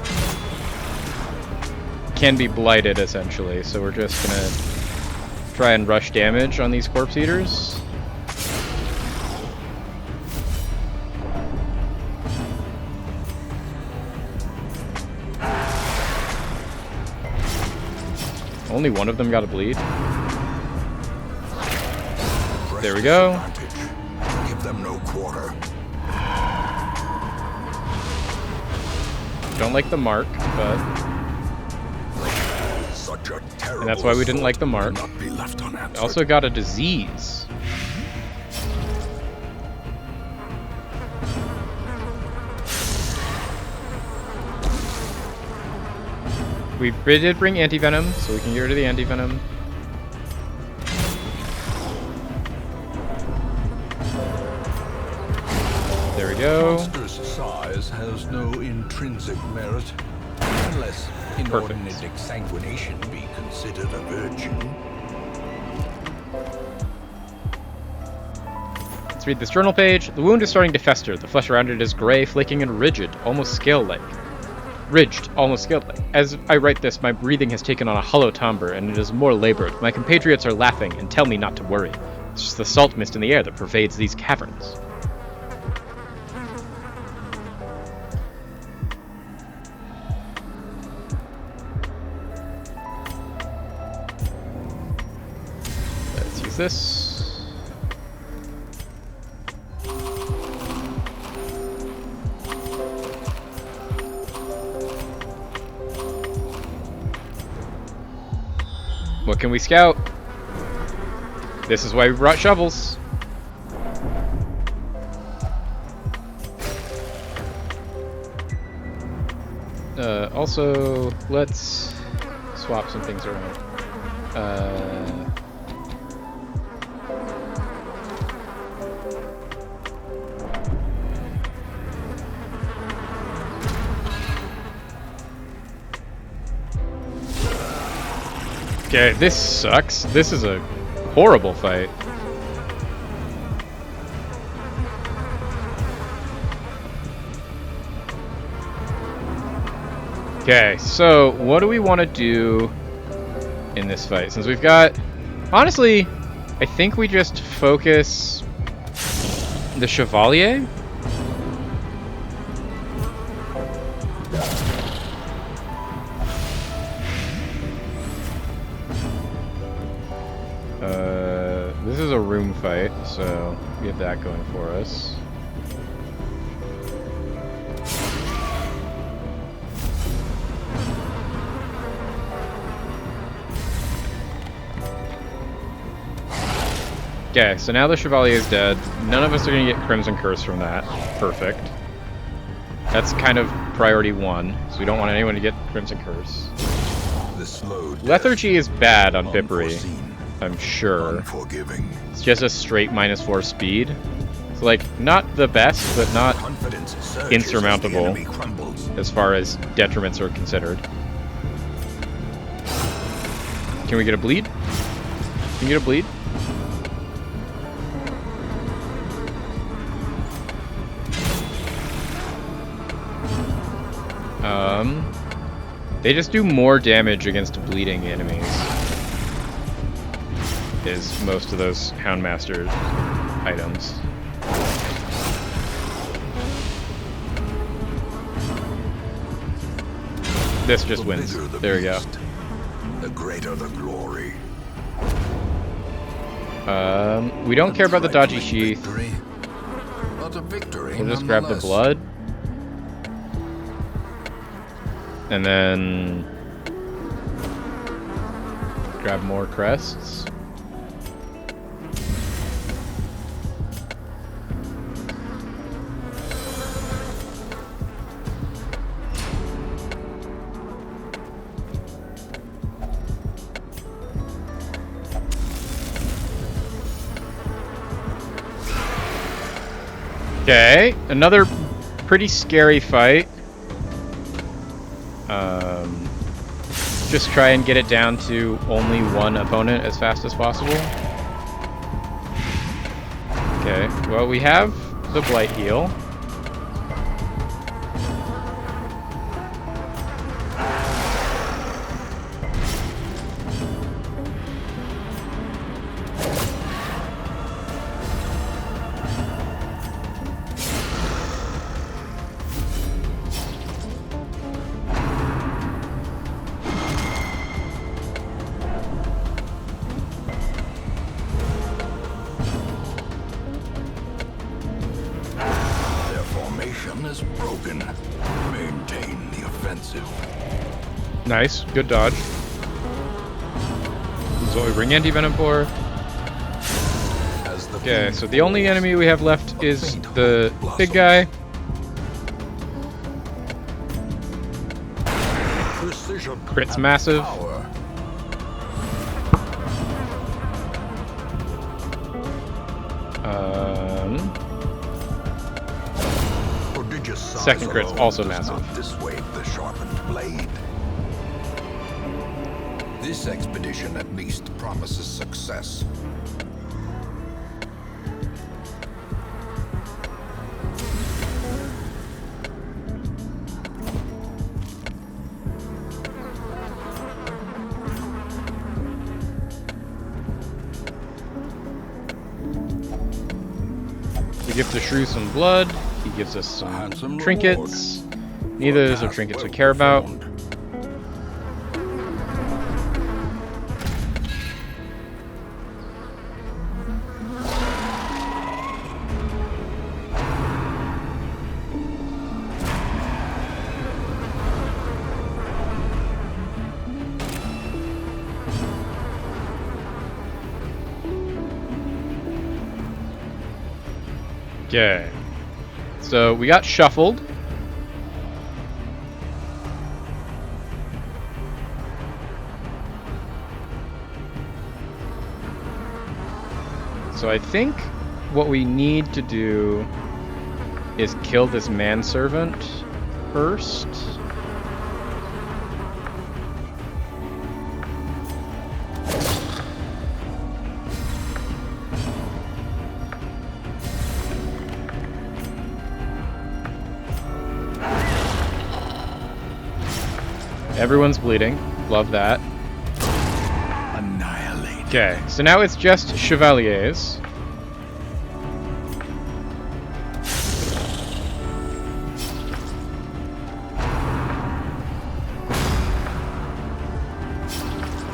Speaker 1: can be blighted, essentially. So we're just gonna try and rush damage on these corpse eaters. Only one of them got a bleed. There we go.
Speaker 2: Give them no quarter.
Speaker 1: Don't like the mark, but
Speaker 2: Such a terrible
Speaker 1: and that's why we didn't like the mark.
Speaker 2: cannot be left unanswered.
Speaker 1: Also got a disease. We did bring anti-venom, so we can get rid of the anti-venom. There we go.
Speaker 2: Monster's size has no intrinsic merit, unless inordinate exsanguination be considered a virtue.
Speaker 1: Let's read this journal page. The wound is starting to fester. The flesh around it is gray, flaking, and rigid, almost scale-like. Ridged, almost scaled-like. As I write this, my breathing has taken on a hollow timbre, and it is more labored. My compatriots are laughing and tell me not to worry. It's just the salt mist in the air that pervades these caverns. Let's use this. What can we scout? This is why we brought shovels. Also, let's swap some things around. Okay, this sucks. This is a horrible fight. Okay, so what do we want to do in this fight? Since we've got... Honestly, I think we just focus the Chevalier. This is a room fight, so we have that going for us. Okay, so now the Chevalier is dead. None of us are going to get Crimson Curse from that. Perfect. That's kind of priority 1, so we don't want anyone to get Crimson Curse. Lethargy is bad on Bippery, I'm sure. It's just a straight -4 speed. It's like, not the best, but not insurmountable as far as detriments are considered. Can we get a bleed? Can you get a bleed? They just do more damage against bleeding enemies. Is most of those Houndmaster items. This just wins. There we go.
Speaker 2: The greater the glory.
Speaker 1: We don't care about the dodgy sheath.
Speaker 2: We'll
Speaker 1: We'll just grab the blood. And then grab more crests. Okay, another pretty scary fight. Just try and get it down to only one opponent as fast as possible. Okay, well, we have the Blight heal.
Speaker 2: Is broken. Maintain the offensive.
Speaker 1: Nice, good dodge. This is what we bring anti-venom for. Okay, so the only enemy we have left is the big guy. Crit's massive. Second crit's also massive.
Speaker 2: Dissuade the sharpened blade. This expedition at least promises success.
Speaker 1: We give the shrew some blood. He gives us some trinkets. Neither of those are trinkets we care about. Okay. So we got shuffled. So I think what we need to do is kill this manservant first. Everyone's bleeding. Love that.
Speaker 2: Annihilate.
Speaker 1: Okay, so now it's just chevaliers.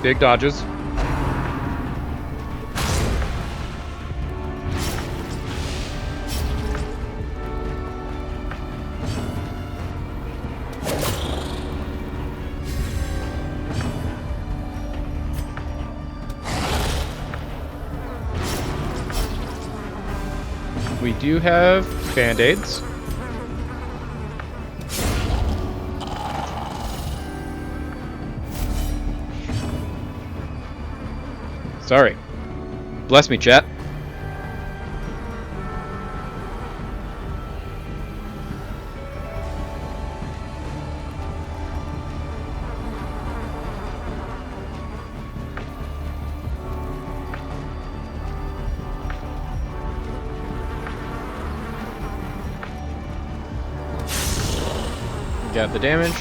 Speaker 1: Big dodges. We do have band-aids. Sorry. Bless me, chat. Got the damage.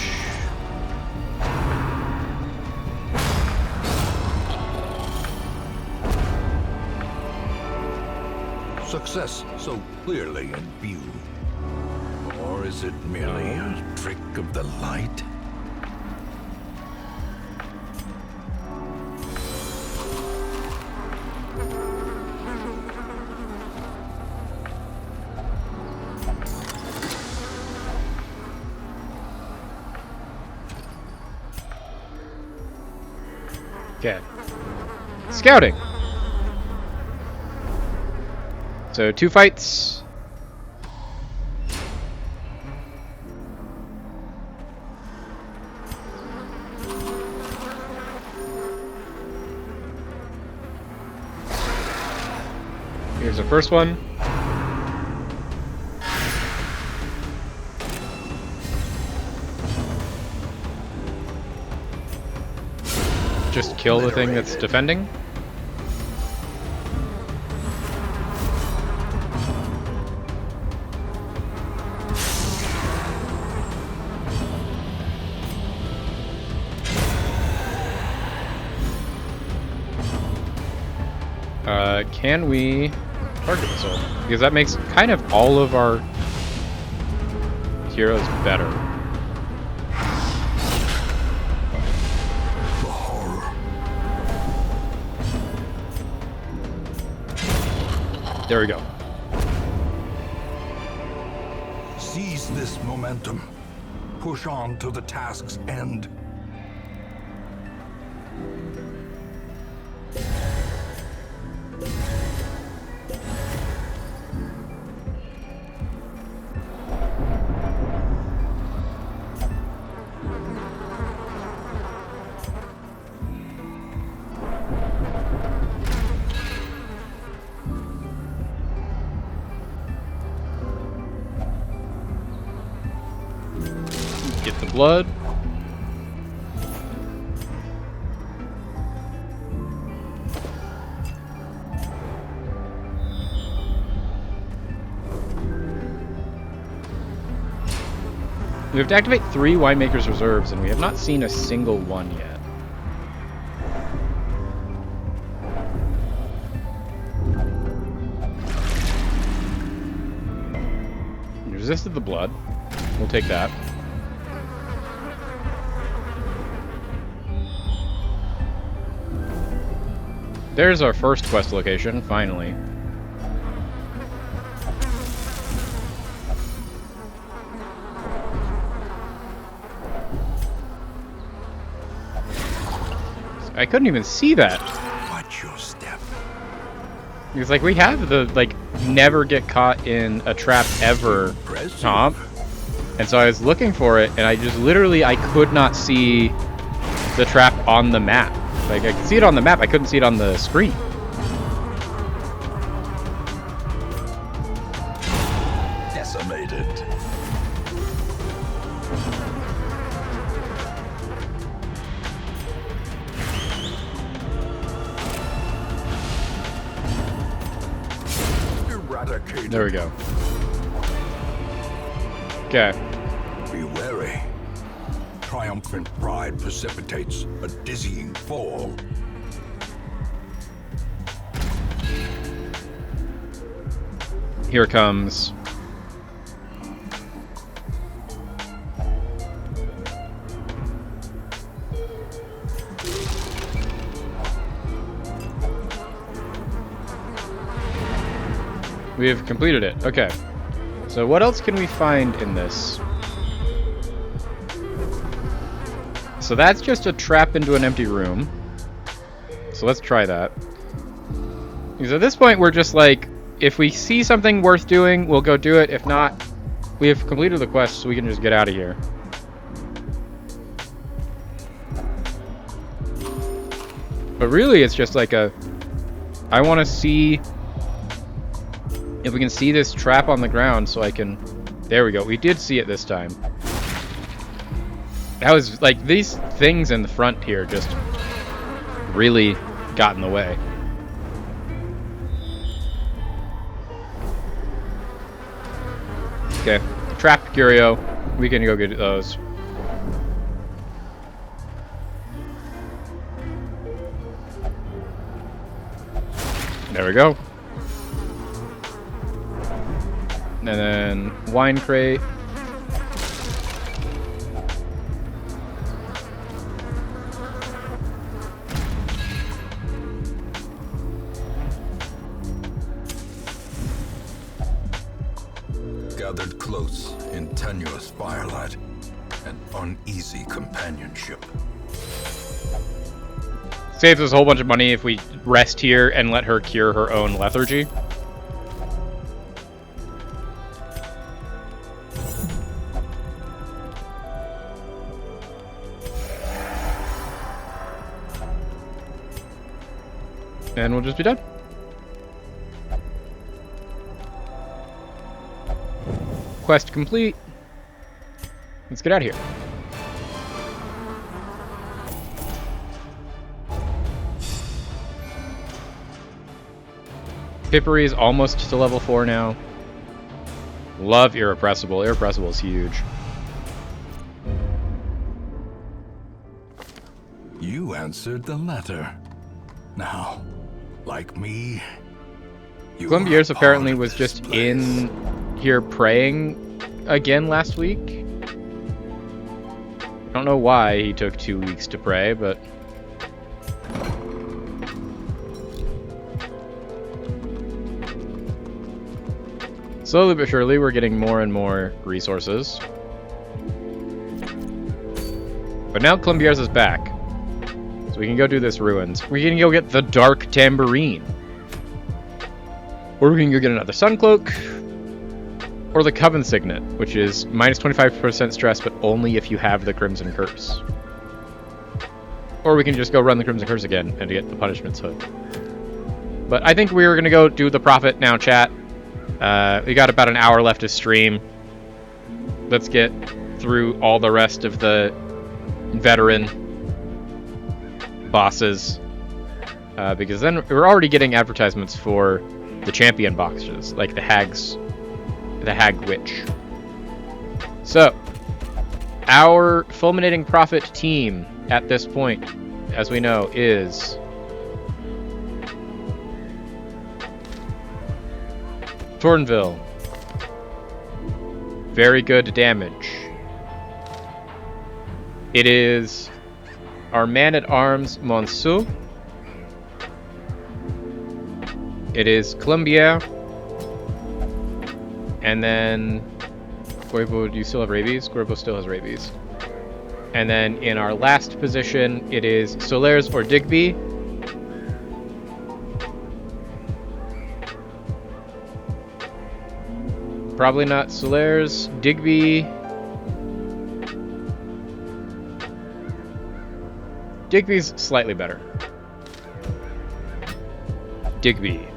Speaker 2: Success so clearly in view. Or is it merely a trick of the light?
Speaker 1: Okay. Scouting. So 2 fights. Here's the first one. Just kill the thing that's defending. Can we target missile? Because that makes kind of all of our heroes better.
Speaker 2: The horror.
Speaker 1: There we go.
Speaker 2: Seize this momentum. Push on to the task's end.
Speaker 1: Get the blood. We have to activate 3 Winemaker's Reserves, and we have not seen a single one yet. You resisted the blood. We'll take that. There's our first quest location, finally. I couldn't even see that.
Speaker 2: Watch your step.
Speaker 1: Because, like, we have the, like, never get caught in a trap ever comp. And so I was looking for it, and I just literally, I could not see the trap on the map. Like, I could see it on the map, I couldn't see it on the screen.
Speaker 2: decimated. Eradicated.
Speaker 1: There we go. Okay.
Speaker 2: Be wary. Triumphant pride precipitates a dizzying fall.
Speaker 1: Here comes. We have completed it. Okay. So what else can we find in this? So that's just a trap into an empty room. So let's try that. Because at this point we're just like, if we see something worth doing, we'll go do it. If not, we have completed the quest, so we can just get out of here. But really, it's just like a... I want to see if we can see this trap on the ground so I can... There we go. We did see it this time. That was, like, these things in the front here just really got in the way. Okay, trapped Curio. We can go get those. There we go. And then wine crate.
Speaker 2: Gathered close in tenuous firelight and uneasy companionship.
Speaker 1: Saves us a whole bunch of money if we rest here and let her cure her own lethargy. And we'll just be done. Quest complete. Let's get out of here. Pippery is almost to level 4 now. Love Irrepressible. Irrepressible is huge.
Speaker 2: You answered the letter. Now, like me, you
Speaker 1: Columbiers
Speaker 2: are
Speaker 1: apparently
Speaker 2: part of
Speaker 1: was
Speaker 2: this
Speaker 1: just
Speaker 2: place.
Speaker 1: in here praying again last week. Don't know why he took 2 weeks to pray, but... Slowly but surely, we're getting more and more resources. But now Columbiers is back. So we can go do this ruins. We can go get the Dark Tambourine. Or we can go get another Sun Cloak. Or the Coven Signet, which is minus 25% stress, but only if you have the Crimson Curse. Or we can just go run the Crimson Curse again and get the Punishment's Hood. But I think we're going to go do the Prophet now, chat. We got about an hour left to stream. Let's get through all the rest of the veteran bosses. Because then we're already getting advertisements for the champion boxes, like the Hag Witch. So, our Fulminating Prophet team at this point, as we know, is Tornville. Very good damage. It is our man-at-arms Monceau. It is Columbier. And then Cuervo, do you still have rabies? Cuervo still has rabies. And then in our last position, it is Solaires or Digby. Probably not Solaires. Digby. Digby's slightly better. Digby.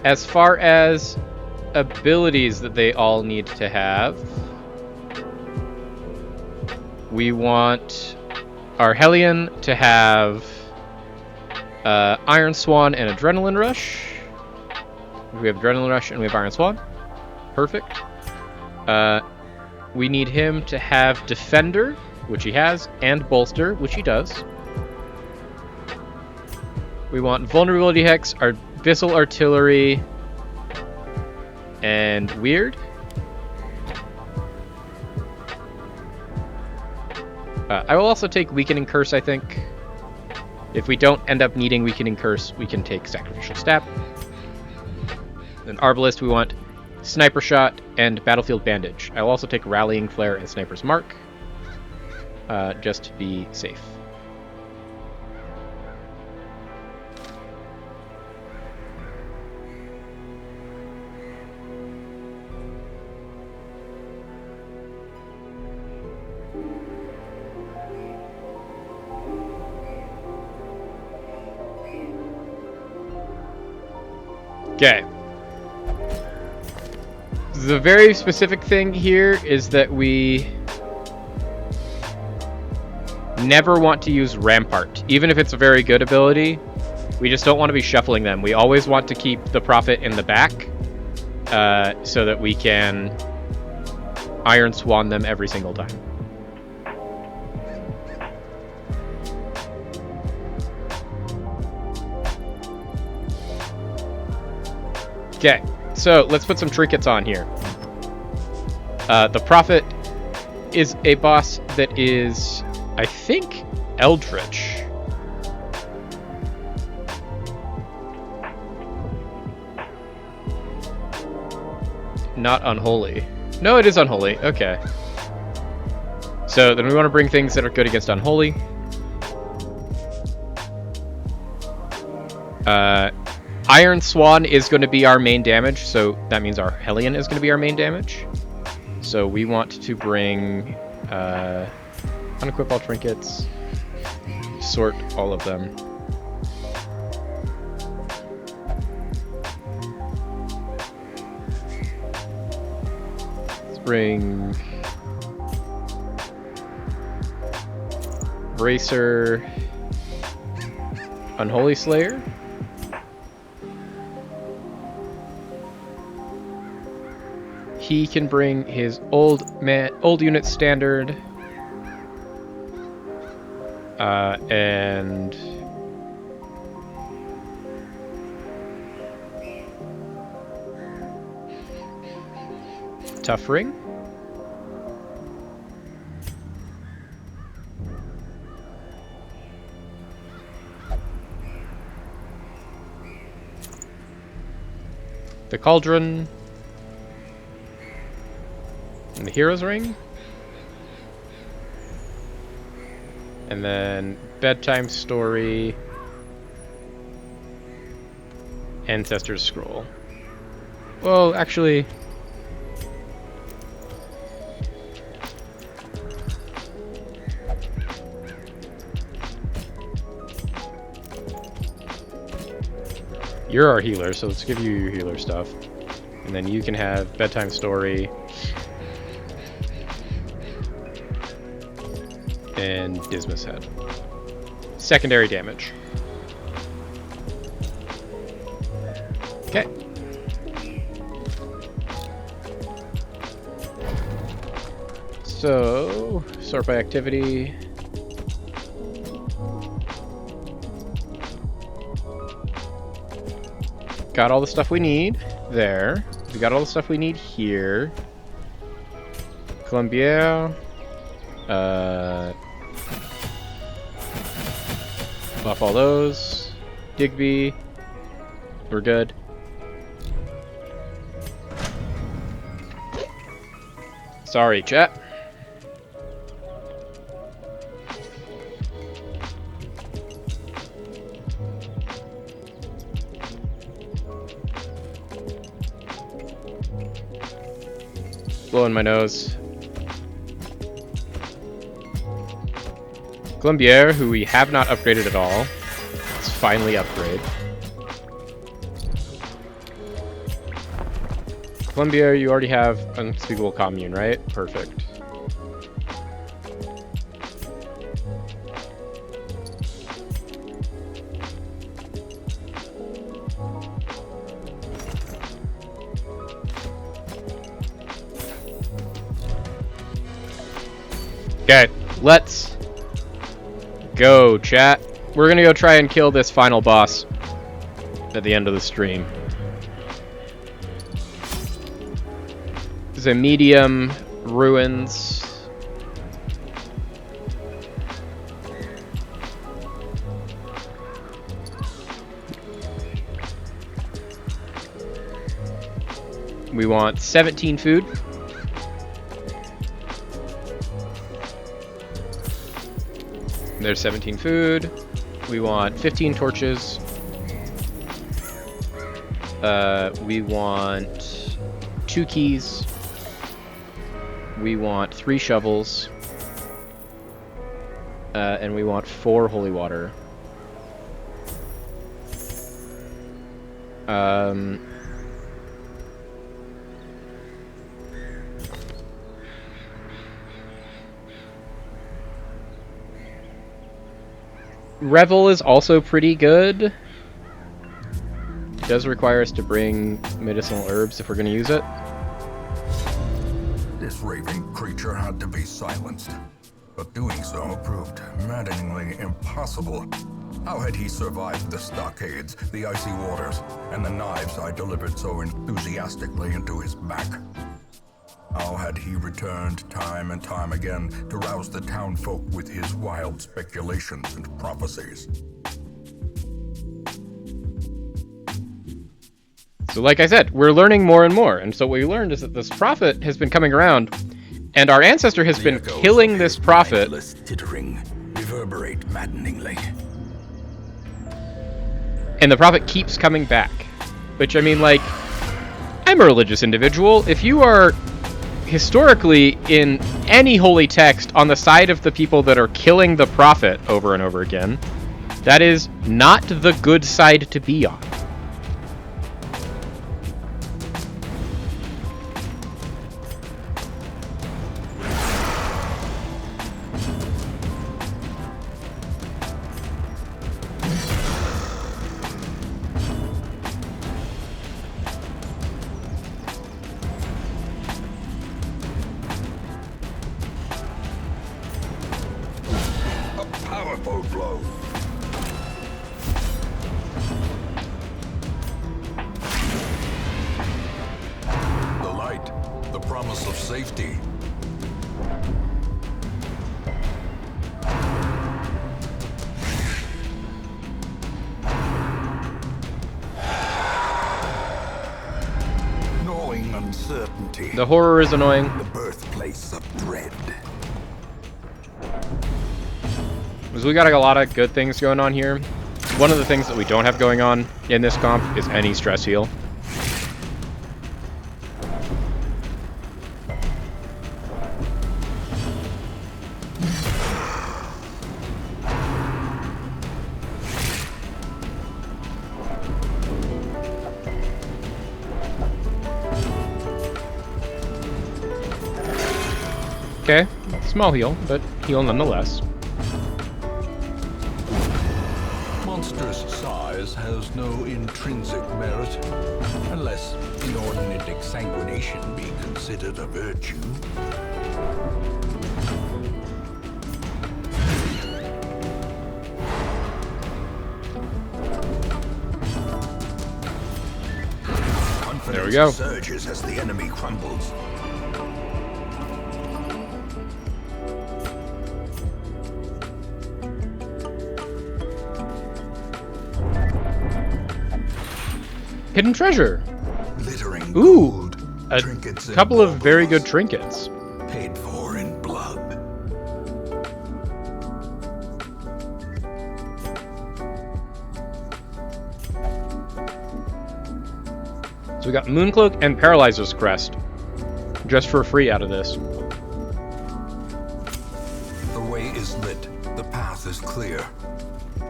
Speaker 1: As far as abilities that they all need to have. We want our Hellion to have Iron Swan and Adrenaline Rush. We have Adrenaline Rush and we have Iron Swan. Perfect. We need him to have Defender, which he has, and Bolster, which he does. We want Vulnerability Hex, our Abyssal Artillery, and Weird. I will also take Weakening Curse, I think. If we don't end up needing Weakening Curse, we can take Sacrificial Step. Then Arbalist, we want Sniper Shot and Battlefield Bandage. I will also take Rallying Flare and Sniper's Mark, just to be safe. Okay. The very specific thing here is that we never want to use Rampart. Even if it's a very good ability, we just don't want to be shuffling them. We always want to keep the Prophet in the back so that we can Iron Swan them every single time. Okay, so let's put some trinkets on here. The Prophet is a boss that is, I think, Eldritch. Not Unholy. No, it is Unholy. Okay. So then we want to bring things that are good against Unholy. Iron Swan is going to be our main damage, so that means our Hellion is going to be our main damage. So we want to bring unequip all trinkets, sort all of them. Let's bring Bracer, Unholy Slayer. He can bring his old unit standard, and Tough Ring. The Cauldron. And the Hero's Ring. And then Bedtime Story. Ancestor's Scroll. Well, actually... You're our healer, so let's give you your healer stuff. And then you can have Bedtime Story. And Dismas Head. Secondary damage. Okay. So, sort by activity. Got all the stuff we need there. We got all the stuff we need here. Colombier. Buff all those. Digby. We're good. Sorry, chat. Blowing my nose. Colombier, who we have not upgraded at all. Let's finally upgrade. Columbia, you already have Unspeakable Commune, right? Perfect. Okay, let's go, chat. We're gonna go try and kill this final boss at the end of the stream. This is a medium ruins. We want 17 food. There's 17 food. We want 15 torches. We want 2 keys. We want 3 shovels. And we want 4 holy water. Revel is also pretty good. It does require us to bring medicinal herbs if we're going to use it.
Speaker 2: This raving creature had to be silenced, but doing so proved maddeningly impossible. How had he survived the stockades, the icy waters, and the knives I delivered so enthusiastically into his back? How had he returned time and time again to rouse the townfolk with his wild speculations and prophecies?
Speaker 1: So like I said, we're learning more and more. And so what we learned is that this prophet has been coming around, and our ancestor has been killing this prophet.
Speaker 2: Tittering reverberate maddeningly.
Speaker 1: And the prophet keeps coming back. Which, I mean, like, I'm a religious individual. If you are historically in any holy text on the side of the people that are killing the prophet over and over again, that is not the good side to be on.
Speaker 2: Powerful blow. The light, the promise of safety. Gnawing uncertainty.
Speaker 1: The horror is annoying.
Speaker 2: The birthplace of dread.
Speaker 1: Because we got a lot of good things going on here. One of the things that we don't have going on in this comp is any stress heal. Okay, small heal, but heal nonetheless.
Speaker 2: Monstrous size has no intrinsic merit, unless inordinate exsanguination be considered a virtue.
Speaker 1: There we go.
Speaker 2: Surges as the enemy crumbles.
Speaker 1: Hidden treasure.
Speaker 2: Glittering
Speaker 1: Ooh,
Speaker 2: gold,
Speaker 1: a
Speaker 2: trinkets and
Speaker 1: couple of very good
Speaker 2: baubles,
Speaker 1: trinkets.
Speaker 2: paid for in blood.
Speaker 1: So we got Mooncloak and Paralyzer's Crest. Just for free out of this.
Speaker 2: The way is lit. The path is clear.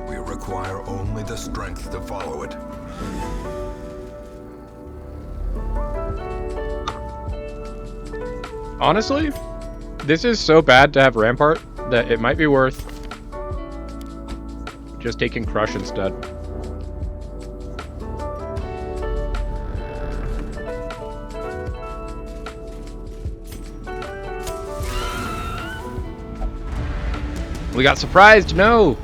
Speaker 2: We require only the strength to follow it.
Speaker 1: Honestly, this is so bad to have Rampart that it might be worth just taking Crush instead. We got surprised, no!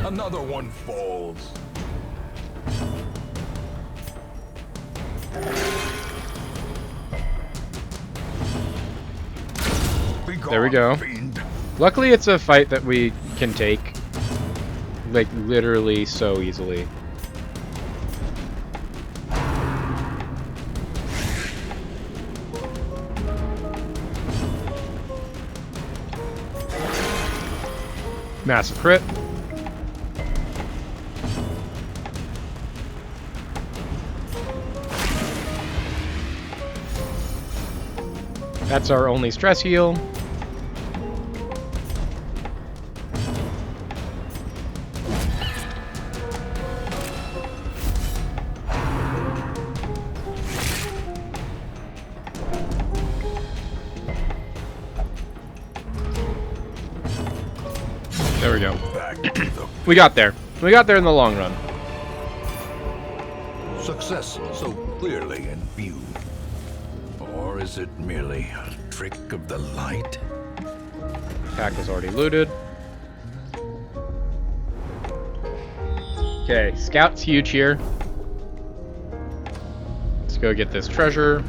Speaker 2: Another one falls.
Speaker 1: There we go. Luckily, it's a fight that we can take, like, literally so easily. Massive crit. That's our only stress heal. There we go. We got there. We got there in the long run.
Speaker 2: Success so clearly in view. Or is it merely a trick of the light?
Speaker 1: Pack was already looted. Okay, Scout's huge here. Let's go get this treasure.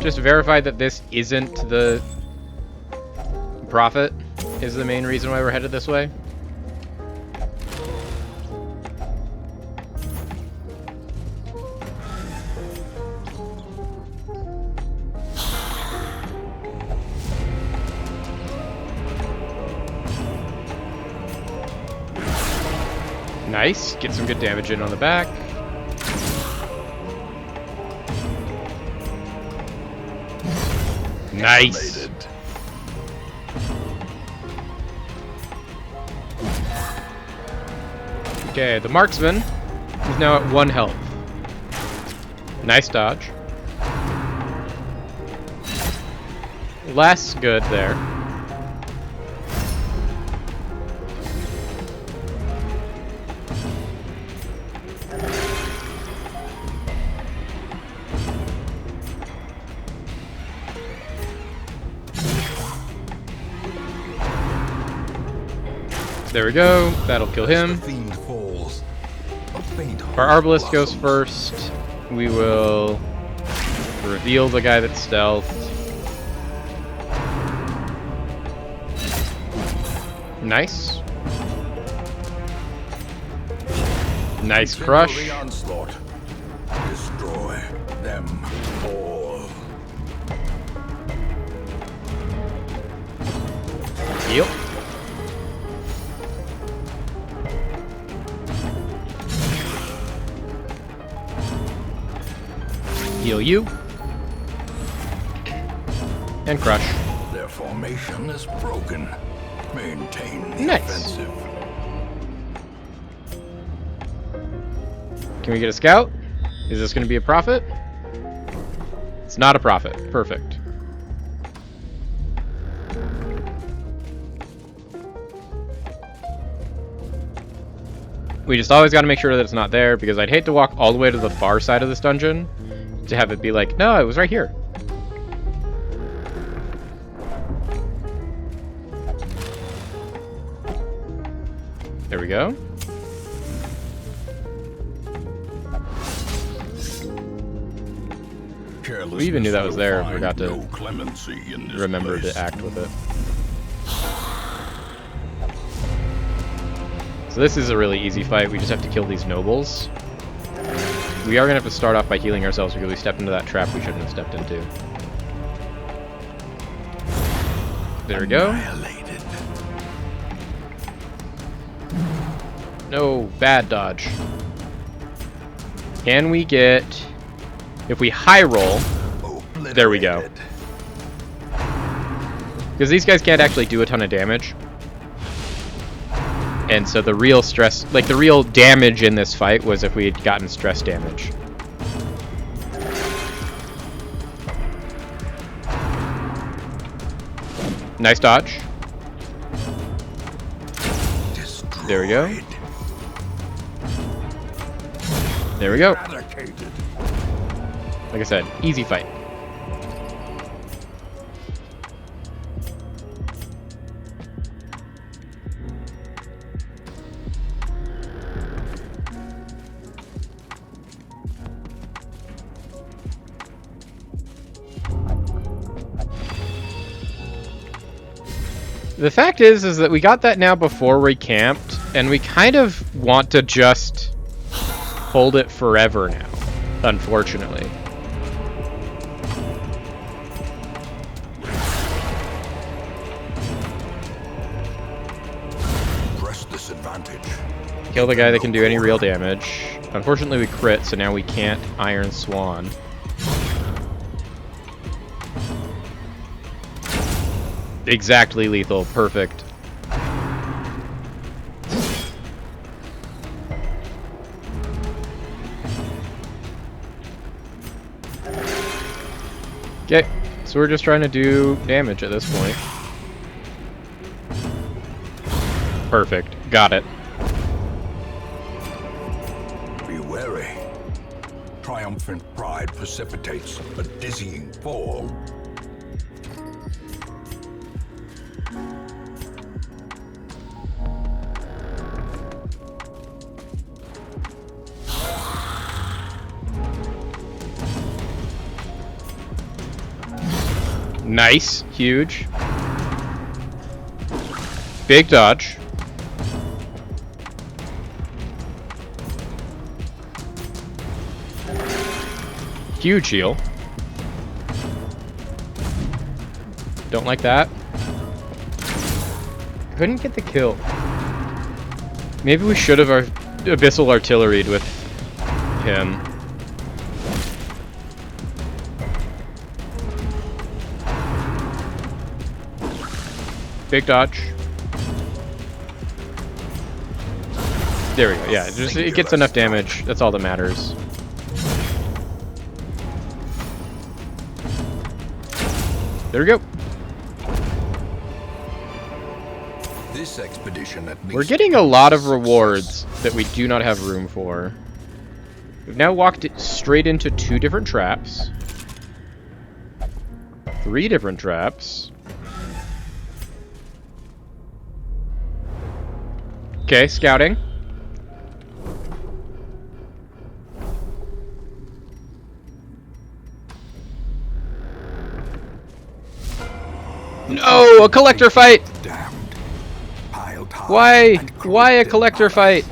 Speaker 1: Just verify that this isn't the Prophet is the main reason why we're headed this way. Nice. Get some good damage in on the back. Nice. Okay, the marksman is now at 1 health. Nice dodge. Less good there. There we go. That'll kill him. Our Arbalest goes first. We will reveal the guy that's stealthed. Nice. Nice crush.
Speaker 2: Destroy them all.
Speaker 1: Heal. Heal you. And crush.
Speaker 2: Their formation is broken. Maintain the
Speaker 1: Nice.
Speaker 2: offensive.
Speaker 1: Can we get a scout? Is this going to be a prophet? It's not a prophet. Perfect. We just always got to make sure that it's not there, because I'd hate to walk all the way to the far side of this dungeon to have it be like, no, it was right here. There we go. We even knew that was there. Forgot to remember to act with it. So this is a really easy fight. We just have to kill these nobles. We are going to have to start off by healing ourselves because we stepped into that trap we shouldn't have stepped into. There we go. No, bad dodge. Can we get... If we high roll... There we go. Because these guys can't actually do a ton of damage. And so the real stress, like the real damage in this fight was if we had gotten stress damage. Nice dodge. There we go. There we go. Like I said, easy fight. The fact is that we got that now before we camped, and we kind of want to just hold it forever now, unfortunately.
Speaker 2: Press this advantage.
Speaker 1: Kill the guy that can do any real damage. Unfortunately, we crit, so now we can't Iron Swan. Exactly lethal. Perfect. Okay, so we're just trying to do damage at this point. Perfect. Got it.
Speaker 2: Be wary. Triumphant pride precipitates a dizzying fall.
Speaker 1: Nice. Huge. Big dodge. Huge heal. Don't like that. Couldn't get the kill. Maybe we should have Abyssal Artilleried with him. Big dodge. There we go. Yeah, it gets enough damage. That's all that matters. There we go.
Speaker 2: This expedition at least.
Speaker 1: We're getting a lot of rewards that we do not have room for. We've now walked straight into 2 different traps. 3 different traps. Okay, scouting. No, a collector fight.
Speaker 2: Damned. Piled high
Speaker 1: Why?
Speaker 2: and
Speaker 1: Why a
Speaker 2: corrupted
Speaker 1: collector
Speaker 2: by
Speaker 1: fight?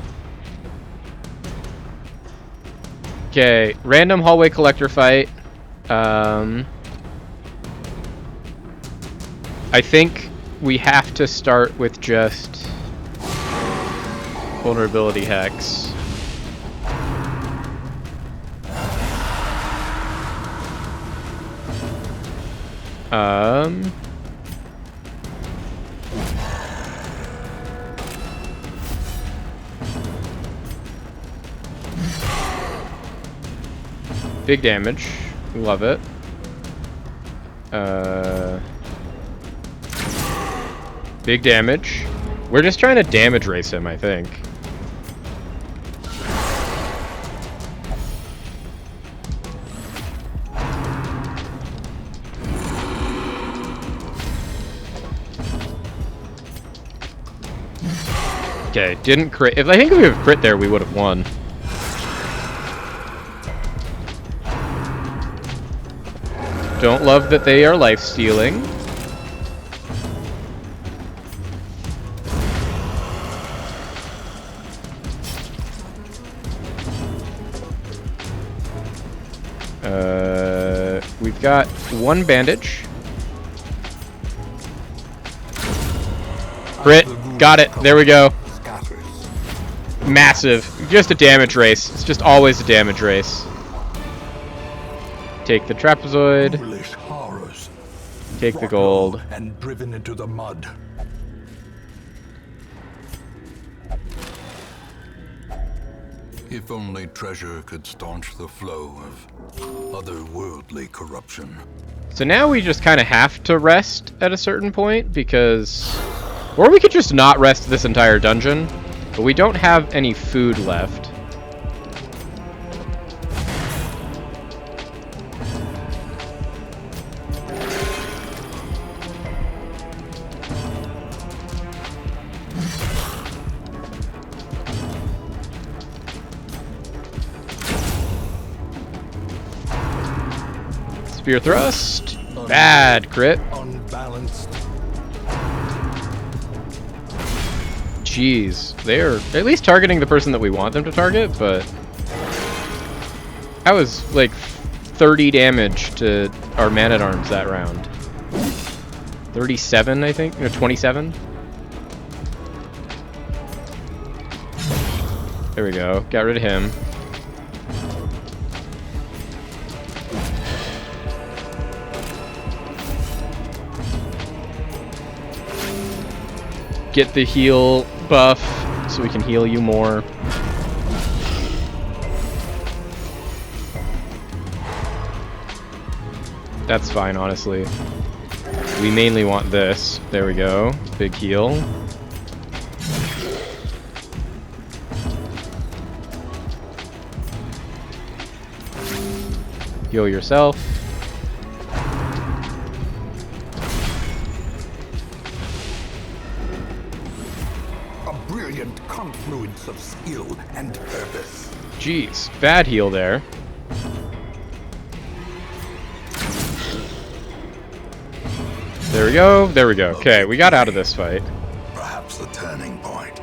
Speaker 1: Okay, random hallway collector fight. I think we have to start with just vulnerability hex. Big damage. Love it. Big damage. We're just trying to damage race him, I think. Okay, didn't crit. I think if we have crit there, we would have won. Don't love that they are life stealing. We've got 1 bandage. Crit. Got it. There we go. Massive. Just a damage race. It's just always a damage race. Take the trapezoid.
Speaker 2: Foolish horrors.
Speaker 1: Take the gold.
Speaker 2: And driven into the mud. If only treasure could staunch the flow of otherworldly corruption.
Speaker 1: So now we just kind of have to rest at a certain point because... Or we could just not rest this entire dungeon, but we don't have any food left. Spear thrust. Bad crit.
Speaker 2: Unbalanced.
Speaker 1: Jeez. They're at least targeting the person that we want them to target, but... That was like 30 damage to our man-at-arms that round. 37, I think? No, 27? There we go. Got rid of him. Get the heal buff so we can heal you more. That's fine, honestly. We mainly want this. There we go. Big heal. Heal yourself.
Speaker 2: Confluence of skill and purpose.
Speaker 1: Jeez, bad heal there. There we go, there we go. Okay, we got out of this fight.
Speaker 2: Perhaps the turning point.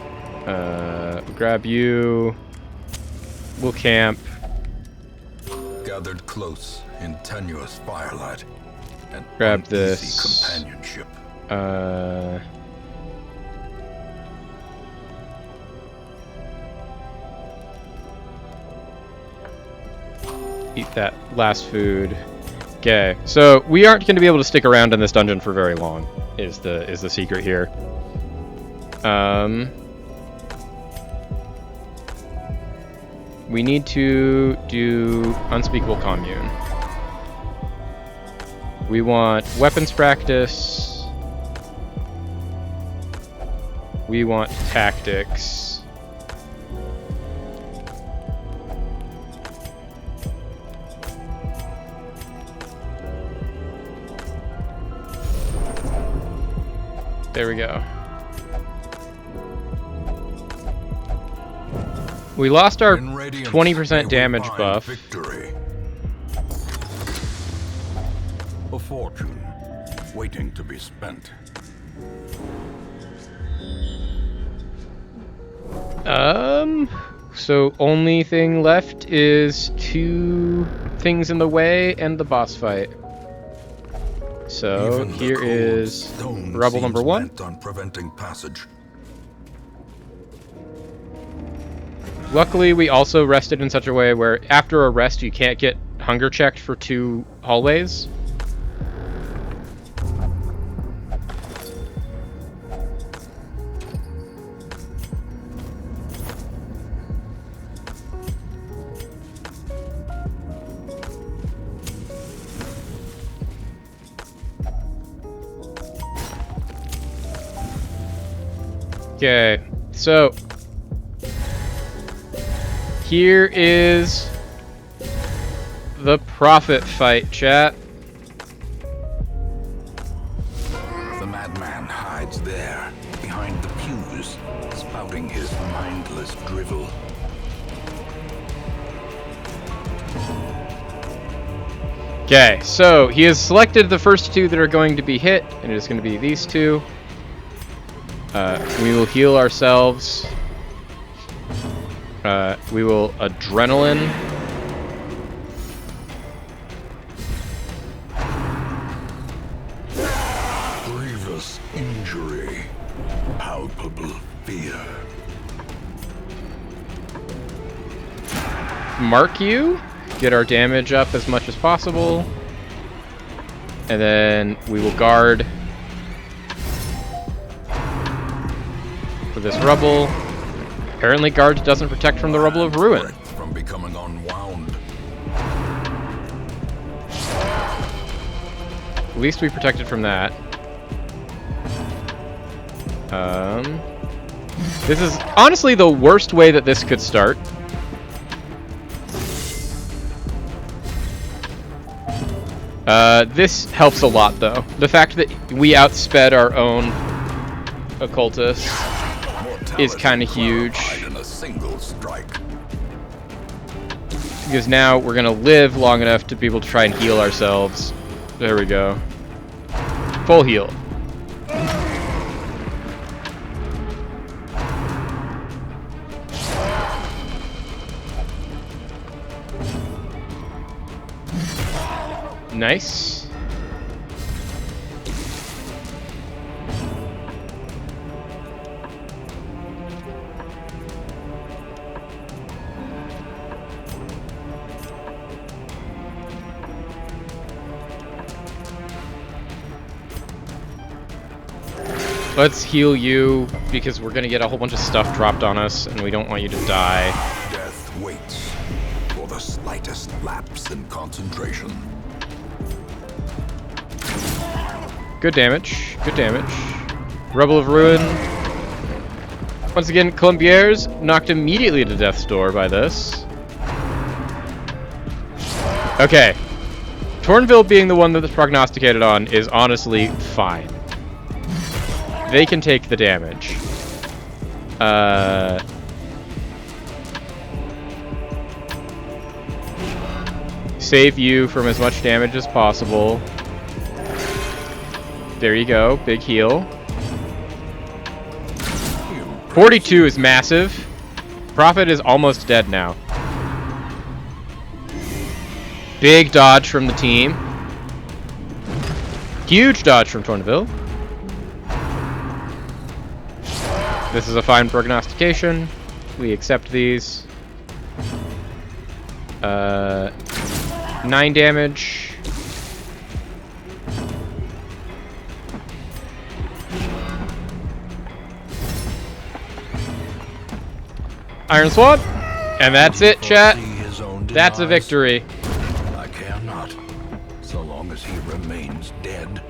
Speaker 1: Grab you. We'll camp.
Speaker 2: Gathered close in tenuous firelight. And
Speaker 1: grab
Speaker 2: uneasy
Speaker 1: this.
Speaker 2: Companionship.
Speaker 1: Eat that last food. Okay, so we aren't going to be able to stick around in this dungeon for very long. Is the secret here? We need to do Unspeakable Commune. We want weapons practice. We want tactics. There we go. We lost our 20% damage buff.
Speaker 2: Victory. A fortune waiting to be spent.
Speaker 1: So only thing left is 2 things in the way and the boss fight. So here is rubble number 1.
Speaker 2: On preventing passage.
Speaker 1: Luckily, we also rested in such a way where after a rest, you can't get hunger checked for 2 hallways. Okay, so here is the prophet fight, chat.
Speaker 2: The madman hides there, behind the pews, spouting his mindless drivel.
Speaker 1: Okay, so he has selected the first 2 that are going to be hit, and it is going to be these 2. We will heal ourselves. We will adrenaline.
Speaker 2: Grievous injury. Palpable fear.
Speaker 1: Mark you. Get our damage up as much as possible. And then we will guard for this rubble. Apparently guard doesn't protect from the rubble of ruin.
Speaker 2: From becoming unwound.
Speaker 1: At least we protected from that. This is honestly the worst way that this could start. This helps a lot, though. The fact that we outsped our own occultist is kind of huge.
Speaker 2: In a single strike.
Speaker 1: Because now we're gonna live long enough to be able to try and heal ourselves. There we go. Full heal. Nice. Let's heal you, because we're gonna get a whole bunch of stuff dropped on us, and we don't want you to die.
Speaker 2: Death waits for the slightest lapse in concentration.
Speaker 1: Good damage. Good damage. Rebel of Ruin. Once again, Colombiers knocked immediately to death's door by this. Okay. Tourneville being the one that's prognosticated on is honestly fine. They can take the damage. Save you from as much damage as possible. There you go, big heal. 42 is massive. Prophet is almost dead now. Big dodge from the team. Huge dodge from Tourneville. This is a fine prognostication. We accept these. 9 damage. Iron Sword, and that's it, chat. That's a victory.
Speaker 2: I care not, so long as he remains dead.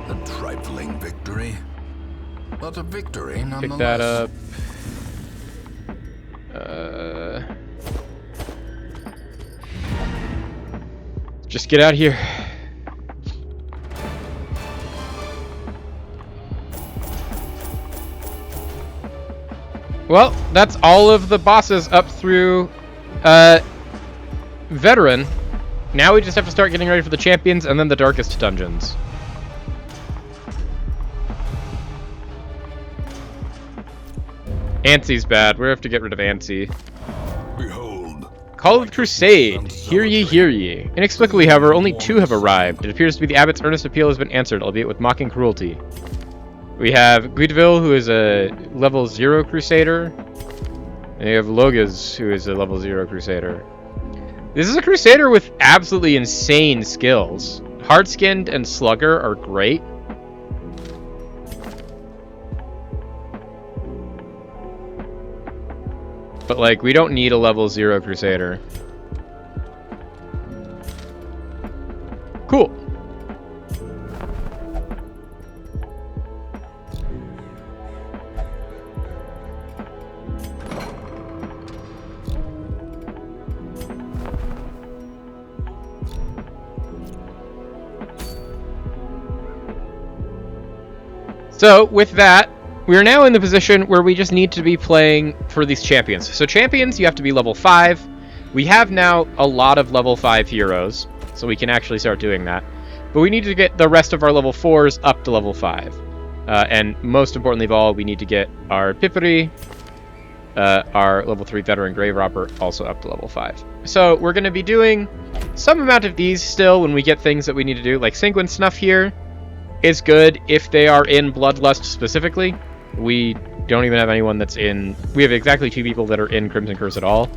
Speaker 2: A trifling victory, but a victory nonetheless.
Speaker 1: Pick that up. Just get out of here. Well, that's all of the bosses up through Veteran. Now we just have to start getting ready for the champions and then the darkest dungeons. Ansie's bad. We have to get rid of Ansie.
Speaker 2: Behold.
Speaker 1: Call of the Crusade. Hear ye, hear ye. Inexplicably, however, only 2 have arrived. It appears to be the abbot's earnest appeal has been answered, albeit with mocking cruelty. We have Guideville, who is a level 0 Crusader. And you have Logas, who is a level 0 Crusader. This is a Crusader with absolutely insane skills. Hard-skinned and Slugger are great. But, like, we don't need a level 0 Crusader. Cool. So, with that, we are now in the position where we just need to be playing for these champions. So champions, you have to be level 5. We have now a lot of level 5 heroes, so we can actually start doing that. But we need to get the rest of our level 4s up to level 5. And most importantly of all, we need to get our Piperi, our level 3 veteran Grave Robber, also up to level 5. So we're going to be doing some amount of these still when we get things that we need to do, like Sanguine Snuff here is good if they are in Bloodlust specifically. We don't even have anyone that's in... We have exactly 2 people that are in Crimson Curse at all.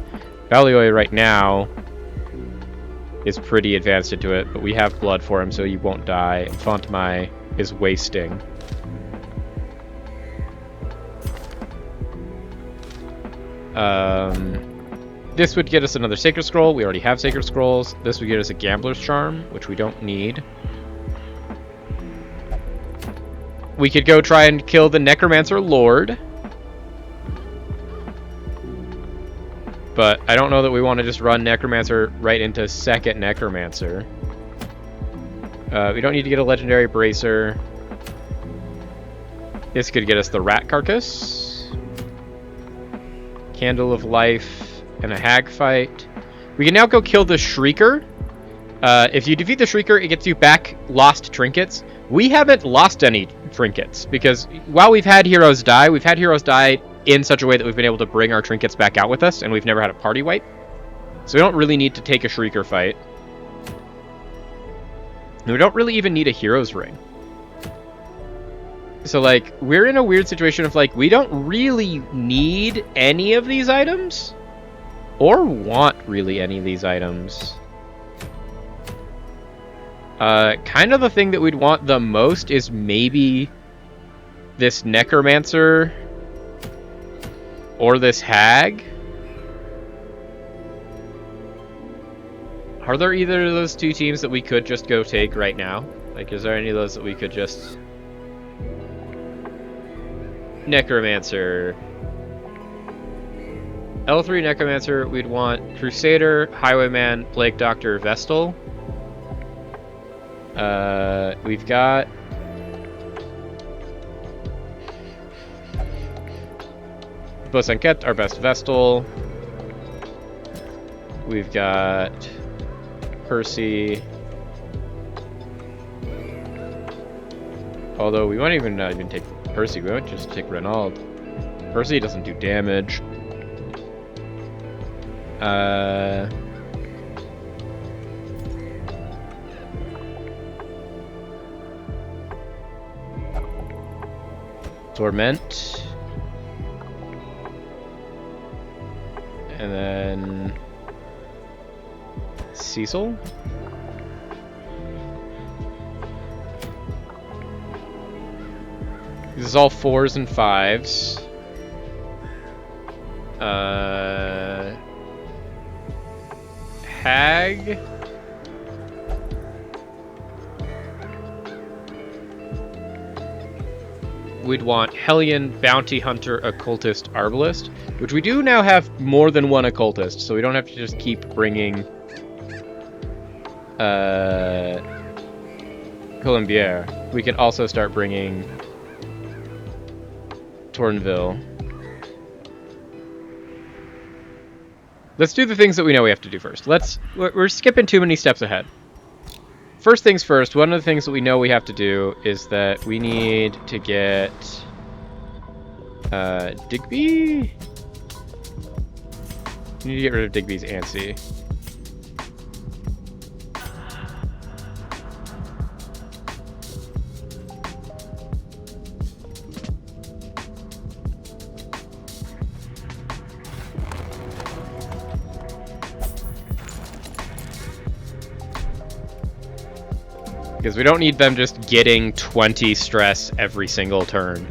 Speaker 1: Balioi right now is pretty advanced into it, but we have blood for him, so you won't die. And Fontamai is wasting. This would get us another Sacred Scroll. We already have Sacred Scrolls. This would get us a Gambler's Charm, which we don't need. We could go try and kill the Necromancer Lord. But I don't know that we want to just run Necromancer right into second Necromancer. We don't need to get a Legendary Bracer. This could get us the Rat Carcass. Candle of Life and a Hag Fight. We can now go kill the Shrieker. If you defeat the Shrieker, it gets you back lost trinkets. We haven't lost any trinkets, because while we've had heroes die in such a way that we've been able to bring our trinkets back out with us, and we've never had a party wipe. So we don't really need to take a Shrieker fight. And we don't really even need a Hero's Ring. So, like, we're in a weird situation of, like, we don't really need any of these items, or want really any of these items. Kind of the thing that we'd want the most is maybe this Necromancer or this Hag. Are there either of those two teams that we could just go take right now? Like, is there any of those that we could just... Necromancer. L3 Necromancer, we'd want Crusader, Highwayman, Plague Doctor, Vestal. We've got... Bosanquet, our best Vestal. We've got Percy. Although we won't even take Percy, we won't just take Renaud. Percy doesn't do damage. Torment. And then Cecil. This is all 4s and 5s. Hag. We'd want Hellion, Bounty Hunter, Occultist, Arbalist, which we do now have more than one Occultist, so we don't have to just keep bringing Colombier. We can also start bringing Tourneville. Let's do the things that we know we have to do first. We're skipping too many steps ahead. First things first, one of the things that we know we have to do is that we need to get Digby? We need to get rid of Digby's Antsy. Because we don't need them just getting 20 stress every single turn.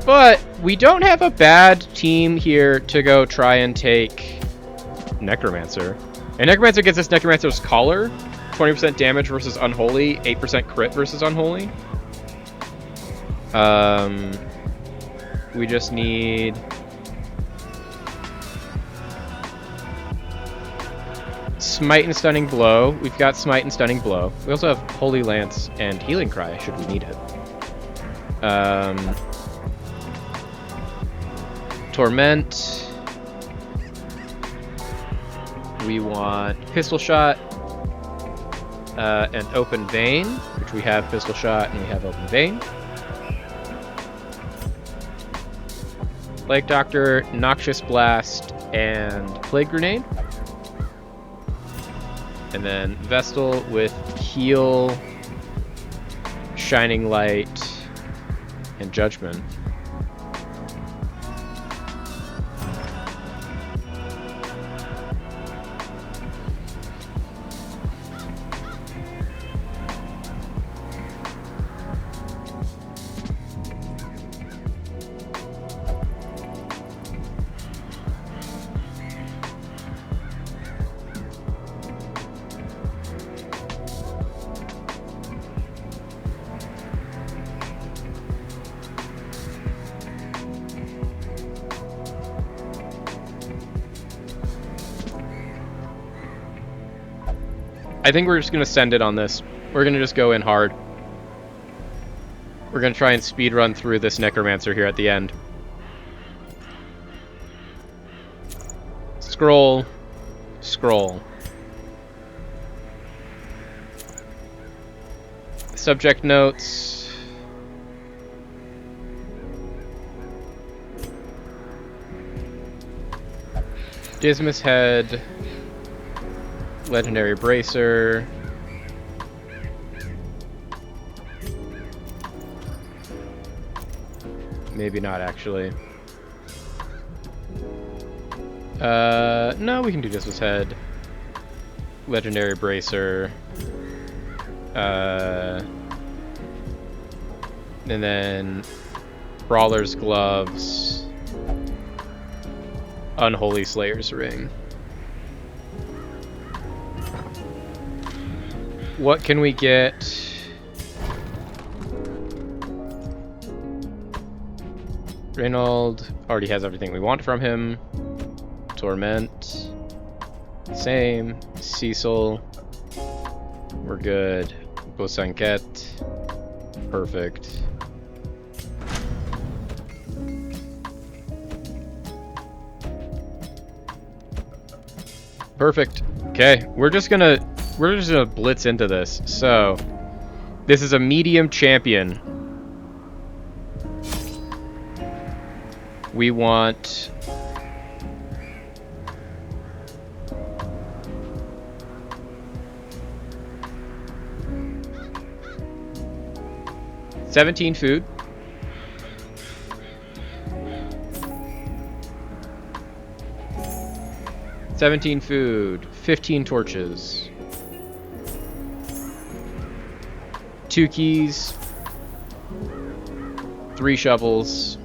Speaker 1: But we don't have a bad team here to go try and take Necromancer. And Necromancer gets us Necromancer's Collar, 20% damage versus Unholy, 8% crit versus Unholy. We just need... Smite and Stunning Blow. We've got Smite and Stunning Blow. We also have Holy Lance and Healing Cry, should we need it. Torment. We want Pistol Shot and Open Vein, which we have Pistol Shot and we have Open Vein. Plague Doctor, Noxious Blast, and Plague Grenade. And then Vestal with Heal, Shining Light, and Judgment. I think we're just going to send it on this. We're going to just go in hard. We're going to try and speed run through this Necromancer here at the end. Scroll. Scroll. Subject notes. Dismas Head. Legendary Bracer. Maybe not, actually. No, we can do Dismas Head. Legendary Bracer. And then Brawler's Gloves. Unholy Slayer's Ring. What can we get? Reynold already has everything we want from him. Torment. Same. Cecil. We're good. Bosanquet. Perfect. Perfect. Okay, we're just gonna blitz into this. So, this is a medium champion. We want $17 food. $17 food, 15 torches, 2 keys, 3 shovels,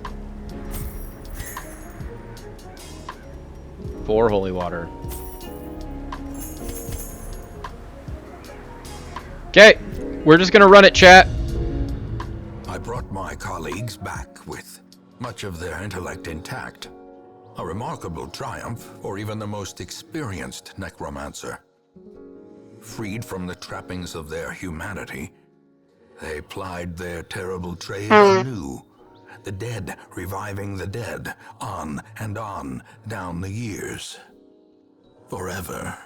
Speaker 1: 4 holy water. Okay, we're just gonna run it, chat.
Speaker 2: I brought my colleagues back with much of their intellect intact. A remarkable triumph for even the most experienced necromancer. Freed from the trappings of their humanity, they plied their terrible trade anew. The dead reviving the dead, on and on down the years. Forever.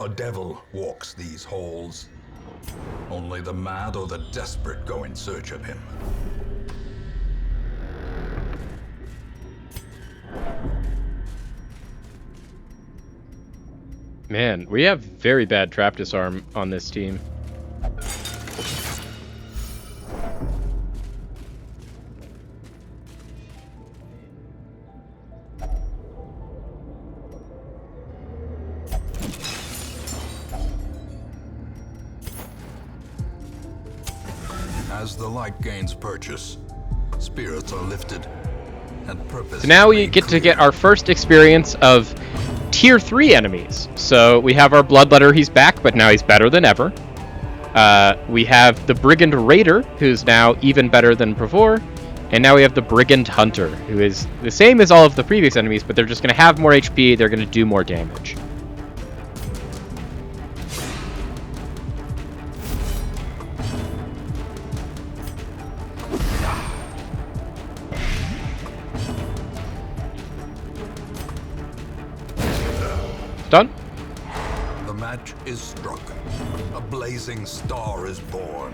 Speaker 2: A devil walks these halls. Only the mad or the desperate go in search of him.
Speaker 1: Man, we have very bad trap disarm on this team.
Speaker 2: As the light gains purchase, spirits are lifted, and purpose.
Speaker 1: So now we
Speaker 2: made
Speaker 1: get to
Speaker 2: clear.
Speaker 1: get our first experience of Tier 3 enemies. So we have our Bloodletter, he's back, but now he's better than ever. We have the Brigand Raider, who's now even better than before. And now we have the Brigand Hunter, who is the same as all of the previous enemies, but they're just going to have more HP, they're going to do more damage. Done?
Speaker 2: The match is struck. A blazing star is born.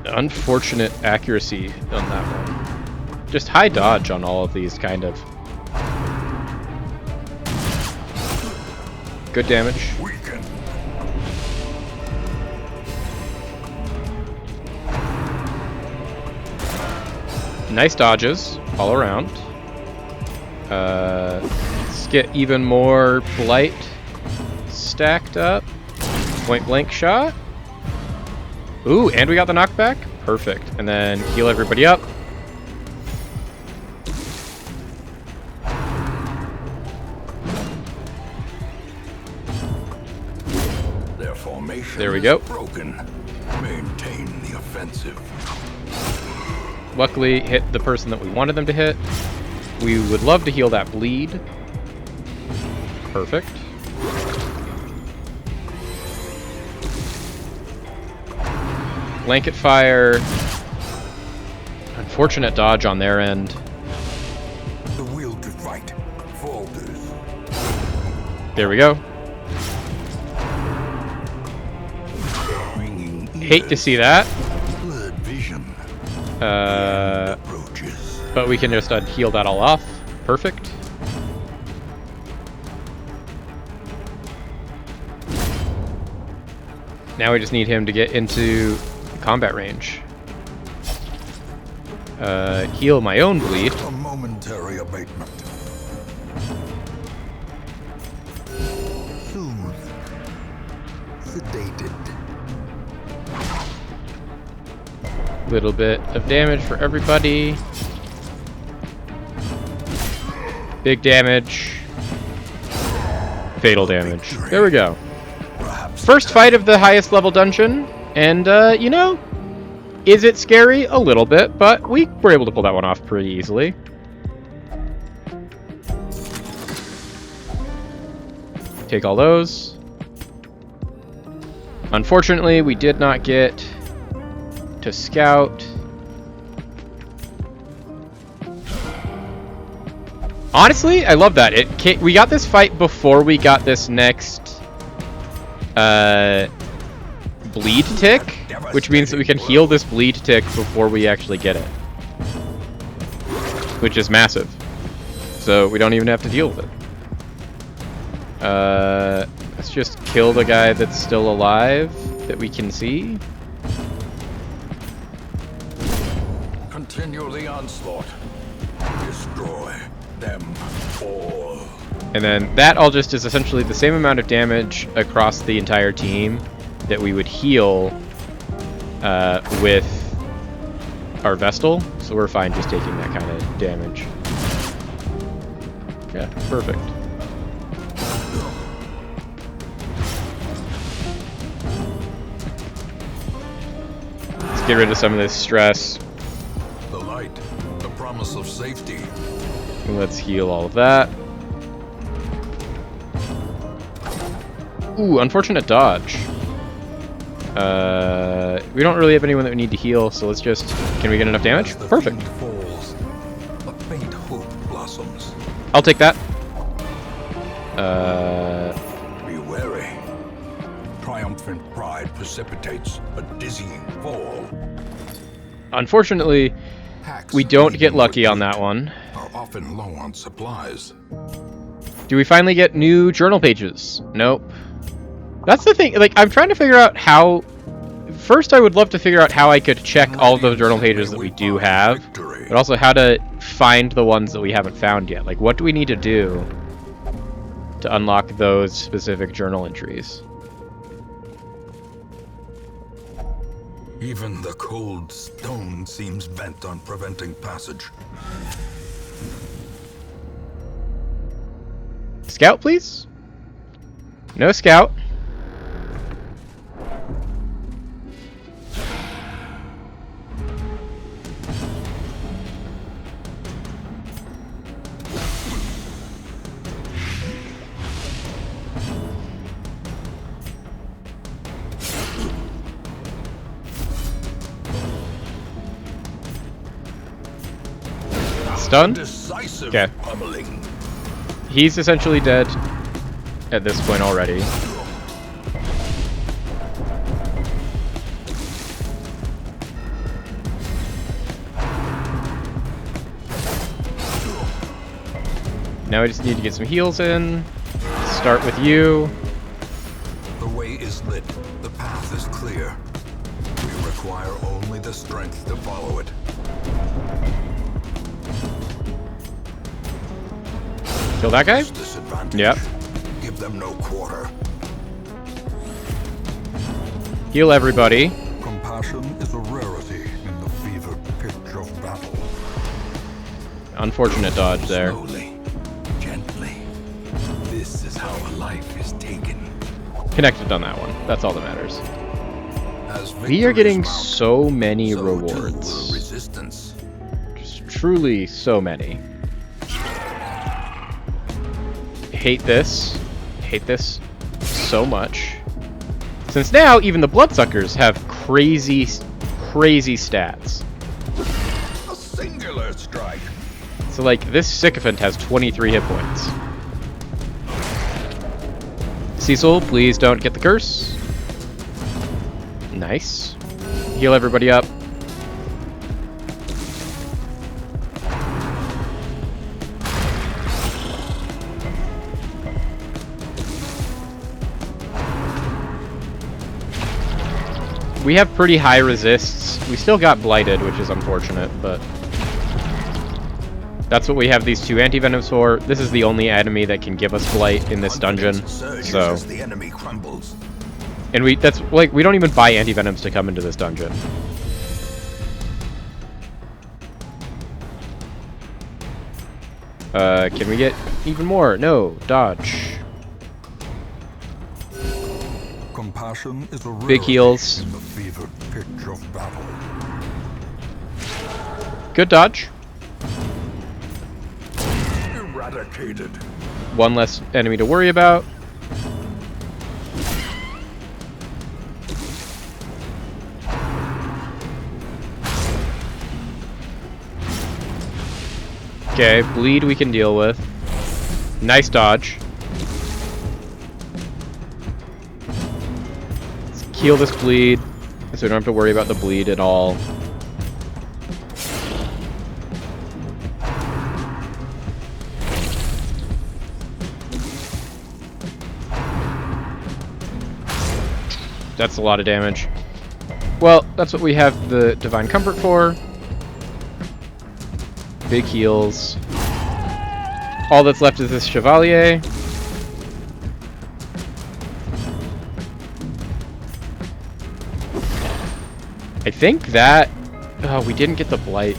Speaker 1: Unfortunate accuracy on that one. Just high dodge on all of these, kind of. Good damage.
Speaker 2: Weaken.
Speaker 1: Nice dodges all around. Let's get even more blight stacked up. Point blank shot. Ooh, and we got the knockback. Perfect. And then heal everybody up.
Speaker 2: Their formation
Speaker 1: There we go.
Speaker 2: is broken. Maintain the offensive.
Speaker 1: luckily hit the person that we wanted them to hit. We would love to heal that bleed. Perfect. Blanket fire. Unfortunate dodge on their end.
Speaker 2: The will to fight falters.
Speaker 1: There we go.
Speaker 2: Ringing
Speaker 1: Hate to see that.
Speaker 2: blurred vision.
Speaker 1: But we can just heal that all off. Perfect. Now we just need him to get into combat range. Heal my own bleed.
Speaker 2: A momentary abatement. Soothed. Sedated.
Speaker 1: Little bit of damage for everybody. Big damage. Fatal damage. There we go. First fight of the highest level dungeon, and you know, is it scary? A little bit, but we were able to pull that one off pretty easily. Take all those. Unfortunately, we did not get to scout. Honestly, I love that. We got this fight before we got this next bleed tick, which means that we can heal this bleed tick before we actually get it, which is massive. So we don't even have to deal with it. Let's just kill the guy that's still alive that we can see.
Speaker 2: Continue the onslaught. Destroy them all.
Speaker 1: And then that all just is essentially the same amount of damage across the entire team that we would heal with our Vestal. So we're fine just taking that kind of damage. Yeah, perfect. Let's get rid of some of this stress.
Speaker 2: The light, the promise of safety.
Speaker 1: And let's heal all of that. Ooh, unfortunate dodge. We don't really have anyone that we need to heal, so let's just... Can we get enough damage? Perfect.
Speaker 2: Falls, a faint hope blossoms.
Speaker 1: I'll take that.
Speaker 2: Be wary. Triumphant pride precipitates a dizzying fall.
Speaker 1: Unfortunately,
Speaker 2: Hacks
Speaker 1: we don't get
Speaker 2: leading
Speaker 1: lucky on
Speaker 2: retreat
Speaker 1: that one.
Speaker 2: Are often low on supplies.
Speaker 1: Do we finally get new journal pages? Nope. That's the thing, like, I'm trying to figure out how... First, I would love to figure out how I could check all of the journal pages that we do have, but also how to find the ones that we haven't found yet. Like, what do we need to do to unlock those specific journal entries?
Speaker 2: Even the cold stone seems bent on preventing passage.
Speaker 1: Scout, please? No scout. Stunned?
Speaker 2: Decisive
Speaker 1: Okay.
Speaker 2: pummeling.
Speaker 1: He's essentially dead at this point already. Now we just need to get some heals in. Start with you.
Speaker 2: The way is lit. The path is clear. We require only the strength to follow it.
Speaker 1: Kill that guy?
Speaker 2: Disadvantage.
Speaker 1: Yep.
Speaker 2: Give them no quarter.
Speaker 1: Heal everybody.
Speaker 2: Compassion is a rarity in the fevered pitch of battle.
Speaker 1: Unfortunate dodge there.
Speaker 2: Slowly, gently. This is how a life is taken.
Speaker 1: Connected on that one. That's all that matters.
Speaker 2: As
Speaker 1: We are
Speaker 2: victories
Speaker 1: getting
Speaker 2: mount,
Speaker 1: so many
Speaker 2: so too will
Speaker 1: rewards.
Speaker 2: resistance.
Speaker 1: truly so many. Hate this. Hate this so much. Since now, even the Bloodsuckers have crazy, crazy stats.
Speaker 2: A singular strike.
Speaker 1: So, like, this Sycophant has 23 hit points. Cecil, please don't get the curse. Nice. Heal everybody up. We have pretty high resists. We still got blighted, which is unfortunate, but that's what we have these two anti-venoms for. This is the only enemy that can give us blight in this dungeon. So,
Speaker 2: the enemy crumbles.
Speaker 1: and that's like we don't even buy anti-venoms to come into this dungeon. Can we get even more? No, dodge.
Speaker 2: Compassion is a
Speaker 1: Big heals.
Speaker 2: in the fevered pitch of battle.
Speaker 1: Good dodge.
Speaker 2: Eradicated.
Speaker 1: One less enemy to worry about. Okay, bleed we can deal with. Nice dodge. Let's heal this bleed, so we don't have to worry about the bleed at all. That's a lot of damage. Well, that's what we have the Divine Comfort for. Big heals. All that's left is this Chevalier. I think that... Oh, we didn't get the Blight.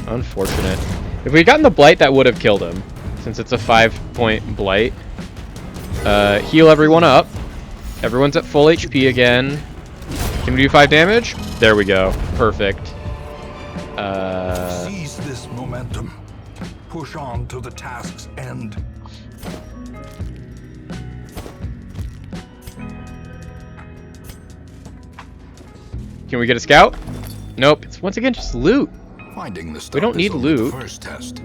Speaker 1: Unfortunate. If we'd gotten the Blight, that would have killed him, since it's a 5-point Blight. Heal everyone up. Everyone's at full HP again. Can we do 5 damage? There we go. Perfect.
Speaker 2: Seize this momentum. Push on to the task's end.
Speaker 1: Can we get a scout? Nope. It's once again just loot.
Speaker 2: Finding the
Speaker 1: We don't
Speaker 2: stop is
Speaker 1: need
Speaker 2: only the
Speaker 1: loot.
Speaker 2: first test.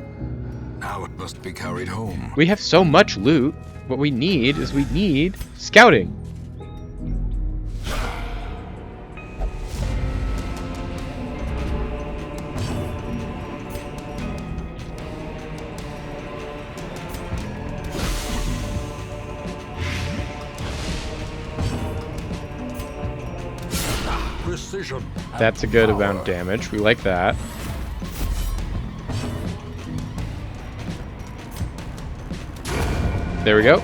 Speaker 2: Now it must be carried home.
Speaker 1: We have so much loot. What we need is we need scouting.
Speaker 2: Precision.
Speaker 1: That's a good amount of damage. We like that. There we go.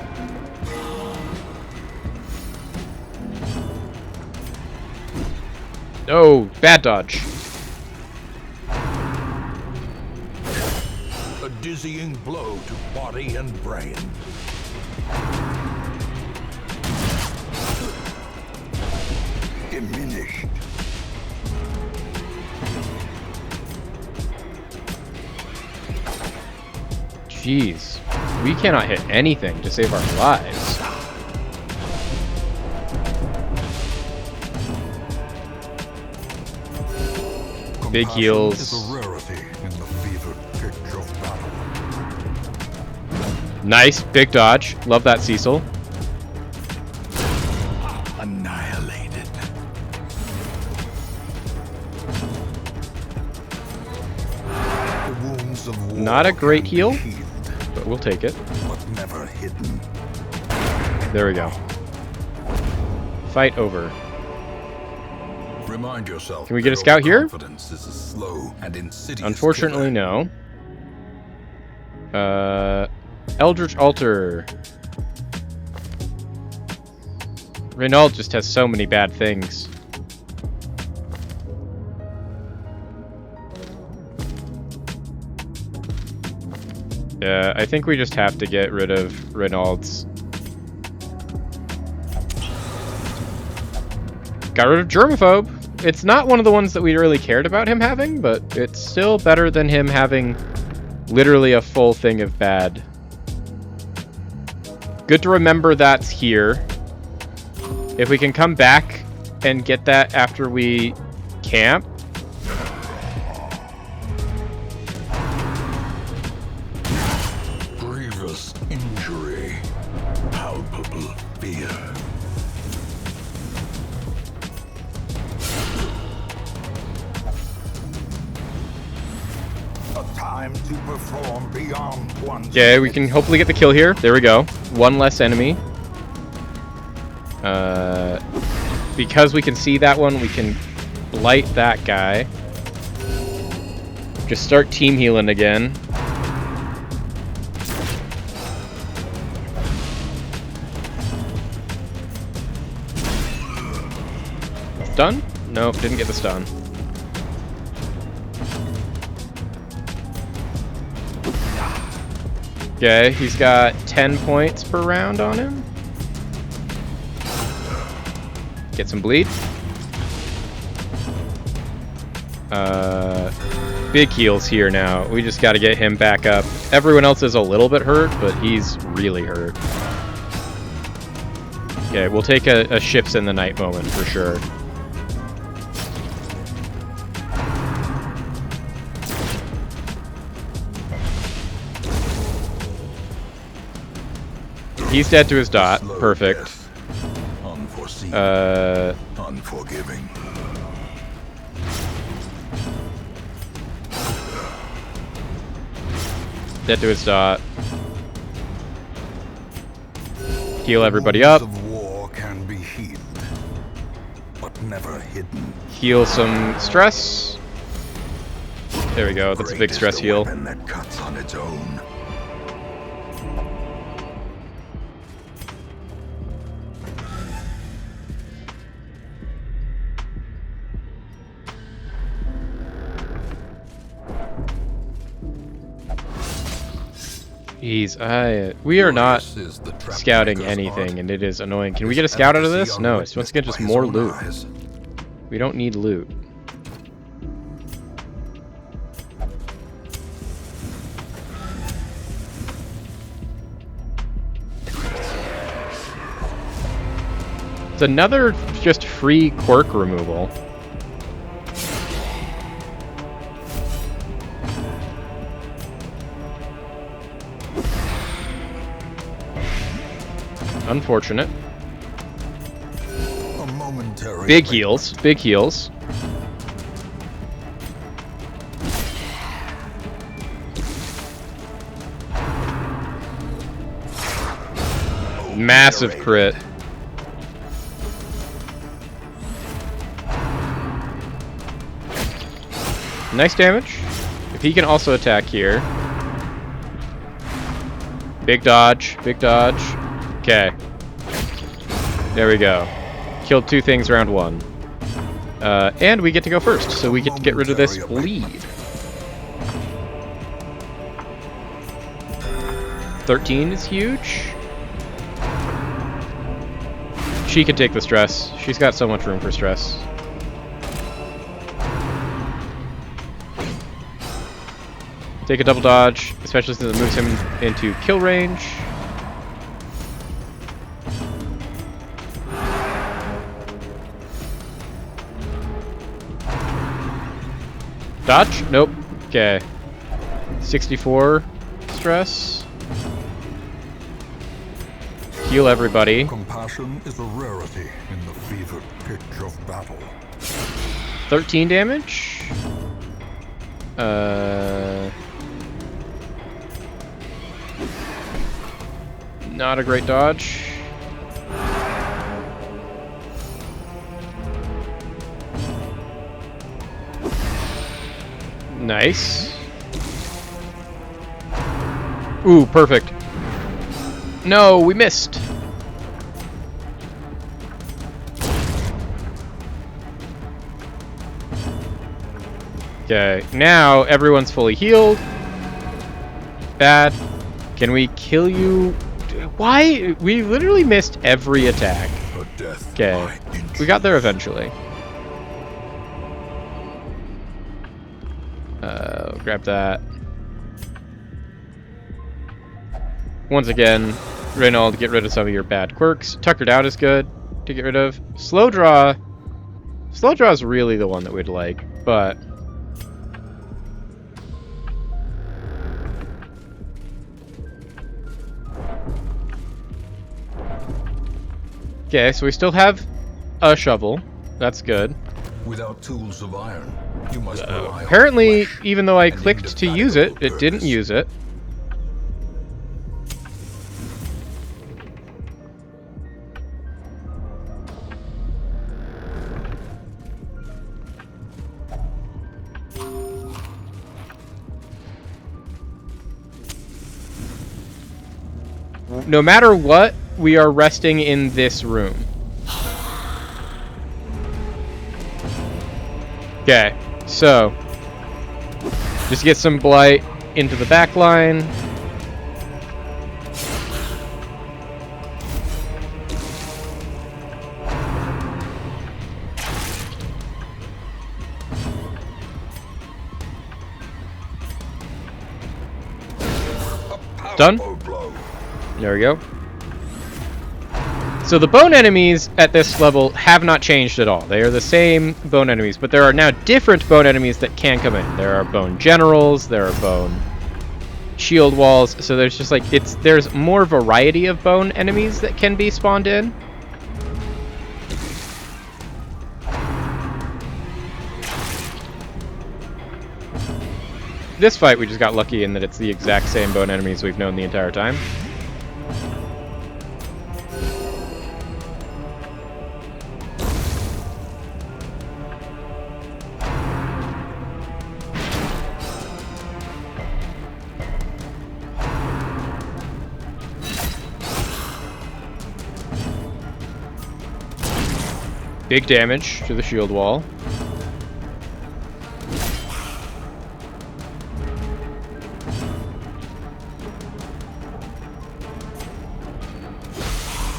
Speaker 1: Oh, bad dodge.
Speaker 2: A dizzying blow to body and brain. Diminished.
Speaker 1: Jeez. We cannot hit anything to save our lives. Big
Speaker 2: Compassion
Speaker 1: heals.
Speaker 2: is a rarity in the fevered pitch of battle.
Speaker 1: Nice. Big dodge. Love that, Cecil.
Speaker 2: Annihilated. The wounds of war
Speaker 1: Not a great
Speaker 2: can be
Speaker 1: heal.
Speaker 2: healed,
Speaker 1: But we'll take it.
Speaker 2: but never hidden.
Speaker 1: There we go. Fight over.
Speaker 2: Remind yourself.
Speaker 1: Can we get a
Speaker 2: that
Speaker 1: scout here?
Speaker 2: overconfidence is a slow and insidious
Speaker 1: Unfortunately,
Speaker 2: killer.
Speaker 1: no. Eldritch Altar. Renault just has so many bad things. Yeah, I think we just have to get rid of Renault's. Got rid of Germaphobe. It's not one of the ones that we really cared about him having, but it's still better than him having literally a full thing of bad. Good to remember that's here. If we can come back and get that after we camp.
Speaker 2: Grievous injury. Palpable fear. A time to perform beyond one's...
Speaker 1: Okay, we can hopefully get the kill here. There we go. One less enemy. Because we can see that one, we can blight that guy. Just start team healing again. Stun? Nope, didn't get the stun. Okay, he's got 10 points per round on him. Get some bleed. Big heals here now. We just got to get him back up. Everyone else is a little bit hurt, but he's really hurt. Okay, we'll take a shifts in the night moment for sure. He's dead to his dot. Perfect.
Speaker 2: Unforgiving.
Speaker 1: Dead to his dot. Heal everybody up.
Speaker 2: Wounds of war can be healed, but never hidden.
Speaker 1: Heal some stress. There we go. That's a big stress heal.
Speaker 2: Weapon that cuts on its own.
Speaker 1: Jeez, we are not scouting anything, and it is annoying. Can we get a scout out of this? No, it's once again just more loot. We don't need loot. It's another just free quirk removal. Unfortunate.
Speaker 2: A momentary
Speaker 1: Big heals. Big heals. Massive crit. Nice damage. If he can also attack here. Big dodge. Big dodge. Okay. There we go. Killed two things round one. And we get to go first, so we get to get rid of this bleed. 13 is huge. She can take the stress. She's got so much room for stress. Take a double dodge, especially since it moves him into kill range. Dodge? Nope. Okay. 64 stress. Heal everybody.
Speaker 2: Compassion is a rarity in the fevered pitch of battle.
Speaker 1: 13 damage. Not a great dodge. Nice. Ooh, perfect. No, we missed. Okay, now everyone's fully healed. Bad. Can we kill you? Why? We literally missed every attack. Okay, we got there eventually. grab that. Once again, Reynold, get rid of some of your bad quirks. Tuckered Out is good to get rid of. Slow Draw. Slow Draw is really the one that we'd like, but... Okay, so we still have a shovel. That's good.
Speaker 2: Without tools of iron, you must rely on
Speaker 1: Apparently,
Speaker 2: flesh,
Speaker 1: even though I
Speaker 2: an
Speaker 1: clicked to use it, it didn't
Speaker 2: purpose.
Speaker 1: use it. No matter what, we are resting in this room. Okay, so just get some blight into the back line. Done? There we go. So the bone enemies at this level have not changed at all. They are the same bone enemies, but there are now different bone enemies that can come in. There are bone generals, there are bone shield walls, so there's just like, there's more variety of bone enemies that can be spawned in. This fight we just got lucky in that it's the exact same bone enemies we've known the entire time. Big damage to the shield wall.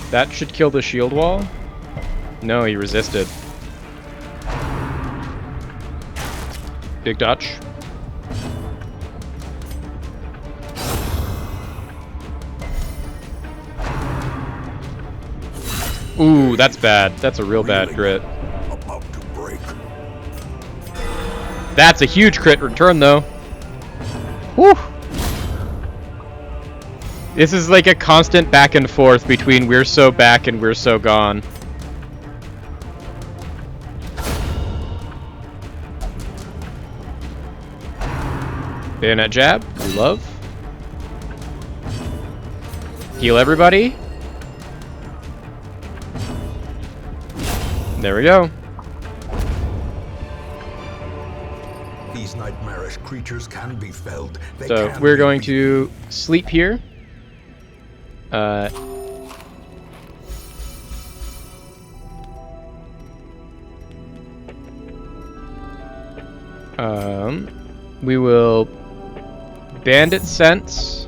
Speaker 1: That should kill the shield wall. No, he resisted. Big dodge. Ooh, that's bad. That's a real bad crit.
Speaker 2: About to break.
Speaker 1: That's a huge crit return, though. Whew. This is like a constant back and forth between we're so back and we're so gone. Bayonet jab, we love. Heal everybody. There we go.
Speaker 2: These nightmarish creatures can be felled. They
Speaker 1: So
Speaker 2: can
Speaker 1: we're
Speaker 2: be
Speaker 1: going
Speaker 2: beaten.
Speaker 1: to sleep here. We will bandit sense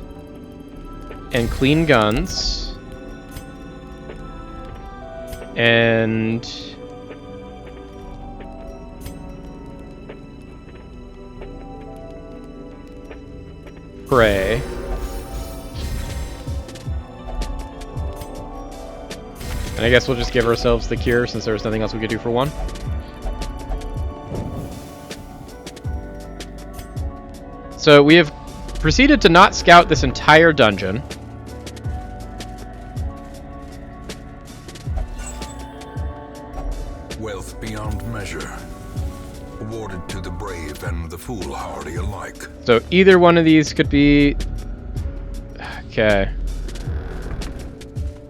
Speaker 1: and clean guns and pray. And I guess we'll just give ourselves the cure since there was nothing else we could do for one. So we have proceeded to not scout this entire dungeon.
Speaker 2: Wealth beyond measure, awarded to the brave and the foolhardy alike.
Speaker 1: So either one of these could be... Okay.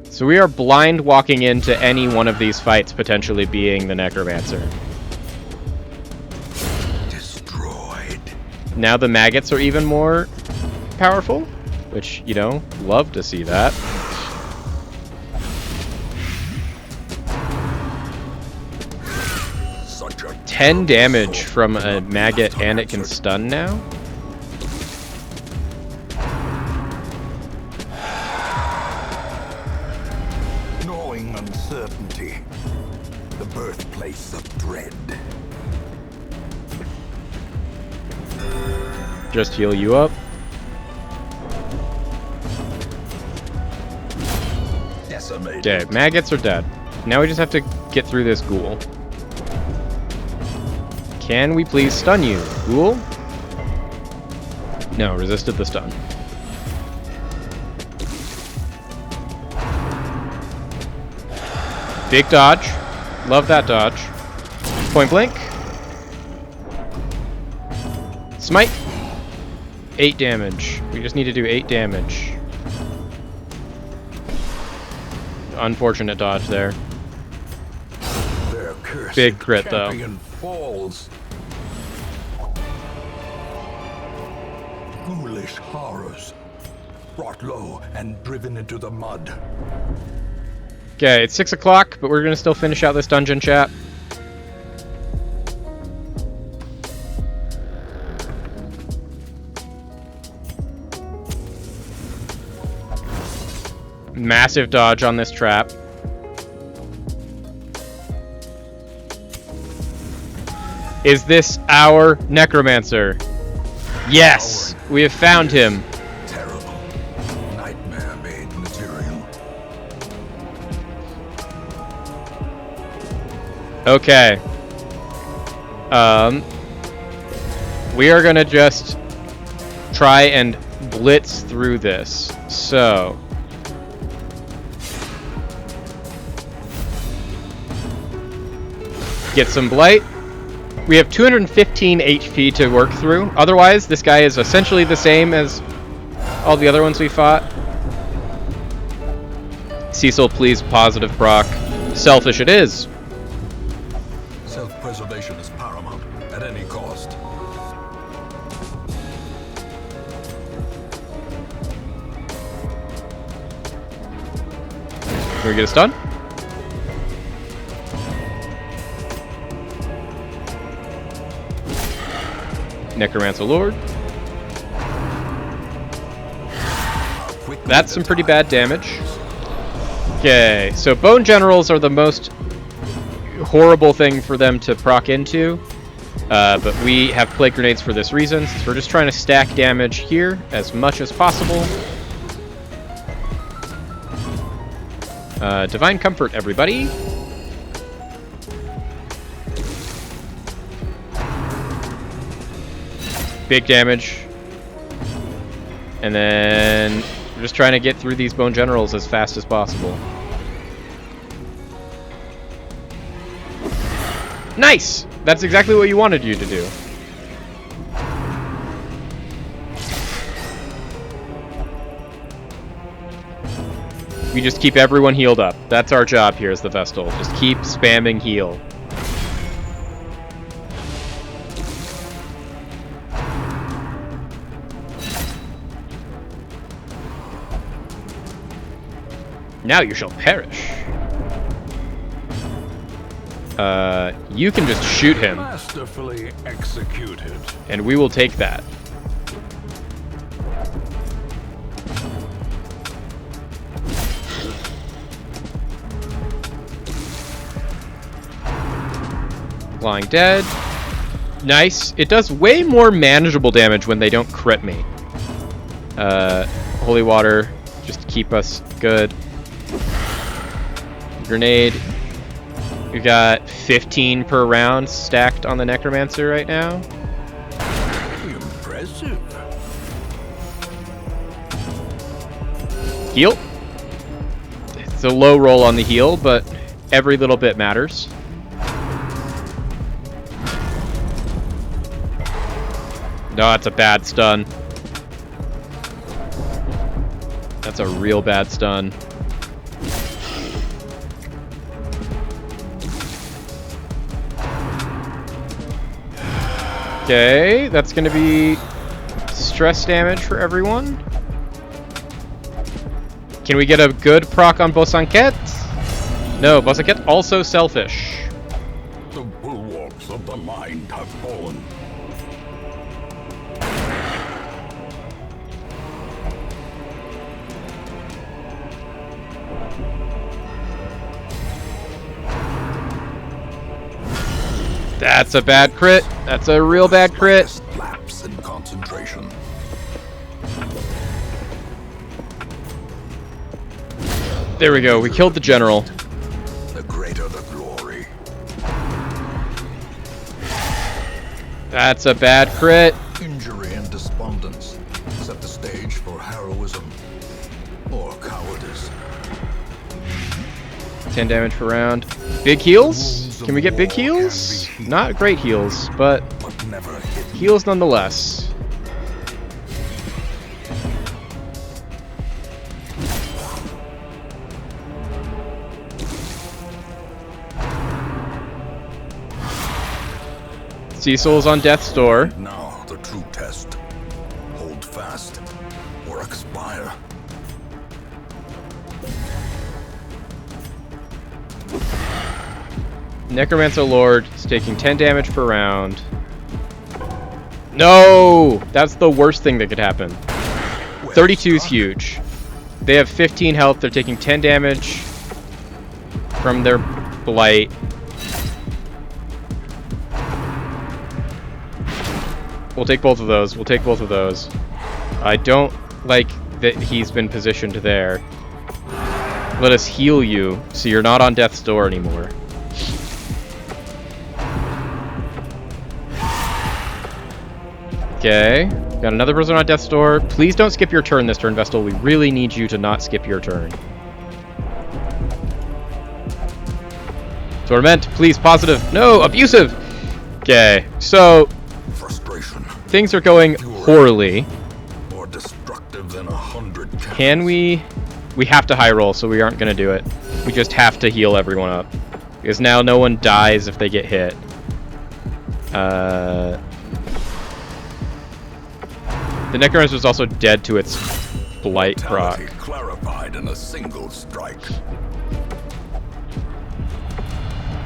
Speaker 1: So we are blind walking into any one of these fights potentially being the Necromancer.
Speaker 2: Destroyed.
Speaker 1: Now the maggots are even more powerful, which, you know, love to see that.
Speaker 2: Such a
Speaker 1: 10 damage from a maggot and it can stun now?
Speaker 2: gnawing uncertainty, the birthplace of dread.
Speaker 1: just heal you up. Okay, maggots are dead. Now we just have to get through this ghoul. Can we please stun you, ghoul? No, resisted the stun. Big dodge. Love that dodge. Point blank. Smite. 8 damage. We just need to do 8 damage. Unfortunate dodge there. Big crit though.
Speaker 2: Falls. Ghoulish horrors. Brought low and driven into the mud.
Speaker 1: Okay, it's 6 o'clock, but we're gonna still finish out this dungeon, chat. Massive dodge on this trap. Is this our necromancer? Yes, we have found him.
Speaker 2: Terrible. Nightmare-made material.
Speaker 1: Okay. We are gonna just try and blitz through this. So. Get some blight. We have 215 HP to work through. Otherwise, this guy is essentially the same as all the other ones we fought. Cecil, please, positive proc. Selfish it is.
Speaker 2: Self-preservation is paramount at any cost.
Speaker 1: Can we get a stun? Necromancer Lord. That's some pretty bad damage. Okay, so Bone Generals are the most horrible thing for them to proc into. But we have Plague Grenades for this reason, since we're just trying to stack damage here as much as possible. Divine Comfort, everybody. Big damage. And then we're just trying to get through these Bone Generals as fast as possible. Nice! That's exactly what you wanted you to do. We just keep everyone healed up. That's our job here as the Vestal. Just keep spamming heal. Now you shall perish. You can just shoot him.
Speaker 2: Masterfully executed.
Speaker 1: And we will take that. Lying dead. Nice. It does way more manageable damage when they don't crit me. Holy water, just to keep us good. Grenade. We got 15 per round stacked on the Necromancer right now.
Speaker 2: Impressive.
Speaker 1: Heal. It's a low roll on the heal, but every little bit matters. No, that's a bad stun. That's a real bad stun. Okay, that's going to be stress damage for everyone. Can we get a good proc on Bosanquet? No, Bosanquet also selfish.
Speaker 2: The bulwarks of the mind have fallen.
Speaker 1: That's a bad crit. That's a real bad crit.
Speaker 2: focus and concentration.
Speaker 1: There we go. We killed the general.
Speaker 2: The greater the glory.
Speaker 1: That's a bad crit.
Speaker 2: Injury and despondence set the stage for heroism or cowardice.
Speaker 1: 10 damage per round. Big heals? Can we get big heals? Not great heals, but
Speaker 2: Never hidden.
Speaker 1: heals nonetheless. Cecil's on death's door.
Speaker 2: Now the true test. Hold fast or expire.
Speaker 1: Necromancer Lord is taking 10 damage per round. No! That's the worst thing that could happen. 32 is huge. They have 15 health. They're taking 10 damage from their blight. We'll take both of those. We'll take both of those. I don't like that he's been positioned there. Let us heal you so you're not on death's door anymore. Okay, got another person on death's door. Please don't skip your turn this turn, Vestal. We really need you to not skip your turn. Torment, please, positive. No, abusive. Okay, so
Speaker 2: Frustration.
Speaker 1: things are going poorly.
Speaker 2: More destructive than 100 cannons.
Speaker 1: Can we? We have to high roll, so we aren't going to do it. We just have to heal everyone up. Because now no one dies if they get hit. The Necromancer is also dead to its blight proc.
Speaker 2: Mortality clarified in a single strike.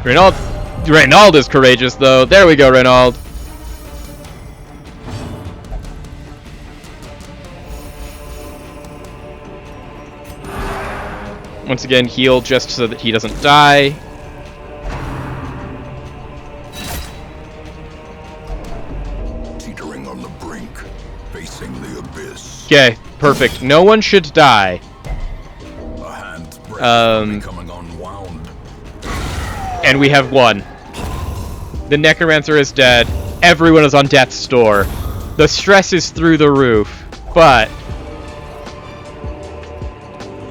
Speaker 1: Reynauld is courageous, though. There we go, Reynauld. Once again, heal just so that he doesn't die.
Speaker 2: Teetering on the brink, facing the abyss.
Speaker 1: Okay, perfect. No one should die.
Speaker 2: A hand's breadth becoming unwound.
Speaker 1: And we have won. The Necromancer is dead. Everyone is on death's door. The stress is through the roof. But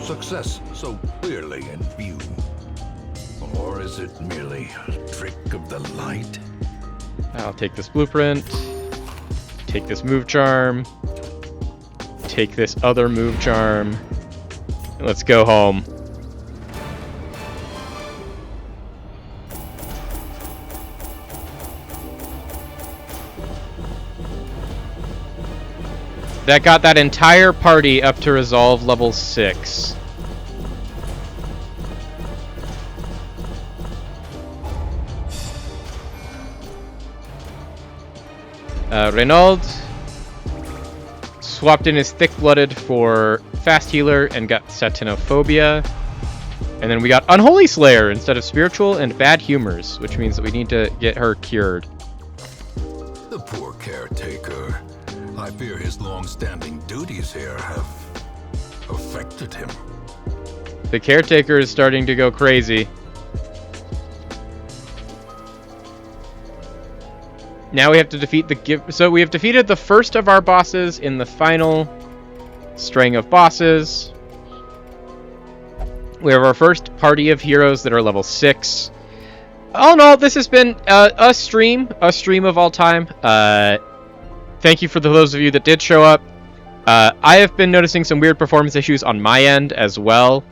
Speaker 2: Success so clearly in view. Or is it merely a trick of the light?
Speaker 1: I'll take this blueprint. Take this move charm. Take this other move charm. And let's go home. That got that entire party up to resolve level 6. Reynauld swapped in his thick-blooded for fast healer and got satinophobia. And then we got Unholy Slayer instead of spiritual and bad humors, which means that we need to get her cured.
Speaker 2: The poor caretaker. I fear his long-standing duties here have affected him.
Speaker 1: The caretaker is starting to go crazy. Now we have to defeat so we have defeated the first of our bosses in the final string of bosses. We have our first party of heroes that are level 6. All in all, this has been a stream of all time. Thank you for those of you that did show up. I have been noticing some weird performance issues on my end as well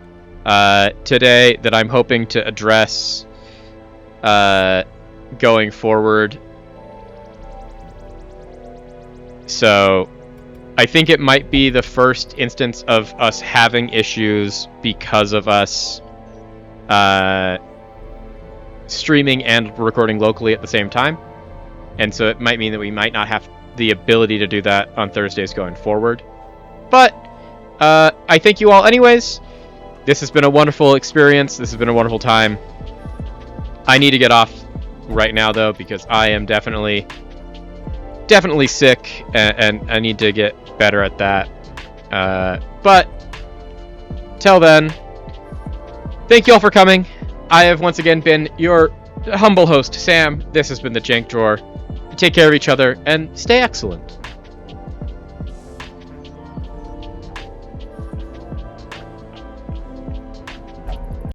Speaker 1: today that I'm hoping to address going forward. So I think it might be the first instance of us having issues because of us streaming and recording locally at the same time. And so it might mean that we might not have the ability to do that on Thursdays going forward. But I thank you all anyways. This has been a wonderful experience. This has been a wonderful time. I need to get off right now though, because I am definitely definitely sick, and I need to get better at that. But till then, thank you all for coming. I have once again been your humble host, Sam. This has been the Jank Drawer. Take care of each other and stay excellent.